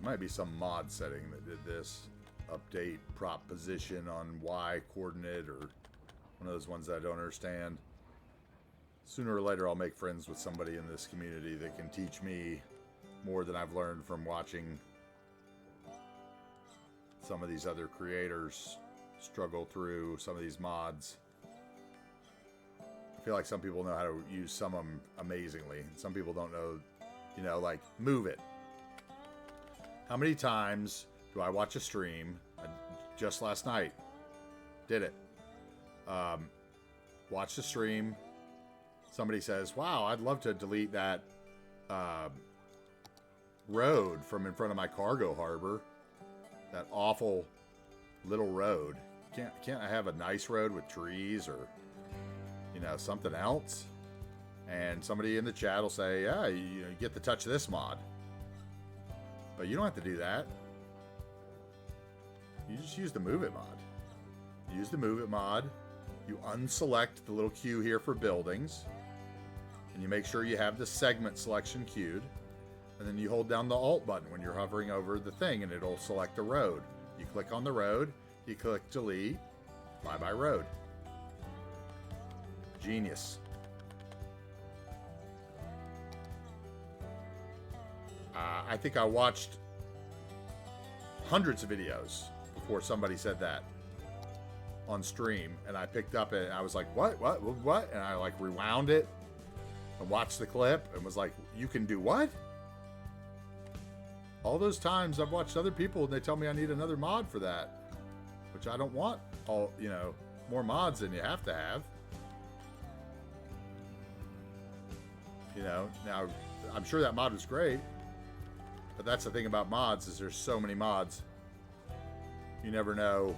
Might be some mod setting that did this. Update prop position on Y coordinate, or one of those ones that I don't understand. Sooner or later I'll make friends with somebody in this community that can teach me more than I've learned from watching some of these other creators struggle through some of these mods. I feel like some people know how to use some of them amazingly, and some people don't know, you know, like move it. How many times do I watch a stream? Just last night, did it. Watch the stream. Somebody says, wow, I'd love to delete that road from in front of my cargo harbor. That awful little road. Can't I have a nice road with trees or, you know, something else? And somebody in the chat will say, yeah, you get to touch this mod. But you don't have to do that. You just use the Move It mod. Use the Move It mod. You unselect the little queue here for buildings. And you make sure you have the segment selection queued. And then you hold down the Alt button when you're hovering over the thing and it'll select the road. You click on the road. You click delete. Bye-bye road. Genius. I think I watched hundreds of videos before somebody said that on stream, and I picked up it and I was like, what? And I like rewound it and watched the clip and was like, you can do what? All those times I've watched other people and they tell me I need another mod for that, which I don't want all, you know, more mods than you have to have. You know, now I'm sure that mod was great. But that's the thing about mods, is there's so many mods. You never know.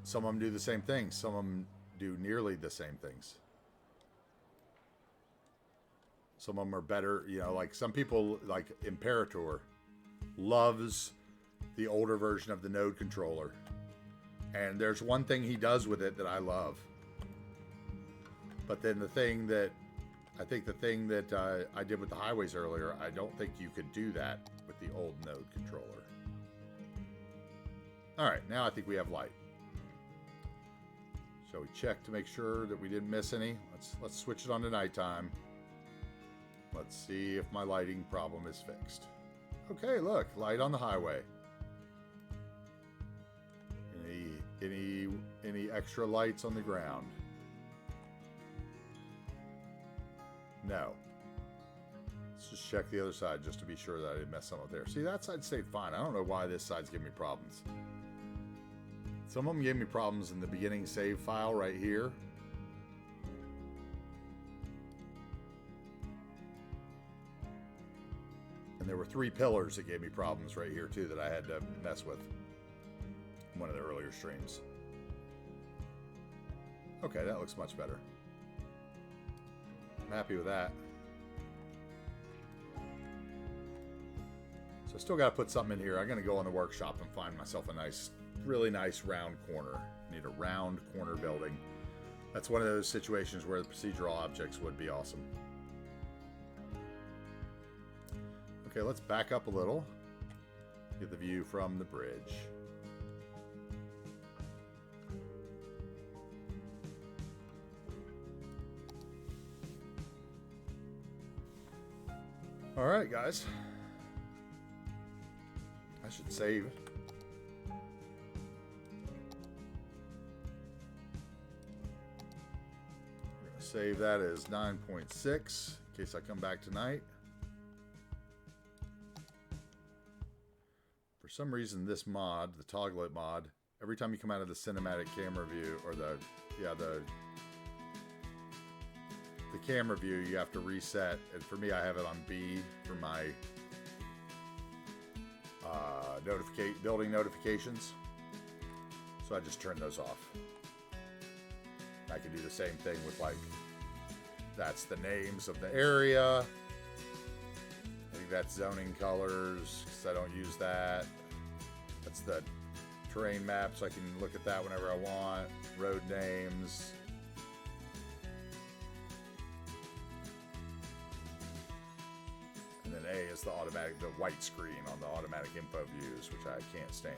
Some of them do the same things. Some of them do nearly the same things. Some of them are better. You know, like some people, like Imperator, loves the older version of the node controller. And there's one thing he does with it that I love. But then the thing that I did with the highways earlier, I don't think you could do that with the old node controller. All right, now I think we have light. Shall we check to make sure that we didn't miss any? Let's switch it on to nighttime. Let's see if my lighting problem is fixed. Okay, look, light on the highway. Any extra lights on the ground? No. Let's just check the other side just to be sure that I didn't mess something up there. See, that side stayed fine. I don't know why this side's giving me problems. Some of them gave me problems in the beginning save file right here. And there were 3 pillars that gave me problems right here too that I had to mess with in one of the earlier streams. Okay, that looks much better. I'm happy with that. So I still got to put something in here. I'm going to go in the workshop and find myself a nice, really nice round corner. Need a round corner building. That's one of those situations where the procedural objects would be awesome. Okay, let's back up a little. Get the view from the bridge. All right, guys. I should save. We're going to save that as 9.6 in case I come back tonight. For some reason, this mod, the toggle it mod, every time you come out of the cinematic camera view, or the camera view, you have to reset. And for me, I have it on B for my building notifications. So I just turn those off. I can do the same thing with, like, that's the names of the area. I think that's zoning colors, because I don't use that. That's the terrain map, so I can look at that whenever I want. Road names. And then A is the white screen on the automatic info views, which I can't stand.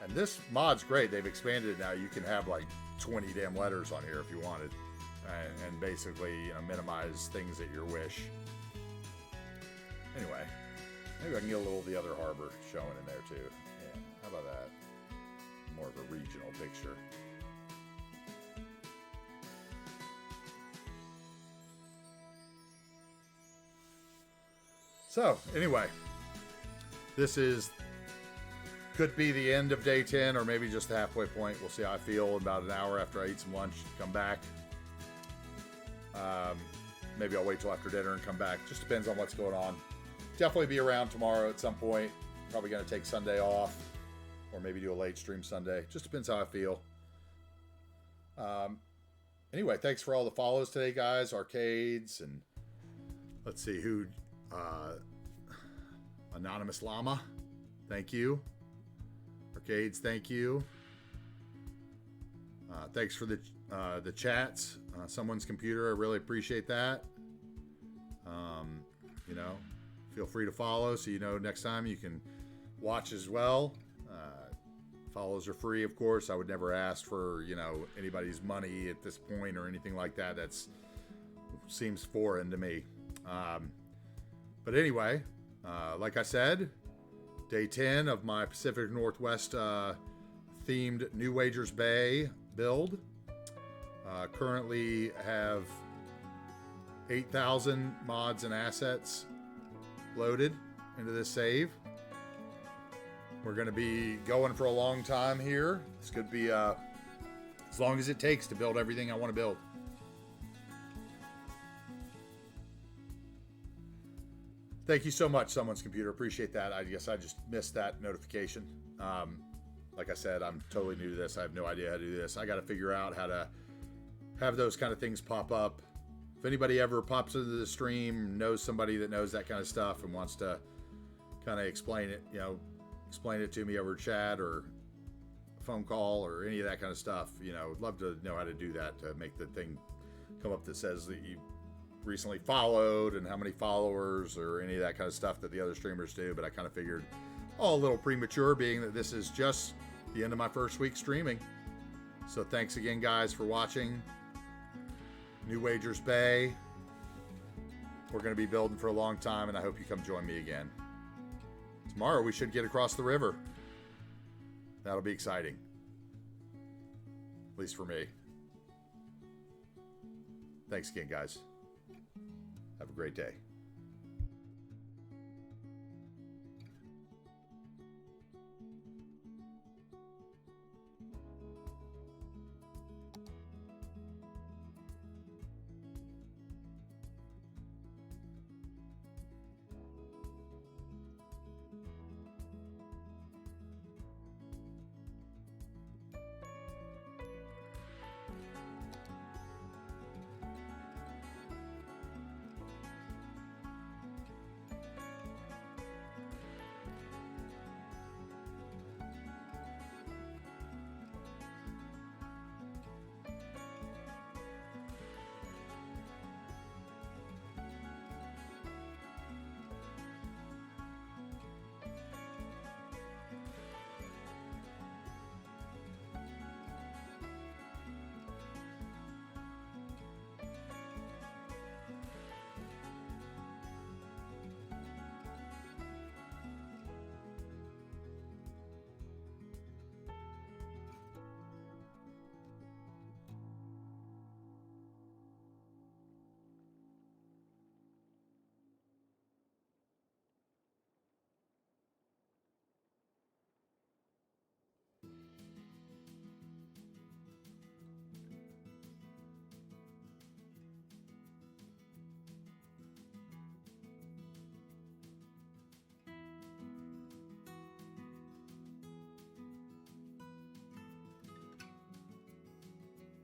And this mod's great. They've expanded it now. You can have like 20 damn letters on here if you wanted. And basically, you know, minimize things at your wish. Anyway, maybe I can get a little of the other harbor showing in there too. Yeah, how about that? More of a regional picture. So, anyway, this could be the end of day 10 or maybe just the halfway point. We'll see how I feel in about an hour after I eat some lunch, come back. Maybe I'll wait till after dinner and come back. Just depends on what's going on. Definitely be around tomorrow at some point. Probably going to take Sunday off or maybe do a late stream Sunday. Just depends how I feel. Anyway, thanks for all the follows today, guys. Arcades and let's see who... Anonymous Llama, thank you. Arcades, thank you. Thanks for the chats. Someone's computer, I really appreciate that. You know, feel free to follow so you know next time you can watch as well. Follows are free, of course. I would never ask for, you know, anybody's money at this point or anything like that. That's seems foreign to me. But anyway, like I said, day 10 of my Pacific Northwest themed New Wagers Bay build. Currently have 8,000 mods and assets loaded into this save. We're going to be going for a long time here. This could be as long as it takes to build everything I want to build. Thank you so much, Someone's Computer. Appreciate that. I guess I just missed that notification. Like I said, I'm totally new to this. I have no idea how to do this. I got to figure out how to have those kind of things pop up. If anybody ever pops into the stream, knows somebody that knows that kind of stuff and wants to kind of explain it, you know, explain it to me over chat or a phone call or any of that kind of stuff, you know, I'd love to know how to do that to make the thing come up that says that you recently followed and how many followers or any of that kind of stuff that the other streamers do. But I kind of figured, a little premature being that this is just the end of my first week streaming. So thanks again, guys, for watching New Wagers Bay. We're going to be building for a long time, and I hope you come join me again. Tomorrow we should get across the river. That'll be exciting. At least for me. Thanks again, guys. Have a great day.